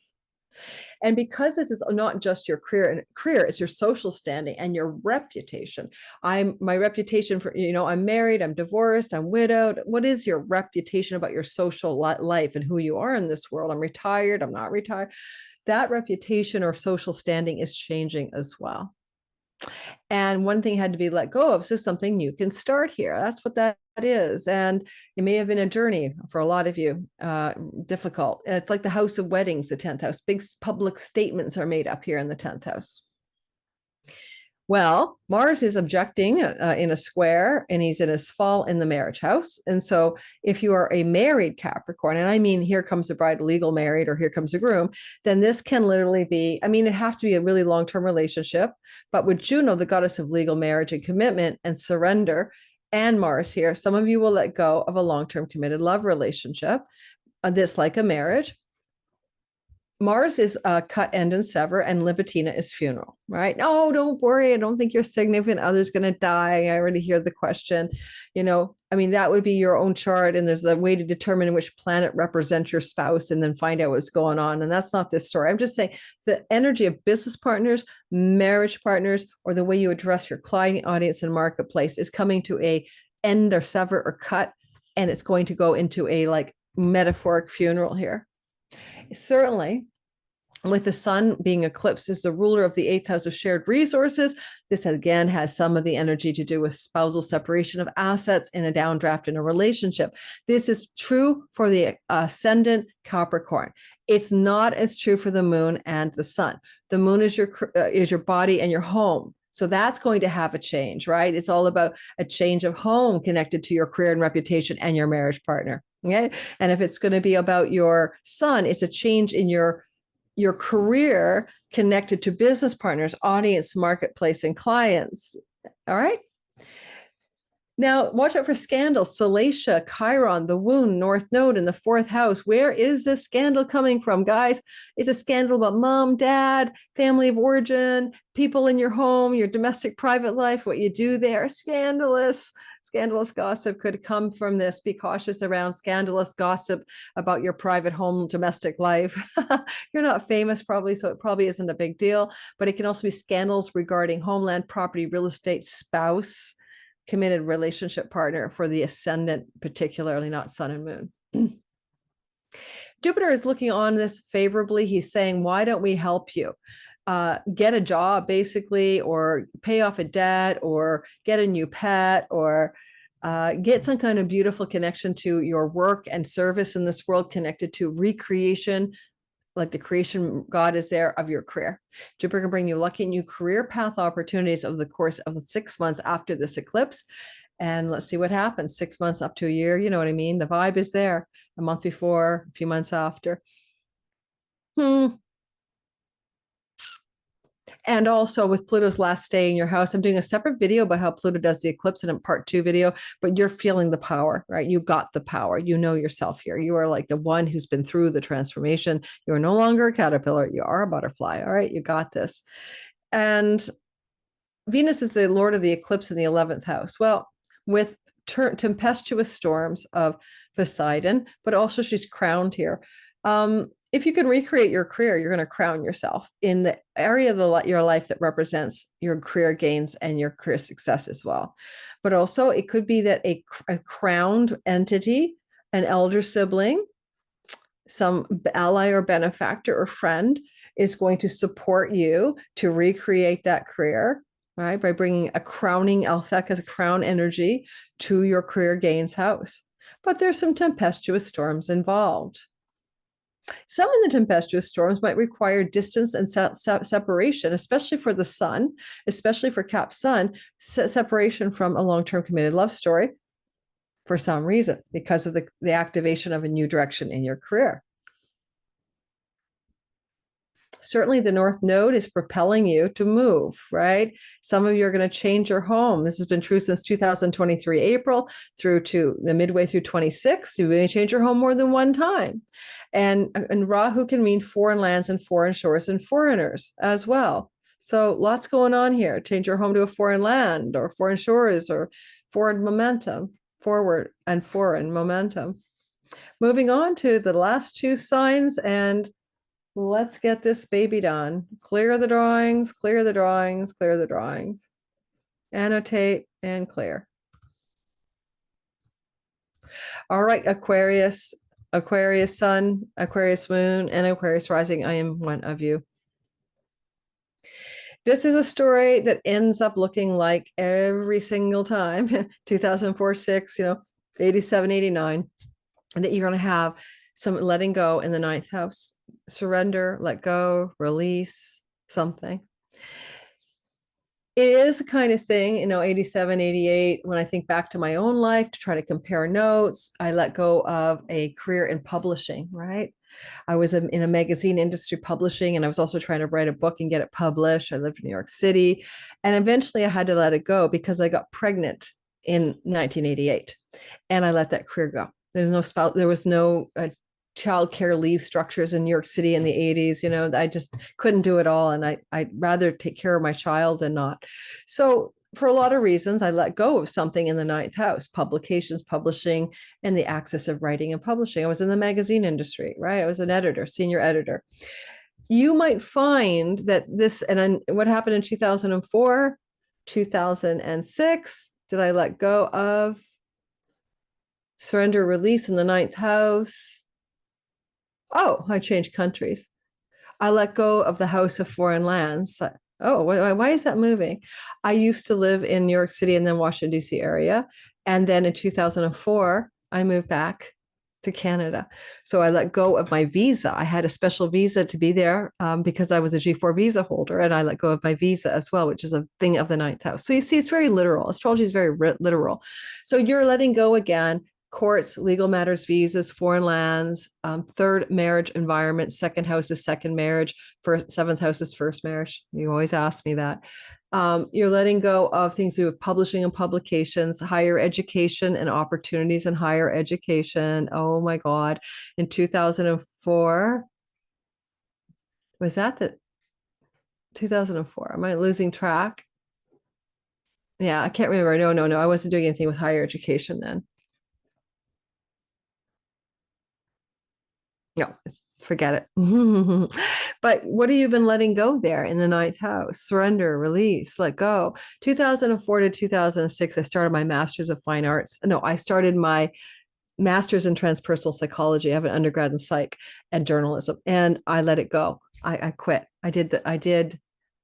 And because this is not just your career, it's your social standing and your reputation. My reputation for, I'm married, I'm divorced, I'm widowed. What is your reputation about your social life and who you are in this world? I'm retired, I'm not retired. That reputation or social standing is changing as well. And one thing had to be let go of, so something new can start here. That's what that is. And it may have been a journey for a lot of you, difficult. It's like the house of weddings, the 10th house. Big public statements are made up here in the 10th house. Well, Mars is objecting in a square, and he's in his fall in the marriage house. And so if you are a married Capricorn, and I mean, here comes the bride, legal married, or here comes the groom, then this can literally be, I mean, it have to be a really long-term relationship. But with Juno, the goddess of legal marriage and commitment and surrender, and Mars here, some of you will let go of a long-term committed love relationship. This like a marriage. Mars is cut, end, and sever, and Libitina is funeral, right? Oh, don't worry. I don't think your significant other's going to die. I already hear the question. I mean, that would be your own chart, and there's a way to determine which planet represents your spouse and then find out what's going on. And that's not this story. I'm just saying the energy of business partners, marriage partners, or the way you address your client audience and marketplace is coming to a end or sever or cut, and it's going to go into a like metaphoric funeral here. Certainly, with the sun being eclipsed is the ruler of the eighth house of shared resources. This again has some of the energy to do with spousal separation of assets in a downdraft in a relationship. This is true for the ascendant Capricorn. It's not as true for the moon and the sun. The moon is your body and your home. So that's going to have a change, right? It's all about a change of home connected to your career and reputation and your marriage partner. Okay. And if it's going to be about your sun, it's a change in your career connected to business partners, audience, marketplace, and clients. All right. Now, watch out for scandals. Salacia, Chiron, the wound, North Node in the fourth house. Where is this scandal coming from, guys? It's a scandal about mom, dad, family of origin, people in your home, your domestic private life, what you do there. Scandalous gossip could come from this. Be cautious around scandalous gossip about your private home, domestic life. You're not famous probably, so it probably isn't a big deal, but it can also be scandals regarding homeland, property, real estate, spouse, committed relationship partner for the ascendant, particularly not sun and moon. Jupiter is looking on this favorably. He's saying, why don't we help you? Get a job, basically, or pay off a debt, or get a new pet, or get some kind of beautiful connection to your work and service in this world, connected to recreation, like the creation God is there of your career. Jupiter can bring you lucky new career path opportunities over the course of the 6 months after this eclipse. And let's see what happens. 6 months up to a year. You know what I mean? The vibe is there. A month before, a few months after. And also with Pluto's last day in your house, I'm doing a separate video about how Pluto does the eclipse in a part 2 video, but you're feeling the power, right? You got the power. You know yourself here. You are like the one who's been through the transformation. You are no longer a caterpillar. You are a butterfly. All right. You got this. And Venus is the Lord of the eclipse in the 11th house. Well, with tempestuous storms of Poseidon, but also she's crowned here. If you can recreate your career, you're going to crown yourself in the area of your life that represents your career gains and your career success as well. But also it could be that a crowned entity, an elder sibling, some ally or benefactor or friend is going to support you to recreate that career, right? By bringing a crowning Alphecca as a crown energy to your career gains house. But there's some tempestuous storms involved. Some of the tempestuous storms might require distance and separation, especially for the sun, especially for Cap's sun, separation from a long-term committed love story for some reason, because of the activation of a new direction in your career. Certainly the North Node is propelling you to move, right? Some of you are going to change your home. This has been true since 2023 April through to the midway through 26. You may change your home more than one time. And Rahu can mean foreign lands and foreign shores and foreigners as well. So lots going on here. Change your home to a foreign land or foreign shores or forward momentum, forward and foreign momentum. Moving on to the last two signs, and let's get this baby done. Clear the drawings, clear the drawings, clear the drawings. Annotate and clear. All right, Aquarius, Aquarius sun, Aquarius moon, and Aquarius rising. I am one of you. This is a story that ends up looking like every single time, 2004, 6, 87, 89, and that you're going to have some letting go in the ninth house. Surrender, let go, release something. It is a kind of thing, 87, 88. When I think back to my own life to try to compare notes, I let go of a career in publishing, right? I was in a magazine industry publishing, and I was also trying to write a book and get it published. I lived in New York City, and eventually I had to let it go because I got pregnant in 1988, and I let that career go. There's no spouse, there was no child care leave structures in New York City in the 80s. I just couldn't do it all, and I'd rather take care of my child than not. So for a lot of reasons, I let go of something in the ninth house: publications, publishing, and the access of writing and publishing. I was in the magazine industry, right? I was an editor, senior editor. You might find that this, and then what happened in 2004, 2006, did I let go of? Surrender, release in the ninth house. Oh, I changed countries. I let go of the house of foreign lands. Oh, why is that moving? I used to live in New York City and then Washington, D.C. area. And then in 2004, I moved back to Canada. So I let go of my visa. I had a special visa to be there because I was a G4 visa holder, and I let go of my visa as well, which is a thing of the ninth house. So you see, it's very literal. Astrology is very literal. So you're letting go again. Courts, legal matters, visas, foreign lands, third marriage environment, second house is second marriage, seventh house is first marriage. You always ask me that. You're letting go of things to do with publishing and publications, higher education and opportunities in higher education. Oh my God. In 2004, was that the 2004? Am I losing track? Yeah, I can't remember. No. I wasn't doing anything with higher education then. No, forget it. But what have you been letting go there in the ninth house? Surrender, release, let go. 2004 to 2006, I started my master's of fine arts. No, I started my master's in transpersonal psychology. I have an undergrad in psych and journalism, and I let it go. I quit. I did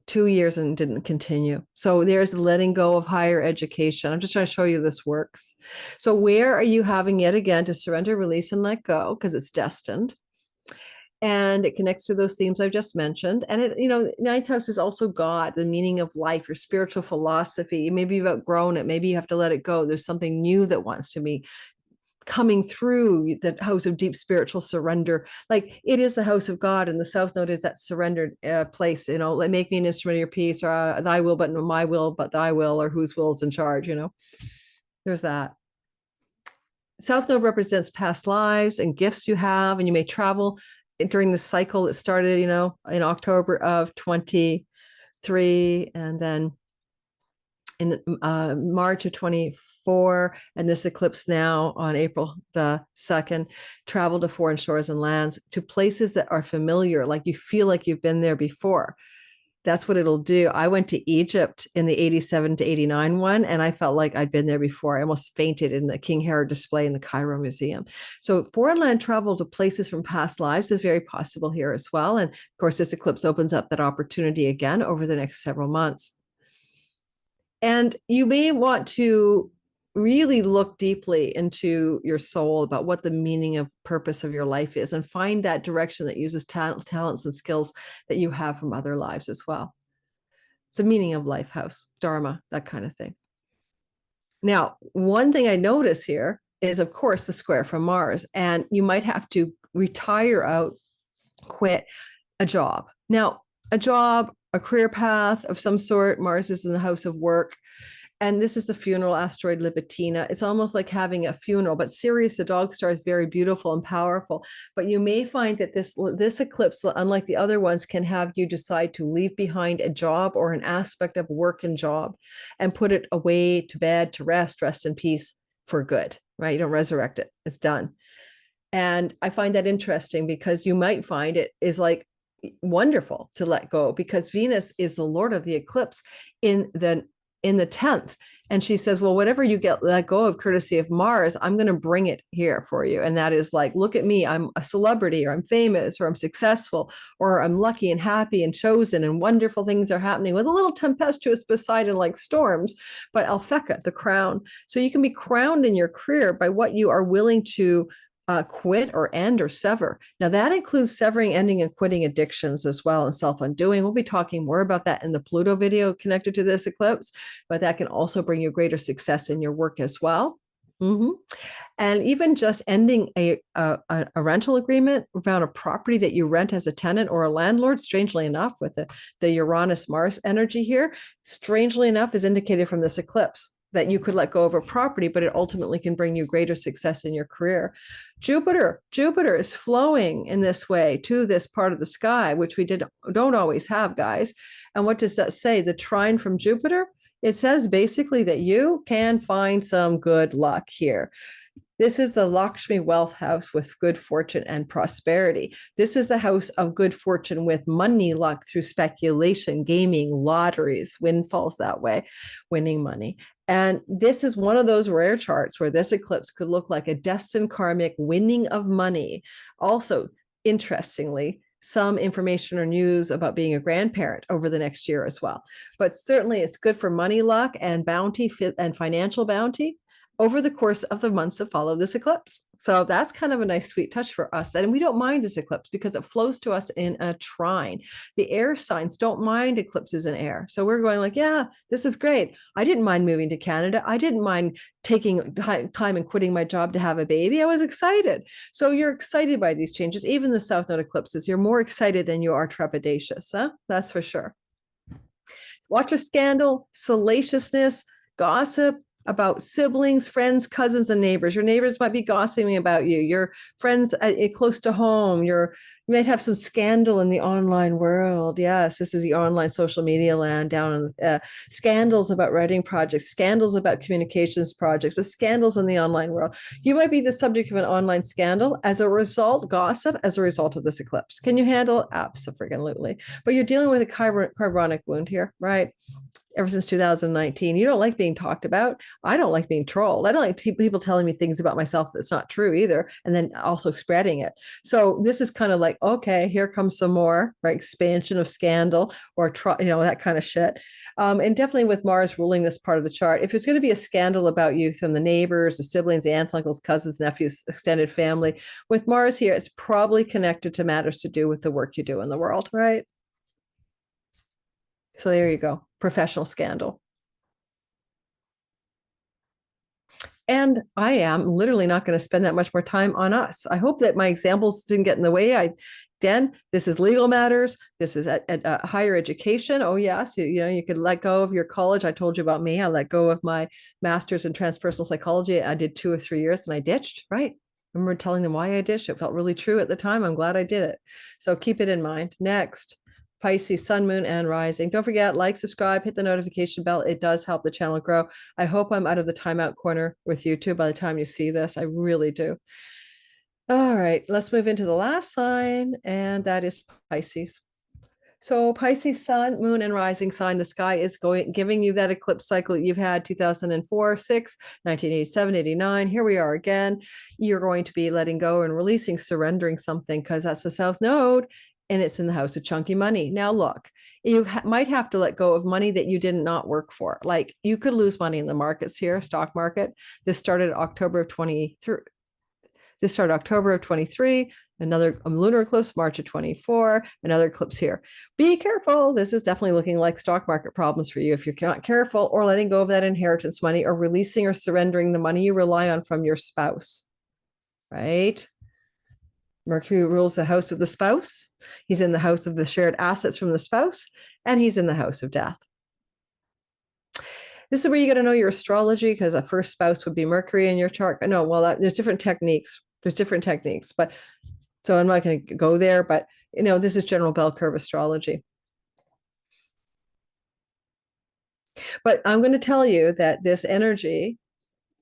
2 years and didn't continue. So there's letting go of higher education. I'm just trying to show you this works. So where are you having yet again to surrender, release, and let go? Because it's destined. And it connects to those themes I've just mentioned. And ninth house is also God, the meaning of life, your spiritual philosophy. Maybe you've outgrown it. Maybe you have to let it go. There's something new that wants to be coming through the house of deep spiritual surrender. Like it is the house of God, and the south node is that surrendered place. Like make me an instrument of your peace, or thy will, but not my will, but thy will, or whose will is in charge. There's that. South node represents past lives and gifts you have, and you may travel during the cycle that started, in October of 23, and then in March of 24, and this eclipse now on April the 2nd, travel to foreign shores and lands, to places that are familiar, like you feel like you've been there before. That's what it'll do. I went to Egypt in the 87 to 89 one, and I felt like I'd been there before. I almost fainted in the King Herod display in the Cairo Museum. So foreign land travel to places from past lives is very possible here as well. And of course, this eclipse opens up that opportunity again over the next several months. And you may want to really look deeply into your soul about what the meaning of purpose of your life is, and find that direction that uses talents and skills that you have from other lives as well. It's the meaning of life house, dharma, that kind of thing. Now, one thing I notice here is, of course, the square from Mars, and you might have to retire out, quit a job. Now, a job, a career path of some sort. Mars is in the house of work. And this is the funeral asteroid Libitina. It's almost like having a funeral, but Sirius, the dog star, is very beautiful and powerful. But you may find that this eclipse, unlike the other ones, can have you decide to leave behind a job or an aspect of work and job and put it away to bed, to rest in peace for good, right? You don't resurrect it. It's done. And I find that interesting because you might find it is like wonderful to let go, because Venus is the Lord of the eclipse in the 10th. And she says, well, whatever you let go of courtesy of Mars, I'm going to bring it here for you. And that is like, look at me, I'm a celebrity, or I'm famous, or I'm successful, or I'm lucky and happy and chosen, and wonderful things are happening, with a little tempestuous Poseidon like storms, but Alphecca, the crown. So you can be crowned in your career by what you are willing to quit or end or sever. Now, that includes severing, ending, and quitting addictions as well, and self-undoing. We'll be talking more about that in the Pluto video connected to this eclipse, but that can also bring you greater success in your work as well. Mm-hmm. And even just ending a rental agreement around a property that you rent as a tenant or a landlord, strangely enough, with the Uranus-Mars energy here, strangely enough, is indicated from this eclipse that you could let go of a property, but it ultimately can bring you greater success in your career. Jupiter is flowing in this way to this part of the sky, which we don't always have, guys. And what does that say? The trine from Jupiter, it says basically that you can find some good luck here. This is the Lakshmi wealth house with good fortune and prosperity. This is the house of good fortune with money luck through speculation, gaming, lotteries, windfalls that way, winning money. And this is one of those rare charts where this eclipse could look like a destined karmic winning of money. Also, interestingly, some information or news about being a grandparent over the next year as well. But certainly it's good for money luck and bounty and financial bounty over the course of the months that follow this eclipse. So that's kind of a nice sweet touch for us. And we don't mind this eclipse because it flows to us in a trine. The air signs don't mind eclipses in air. So we're going like, yeah, this is great. I didn't mind moving to Canada. I didn't mind taking time and quitting my job to have a baby. I was excited. So you're excited by these changes. Even the South Node eclipses, you're more excited than you are trepidatious. Huh? That's for sure. Watch a scandal, salaciousness, gossip about siblings, friends, cousins, and neighbors. Your neighbors might be gossiping about you. Your friends close to home. You might have some scandal in the online world. Yes, this is the online social media land down in scandals about writing projects, scandals about communications projects, but scandals in the online world. You might be the subject of an online scandal as a result, gossip as a result of this eclipse. Can you handle it? Absolutely. But you're dealing with a chironic wound here, right? Ever since 2019. You don't like being talked about. I don't like being trolled. I don't like people telling me things about myself that's not true either, and then also spreading it. So this is kind of like, okay, here comes some more, right? Expansion of scandal or, that kind of shit. And definitely with Mars ruling this part of the chart, if there's going to be a scandal about you from the neighbors, the siblings, the aunts, uncles, cousins, nephews, extended family, with Mars here, it's probably connected to matters to do with the work you do in the world, right? So there you go. Professional scandal. And I am literally not going to spend that much more time on us. I hope that my examples didn't get in the way. This is legal matters. This is at higher education. Oh, yes. You could let go of your college. I told you about me. I let go of my master's in transpersonal psychology. I did 2 or 3 years and I ditched, right? I remember telling them why I ditched. It felt really true at the time. I'm glad I did it. So keep it in mind. Next. Pisces, sun, moon, and rising. Don't forget, like, subscribe, hit the notification bell. It does help the channel grow. I hope I'm out of the timeout corner with YouTube by the time you see this. I really do. All right, let's move into the last sign, and that is Pisces. So Pisces, sun, moon, and rising sign, the sky is giving you that eclipse cycle you've had 2004, 6, 1987, 89. Here we are again. You're going to be letting go and releasing, surrendering something because that's the South Node. And it's in the house of chunky money. Now, look, you might have to let go of money that you did not work for. Like you could lose money in the markets here, stock market. This started October of 23. This started October of 23. Another lunar eclipse, March of 24. Another eclipse here. Be careful. This is definitely looking like stock market problems for you if you're not careful, or letting go of that inheritance money, or releasing or surrendering the money you rely on from your spouse. Right? Mercury rules the house of the spouse. He's in the house of the shared assets from the spouse, and he's in the house of death. This is where you got to know your astrology, because a first spouse would be Mercury in your chart. No, well, there's different techniques. But so I'm not going to go there, but this is general bell curve astrology. But I'm going to tell you that this energy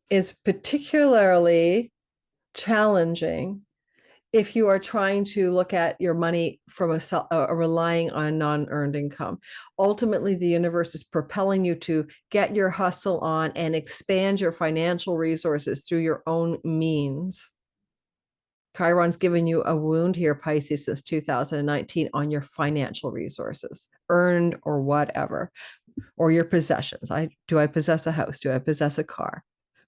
is particularly challenging if you are trying to look at your money from relying on non-earned income. Ultimately, the universe is propelling you to get your hustle on and expand your financial resources through your own means. Chiron's given you a wound here, Pisces, since 2019 on your financial resources, earned or whatever, or your possessions. Do I possess a house? Do I possess a car?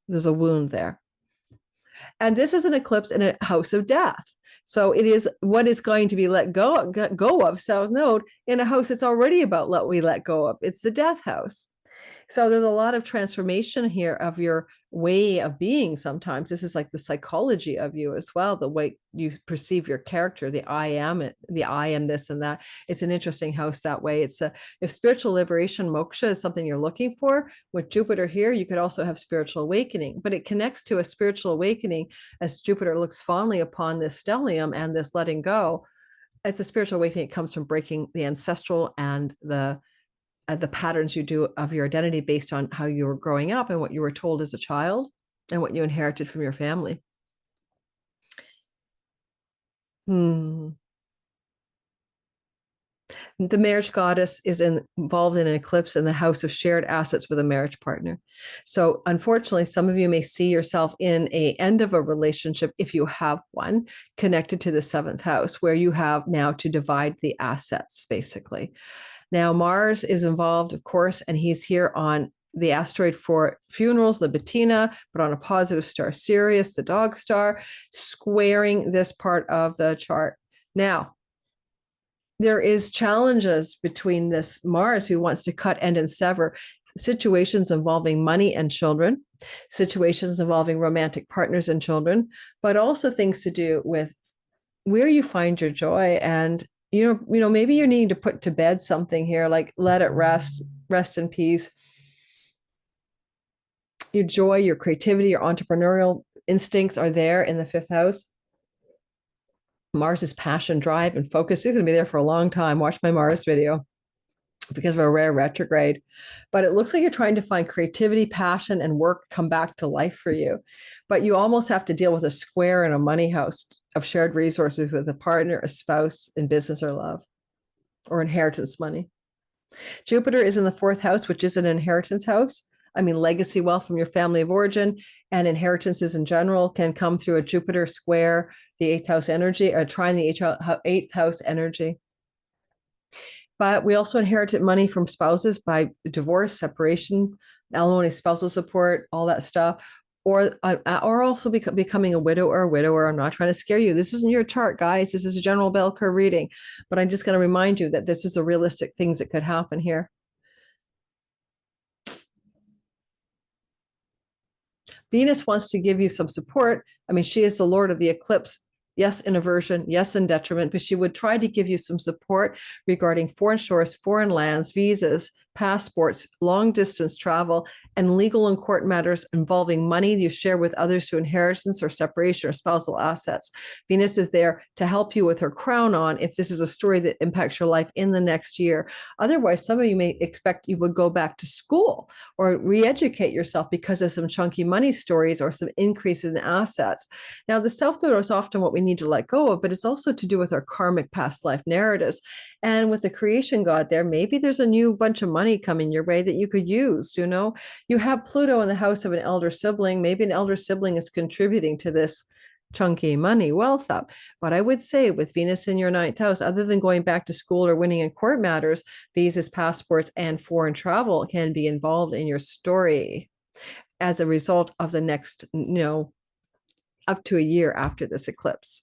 There's a wound there. And this is an eclipse in a house of death. So it is what is going to be let go of South Node in a house that's already about what we let go of. It's the death house. So there's a lot of transformation here of your way of being. Sometimes this is like the psychology of you as well, the way you perceive your character, the I am it, the I am this and that. It's an interesting house that way. It's a, if spiritual liberation, moksha is something you're looking for with Jupiter here, you could also have spiritual awakening, but it connects to a spiritual awakening as Jupiter looks fondly upon this stellium and this letting go. It's a spiritual awakening. It comes from breaking the ancestral and the patterns you do of your identity based on how you were growing up and what you were told as a child and what you inherited from your family. The marriage goddess is involved in an eclipse in the house of shared assets with a marriage partner. So unfortunately, some of you may see yourself in a end of a relationship, if you have one, connected to the seventh house, where you have now to divide the assets, basically. Now, Mars is involved, of course, and he's here on the asteroid for funerals, Libitina, but on a positive star, Sirius, the dog star, squaring this part of the chart. Now, there is challenges between this Mars who wants to cut, end, and sever situations involving money and children, situations involving romantic partners and children, but also things to do with where you find your joy. And maybe you're needing to put to bed something here, like let it rest in peace. Your joy, your creativity, your entrepreneurial instincts are there in the fifth house. Mars's passion, drive, and focus is going to be there for a long time. Watch my Mars video because of a rare retrograde. But it looks like you're trying to find creativity, passion, and work come back to life for you. But you almost have to deal with a square in a money house of shared resources with a partner, a spouse in business or love, or inheritance money. Jupiter is in the fourth house, which is an inheritance house. I mean, legacy wealth from your family of origin and inheritances in general can come through a Jupiter square, the eighth house energy, or trine the eighth house energy. But we also inherited money from spouses by divorce, separation, alimony, spousal support, all that stuff. Or also becoming a widow or a widower. I'm not trying to scare you. This isn't your chart, guys. This is a general bell curve reading. But I'm just going to remind you that this is a realistic things that could happen here. Venus wants to give you some support. I mean, she is the Lord of the eclipse. Yes, in aversion, yes, in detriment, but she would try to give you some support regarding foreign shores, foreign lands, visas, passports, long distance travel, and legal and court matters involving money you share with others through inheritance or separation or spousal assets. Venus is there to help you with her crown on if this is a story that impacts your life in the next year. Otherwise, some of you may expect you would go back to school or re-educate yourself because of some chunky money stories or some increases in assets. Now, the South Node is often what we need to let go of, but it's also to do with our karmic past life narratives. And with the creation god there, maybe there's a new bunch of money coming your way that you could use. You have Pluto in the house of an elder sibling. Maybe an elder sibling is contributing to this chunky money wealth up. But I would say with Venus in your ninth house, other than going back to school or winning in court matters, visas, passports, and foreign travel can be involved in your story as a result of the next, up to a year after this eclipse.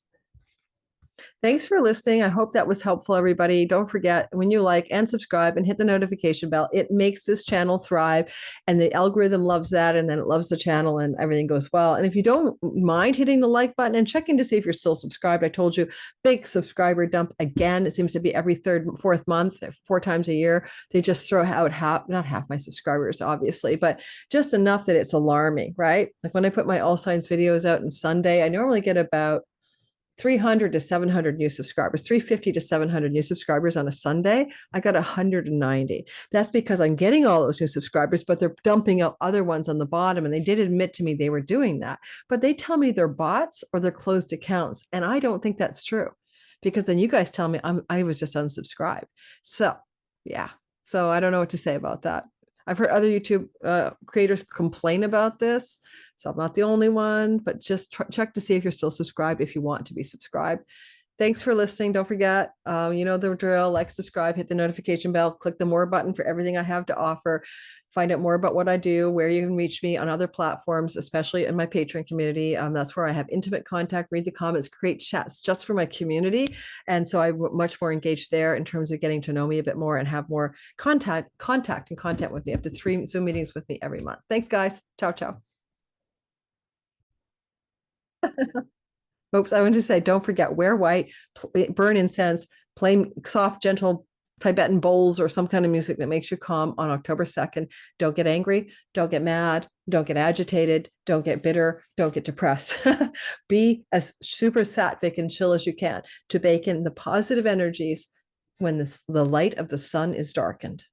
Thanks for listening. I hope that was helpful, everybody. Don't forget, when you like and subscribe and hit the notification bell, it makes this channel thrive, and the algorithm loves that, and then it loves the channel, and everything goes well. And if you don't mind hitting the like button and checking to see if you're still subscribed, I told you, big subscriber dump again. It seems to be every fourth month, 4 times a year. They just throw out not half my subscribers, obviously, but just enough that it's alarming, right? Like when I put my all signs videos out on Sunday, I normally get about 300 to 700 new subscribers, 350 to 700 new subscribers on a Sunday. I got 190. That's because I'm getting all those new subscribers, but they're dumping out other ones on the bottom. And they did admit to me they were doing that, but they tell me they're bots or they're closed accounts. And I don't think that's true, because then you guys tell me I was just unsubscribed. So yeah. So I don't know what to say about that. I've heard other YouTube creators complain about this. So I'm not the only one, but just check to see if you're still subscribed if you want to be subscribed. Thanks for listening. Don't forget, you know the drill, like, subscribe, hit the notification bell, click the more button for everything I have to offer. Find out more about what I do, where you can reach me on other platforms, especially in my Patreon community. That's where I have intimate contact, read the comments, create chats just for my community. And so I'm much more engaged there in terms of getting to know me a bit more and have more contact and content with me. Up to 3 Zoom meetings with me every month. Thanks, guys. Ciao, ciao. Oops, I want to say, don't forget, wear white, burn incense, play soft, gentle Tibetan bowls or some kind of music that makes you calm on October 2nd. Don't get angry. Don't get mad. Don't get agitated. Don't get bitter. Don't get depressed. Be as super sattvic and chill as you can to bake in the positive energies when the light of the sun is darkened.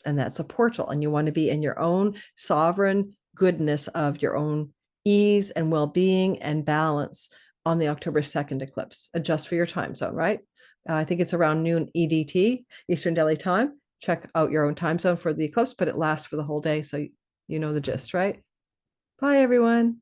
And that's a portal. And you want to be in your own sovereign goodness of your own ease and well-being and balance on the October 2nd eclipse. Adjust for your time zone, right? I think it's around noon EDT, Eastern Daylight Time. Check out your own time zone for the eclipse, but it lasts for the whole day. So you know the gist, right? Bye, everyone.